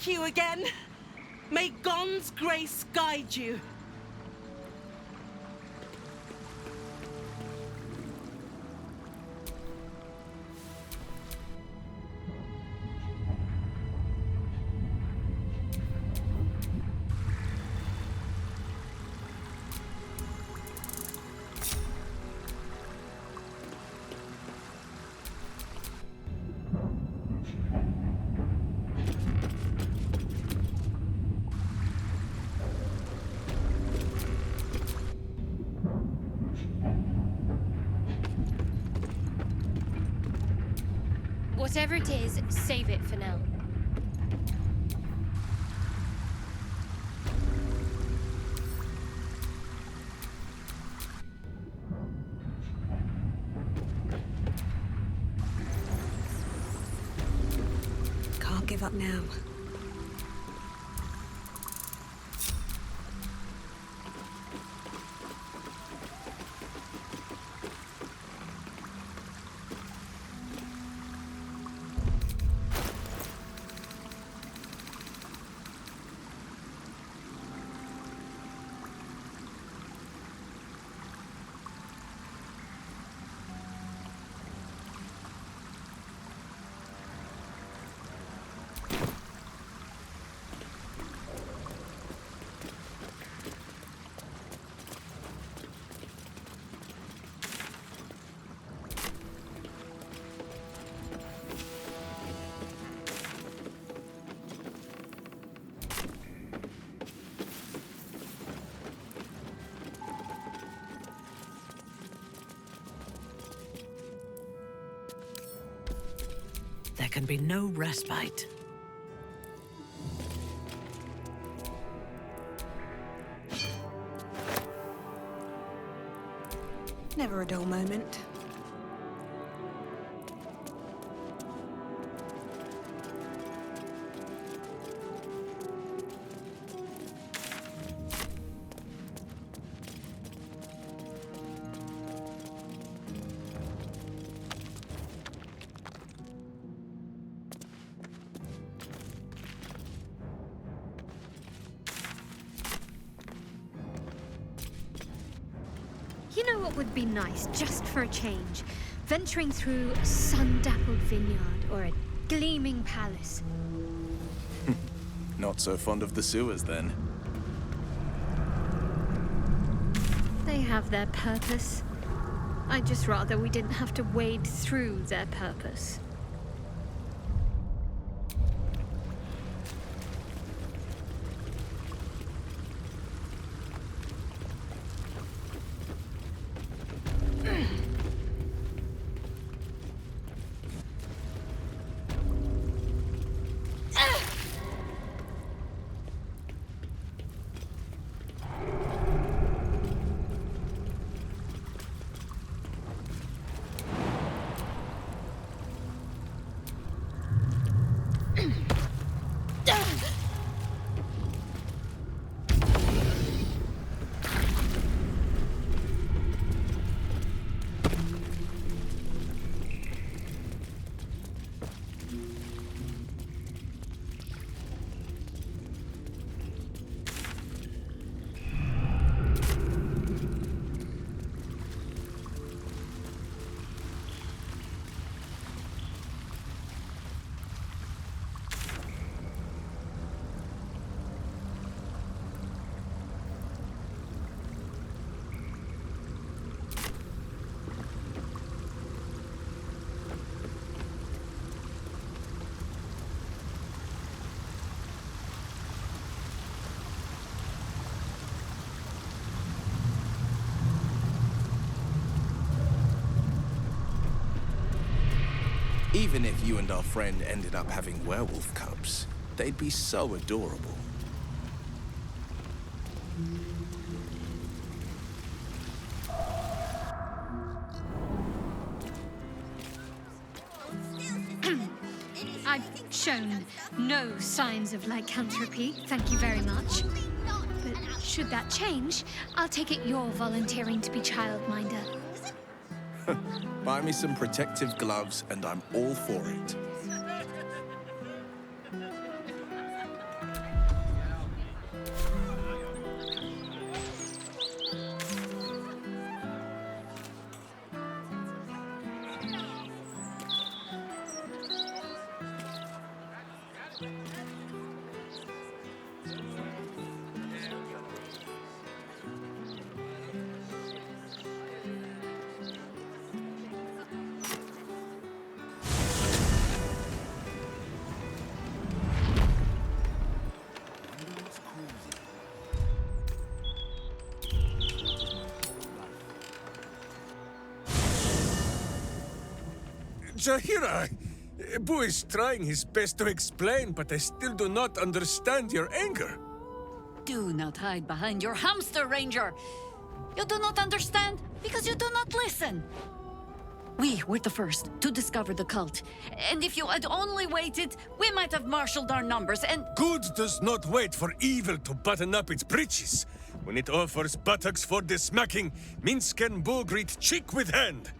thank you again. May Gon's grace guide you. Whatever it is, save it for now. Can't give up now. There can be no respite. Never a dull moment. You know what would be nice, just for a change? Venturing through a sun-dappled vineyard or a gleaming palace. Not so fond of the sewers, then. They have their purpose. I'd just rather we didn't have to wade through their purpose. Even if you and our friend ended up having werewolf cubs, they'd be so adorable. I've shown no signs of lycanthropy, thank you very much. But should that change, I'll take it you're volunteering to be childminder. Buy me some protective gloves and I'm all for it. Jaheira, Boo is trying his best to explain, but I still do not understand your anger. Do not hide behind your hamster, Ranger. You do not understand because you do not listen. We were the first to discover the cult. And if you had only waited, we might have marshaled our numbers and... Good does not wait for evil to button up its breeches. When it offers buttocks for the smacking, Minsk and Boo greet cheek with hand.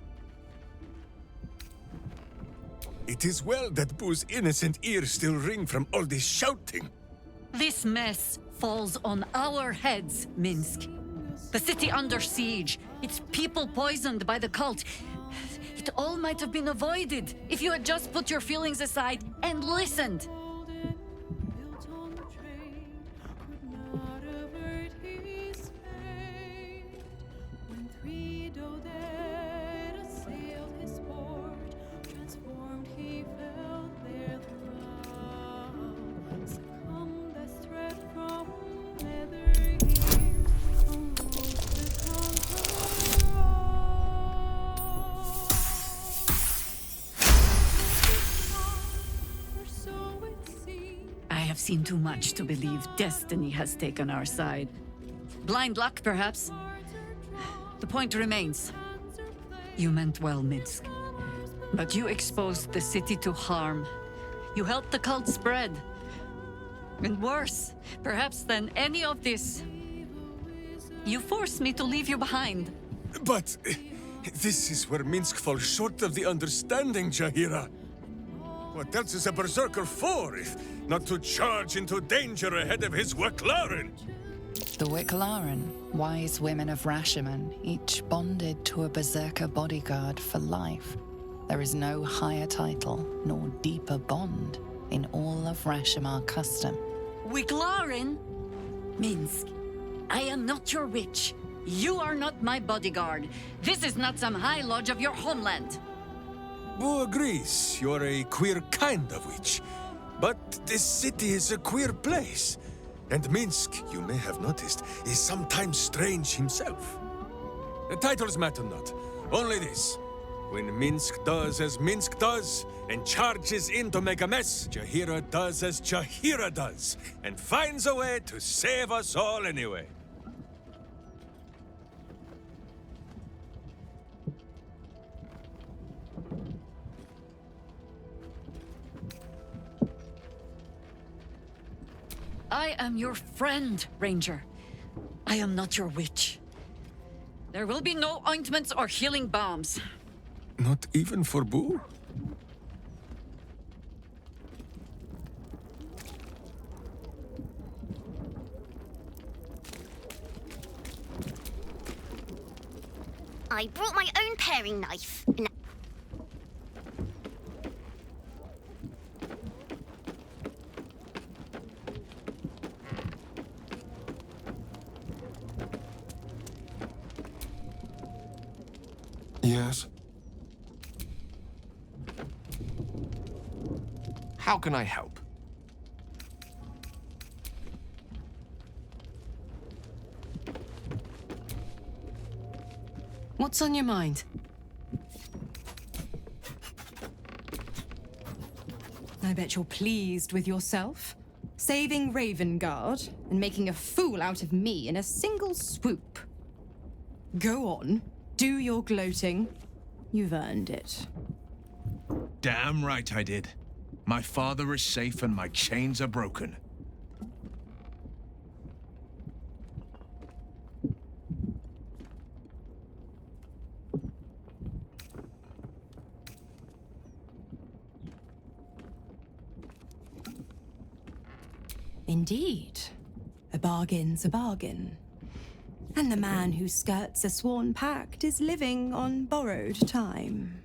It is well that Boo's innocent ears still ring from all this shouting. This mess falls on our heads, Minsk. The city under siege, its people poisoned by the cult. It all might have been avoided if you had just put your feelings aside and listened. I have seen too much to believe destiny has taken our side. Blind luck, perhaps. The point remains. You meant well, Minsk. But you exposed the city to harm. You helped the cult spread. And worse, perhaps than any of this, you forced me to leave you behind. But this is where Minsk falls short of the understanding, Jaheira. What else is a berserker for, if not to charge into danger ahead of his Wicklaren? The Wicklaren, wise women of Rashomon, each bonded to a berserker bodyguard for life. There is no higher title nor deeper bond in all of Rashomon custom. Wicklaren? Minsk, I am not your witch. You are not my bodyguard. This is not some high lodge of your homeland. Boo agrees you're a queer kind of witch. But this city is a queer place. And Minsk, you may have noticed, is sometimes strange himself. The titles matter not. Only this. When Minsk does as Minsk does, and charges in to make a mess, Jaheira does as Jaheira does, and finds a way to save us all anyway. I am your friend, Ranger. I am not your witch. There will be no ointments or healing balms. Not even for Boo? I brought my own paring knife. Yes? How can I help? What's on your mind? I bet you're pleased with yourself. Saving Ravengard and making a fool out of me in a single swoop. Go on. Do your gloating. You've earned it. Damn right I did. My father is safe and my chains are broken. Indeed. A bargain's a bargain. And the man who skirts a sworn pact is living on borrowed time.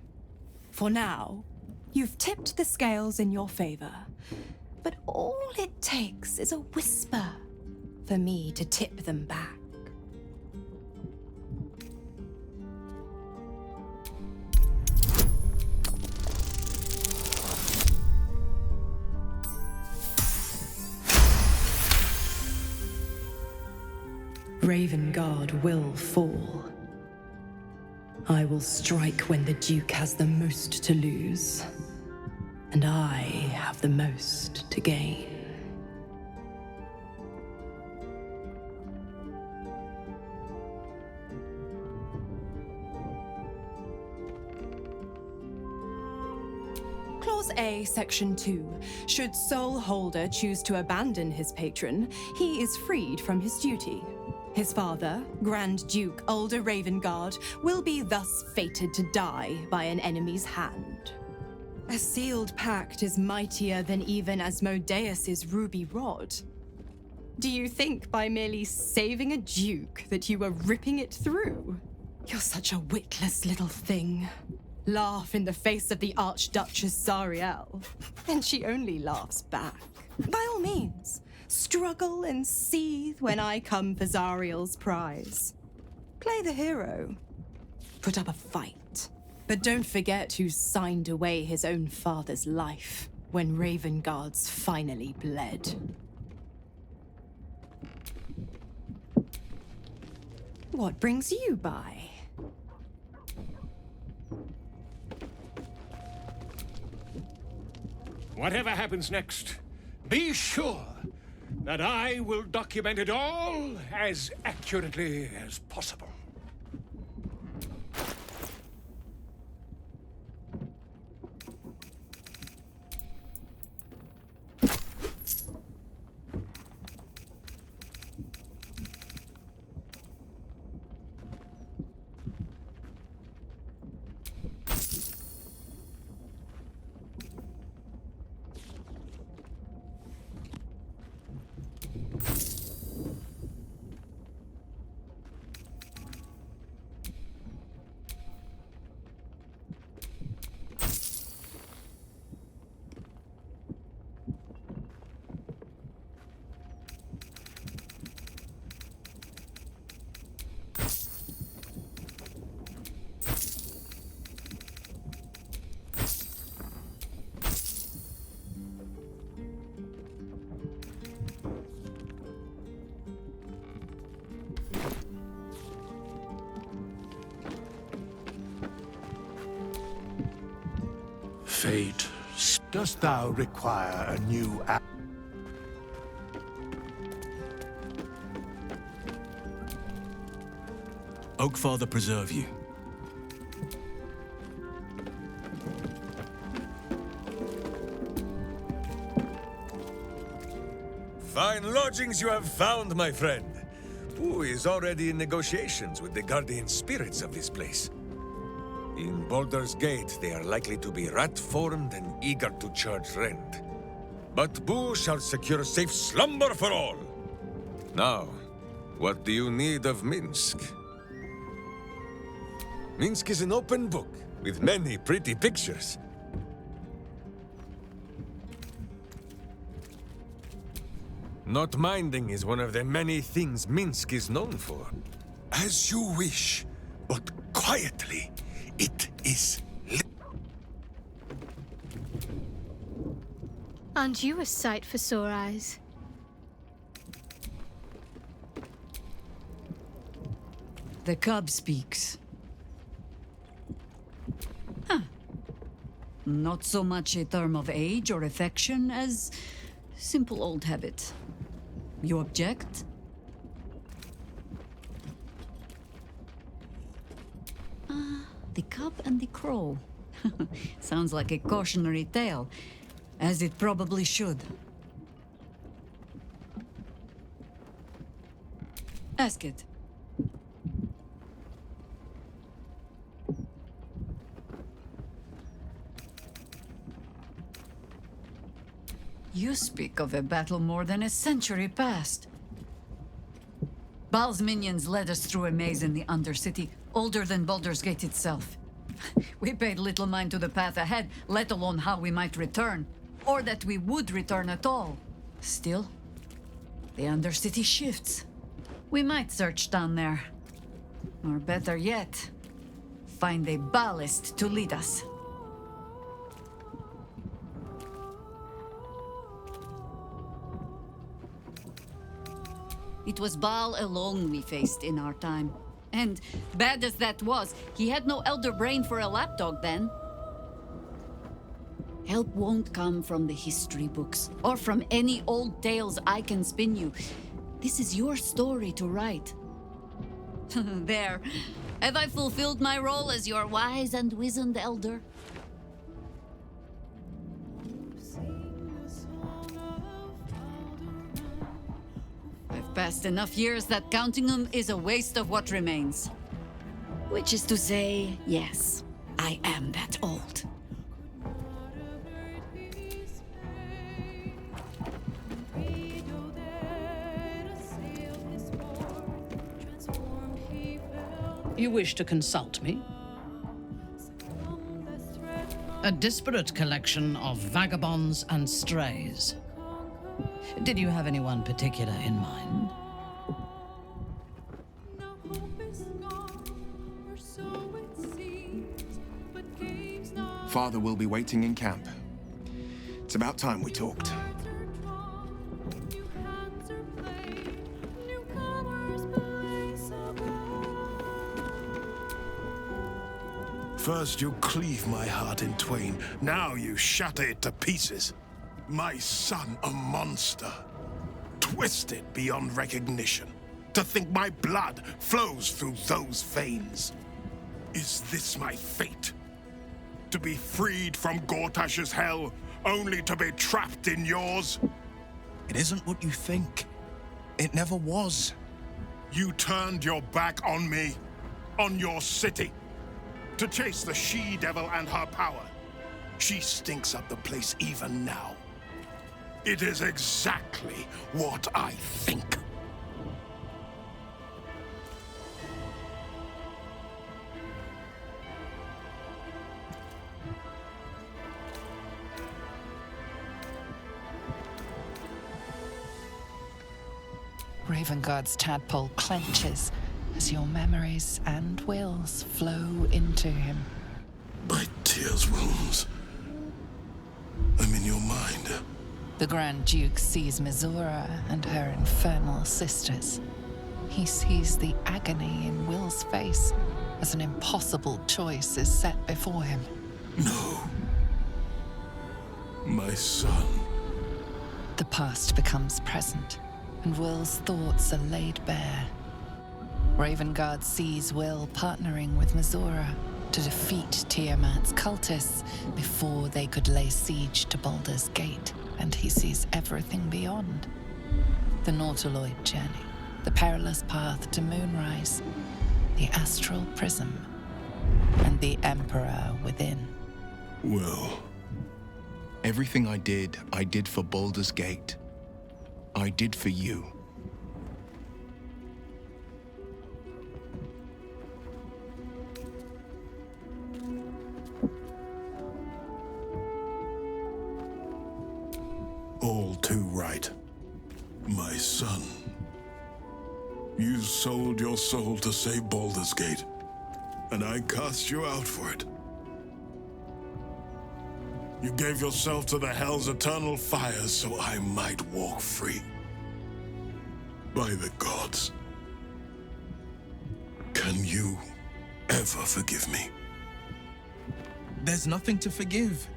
For now, you've tipped the scales in your favor. But all it takes is a whisper for me to tip them back. Ravengard will fall. I will strike when the Duke has the most to lose, and I have the most to gain. Clause A, Section 2. Should Soul Holder choose to abandon his patron, he is freed from his duty. His father, Grand Duke Ulder Ravengard, will be thus fated to die by an enemy's hand. A sealed pact is mightier than even Asmodeus's ruby rod. Do you think by merely saving a duke that you were ripping it through? You're such a witless little thing. Laugh in the face of the Archduchess Zariel, and she only laughs back. By all means, struggle and seethe when I come for Zariel's prize. Play the hero. Put up a fight. But don't forget who signed away his own father's life when Ravengard's finally bled. What brings you by? Whatever happens next, be sure that I will document it all as accurately as possible. Fate, dost thou require a new app? Oakfather preserve you. Fine lodgings you have found, my friend. Who is already in negotiations with the guardian spirits of this place? In Baldur's Gate, they are likely to be rat-formed and eager to charge rent. But Boo shall secure safe slumber for all. Now, what do you need of Minsk? Minsk is an open book, with many pretty pictures. Not minding is one of the many things Minsk is known for. As you wish, but quietly. It is Aren't you a sight for sore eyes? The cub speaks. Huh. Not so much a term of age or affection as simple old habit. You object? The cub and the crow. Sounds like a cautionary tale, as it probably should. Ask it. You speak of a battle more than a century past. Baal's minions led us through a maze in the Undercity, older than Baldur's Gate itself. We paid little mind to the path ahead, let alone how we might return, or that we would return at all. Still, the Undercity shifts. We might search down there. Or better yet, find a ballast to lead us. It was Baal alone we faced in our time, And bad as that was, he had no elder brain for a lapdog then. Help won't come from the history books, or from any old tales I can spin you. This is your story to write. There. Have I fulfilled my role as your wise and wizened elder? I've passed enough years that counting them is a waste of what remains. Which is to say, yes, I am that old. You wish to consult me? A disparate collection of vagabonds and strays. Did you have anyone particular in mind? Father will be waiting in camp. It's about time we talked. First you cleave my heart in twain, now you shatter it to pieces. My son, a monster. Twisted beyond recognition. To think my blood flows through those veins. Is this my fate? To be freed from Gortash's hell, only to be trapped in yours? It isn't what you think. It never was. You turned your back on me, on your city, to chase the she-devil and her power. She stinks up the place even now. It is exactly what I think. Ravenguard's tadpole clenches as your memories and wills flow into him. My tears wounds. I'm in your mind. The Grand Duke sees Mizora and her infernal sisters. He sees the agony in Will's face as an impossible choice is set before him. No. My son. The past becomes present, and Will's thoughts are laid bare. Ravenguard sees Will partnering with Mizora to defeat Tiamat's cultists before they could lay siege to Baldur's Gate, and he sees everything beyond. The Nautiloid journey, the perilous path to Moonrise, the astral prism, and the Emperor within. Will. Everything I did for Baldur's Gate. I did for you. All too right. My son. You sold your soul to save Baldur's Gate, and I cast you out for it. You gave yourself to the Hell's eternal fires so I might walk free. By the gods. Can you ever forgive me? There's nothing to forgive.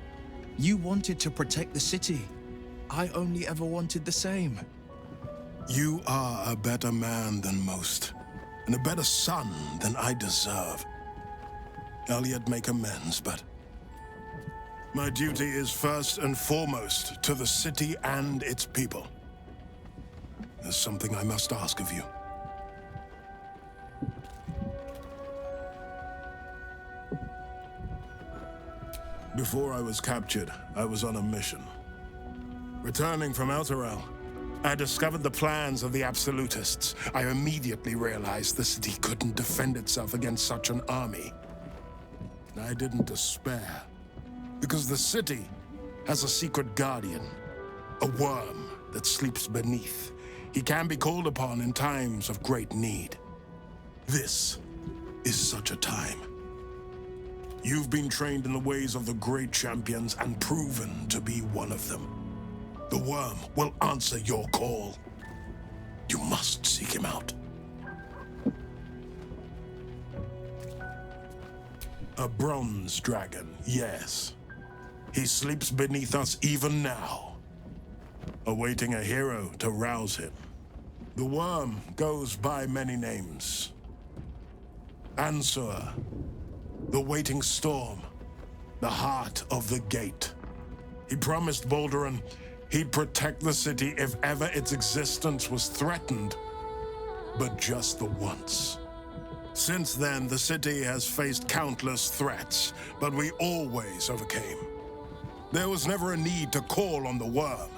You wanted to protect the city. I only ever wanted the same. You are a better man than most, and a better son than I deserve. I'll yet make amends, but my duty is first and foremost to the city and its people. There's something I must ask of you. Before I was captured, I was on a mission. Returning from Elturel, I discovered the plans of the Absolutists. I immediately realized the city couldn't defend itself against such an army. I didn't despair, because the city has a secret guardian, a worm that sleeps beneath. He can be called upon in times of great need. This is such a time. You've been trained in the ways of the great champions and proven to be one of them. The worm will answer your call. You must seek him out. A bronze dragon, yes. He sleeps beneath us even now, awaiting a hero to rouse him. The worm goes by many names. Ansur, the waiting storm, the heart of the gate. He promised Balduran he'd protect the city if ever its existence was threatened, but just the once. Since then, the city has faced countless threats, but we always overcame. There was never a need to call on the worm.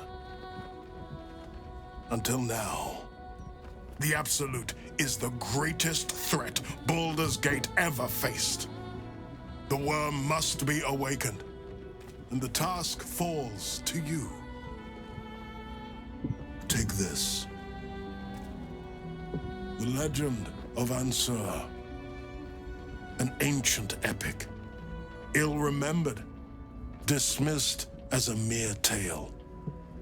Until now. The Absolute is the greatest threat Baldur's Gate ever faced. The worm must be awakened, and the task falls to you. Take this. The legend of Ansur. An ancient epic. Ill-remembered. Dismissed as a mere tale.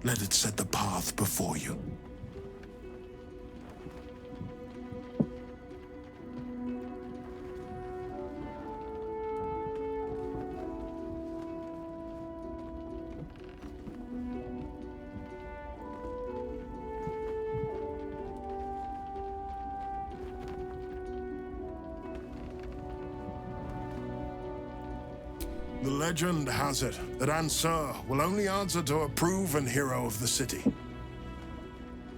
Let it set the path before you. The legend has it that Ansur will only answer to a proven hero of the city.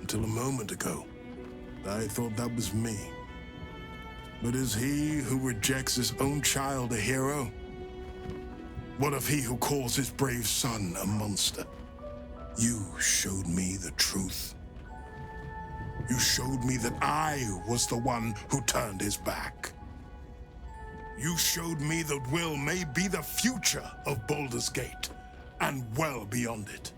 Until a moment ago, I thought that was me. But is he who rejects his own child a hero? What of he who calls his brave son a monster? You showed me the truth. You showed me that I was the one who turned his back. You showed me that will may be the future of Baldur's Gate, and well beyond it.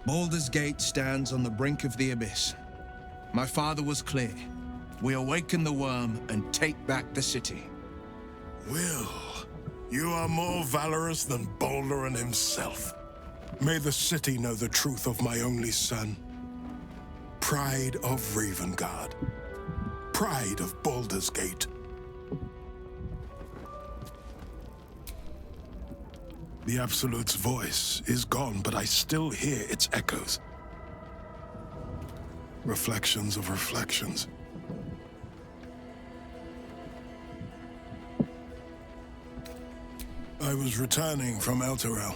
Baldur's Gate stands on the brink of the abyss. My father was clear. We awaken the worm and take back the city. Will, you are more valorous than Balduran himself. May the city know the truth of my only son. Pride of Ravengard. Pride of Baldur's Gate. The Absolute's voice is gone, but I still hear its echoes. Reflections of reflections. I was returning from Elturel.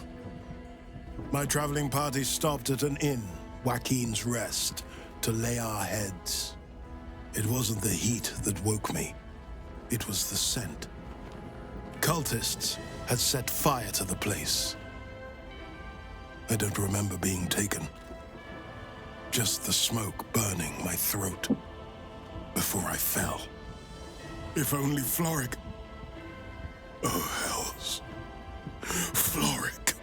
My traveling party stopped at an inn, Joaquin's Rest, to lay our heads. It wasn't the heat that woke me. It was the scent. Cultists had set fire to the place. I don't remember being taken. Just the smoke burning my throat before I fell. If only Floric... Oh, hells. Floric.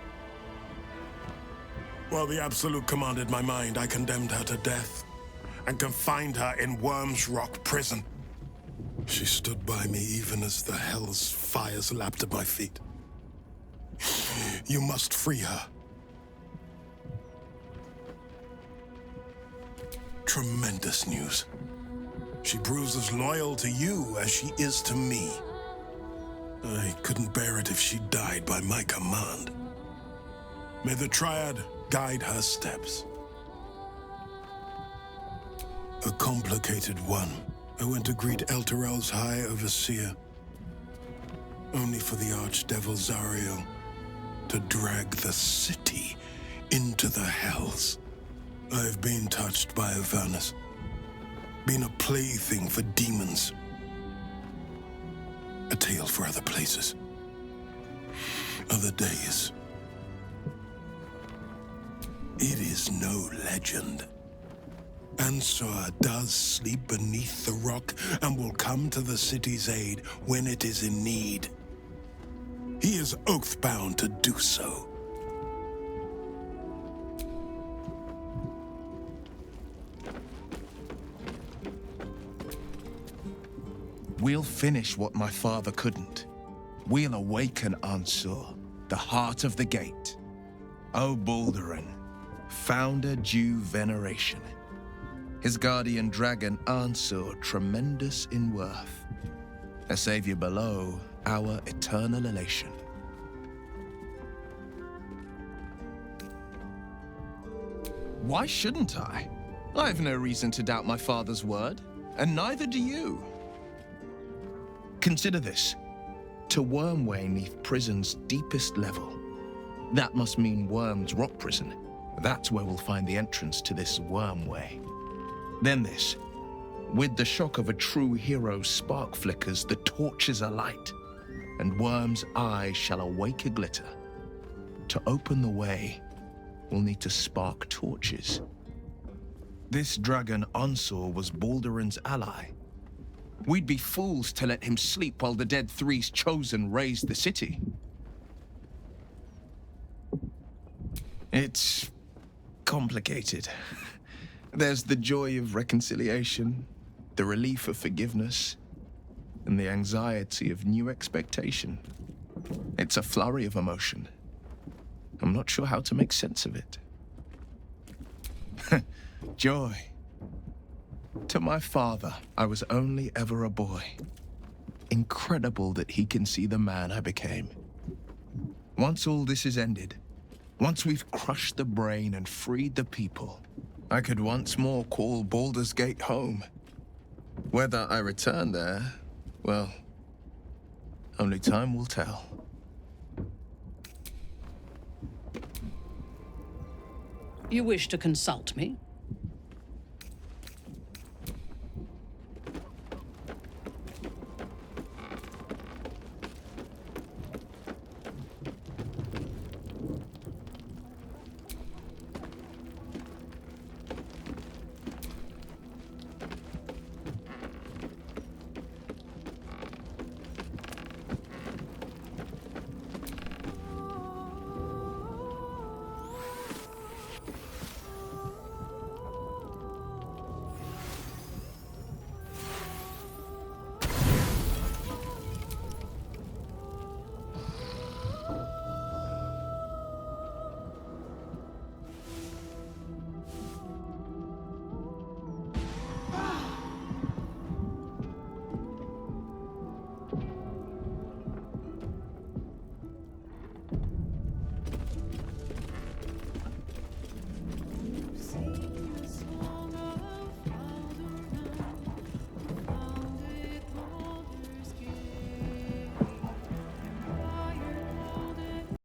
While the Absolute commanded my mind, I condemned her to death and confined her in Worm's Rock prison. She stood by me even as the hell's fires lapped at my feet. You must free her. Tremendous news. She proves as loyal to you as she is to me. I couldn't bear it if she died by my command. May the Triad guide her steps. A complicated one. I went to greet Elturel's High Overseer, only for the Archdevil Zariel to drag the city into the hells. I've been touched by Avernus, been a plaything for demons. A tale for other places, other days. It is no legend. Ansur does sleep beneath the rock and will come to the city's aid when it is in need. He is oath-bound to do so. We'll finish what my father couldn't. We'll awaken Ansur, the heart of the gate. O Balduran, founder due veneration. his guardian dragon Ansur tremendous in worth, a savior below our eternal elation. Why shouldn't I? I have no reason to doubt my father's word, and neither do you. Consider this. To Wormway 'neath prison's deepest level. That must mean Worm's rock prison. That's where we'll find the entrance to this Wormway. Then this. With the shock of a true hero's spark flickers, the torches alight, and Worm's eye shall awake a glitter. To open the way, we'll need to spark torches. This dragon Ansur was Balduran's ally. We'd be fools to let him sleep while the Dead Three's chosen raised the city. It's complicated. There's the joy of reconciliation, the relief of forgiveness, and the anxiety of new expectation. It's a flurry of emotion. I'm not sure how to make sense of it. Joy. To my father, I was only ever a boy. Incredible that he can see the man I became. Once all this is ended, once we've crushed the brain and freed the people, I could once more call Baldur's Gate home. Whether I return there, well, only time will tell. You wish to consult me?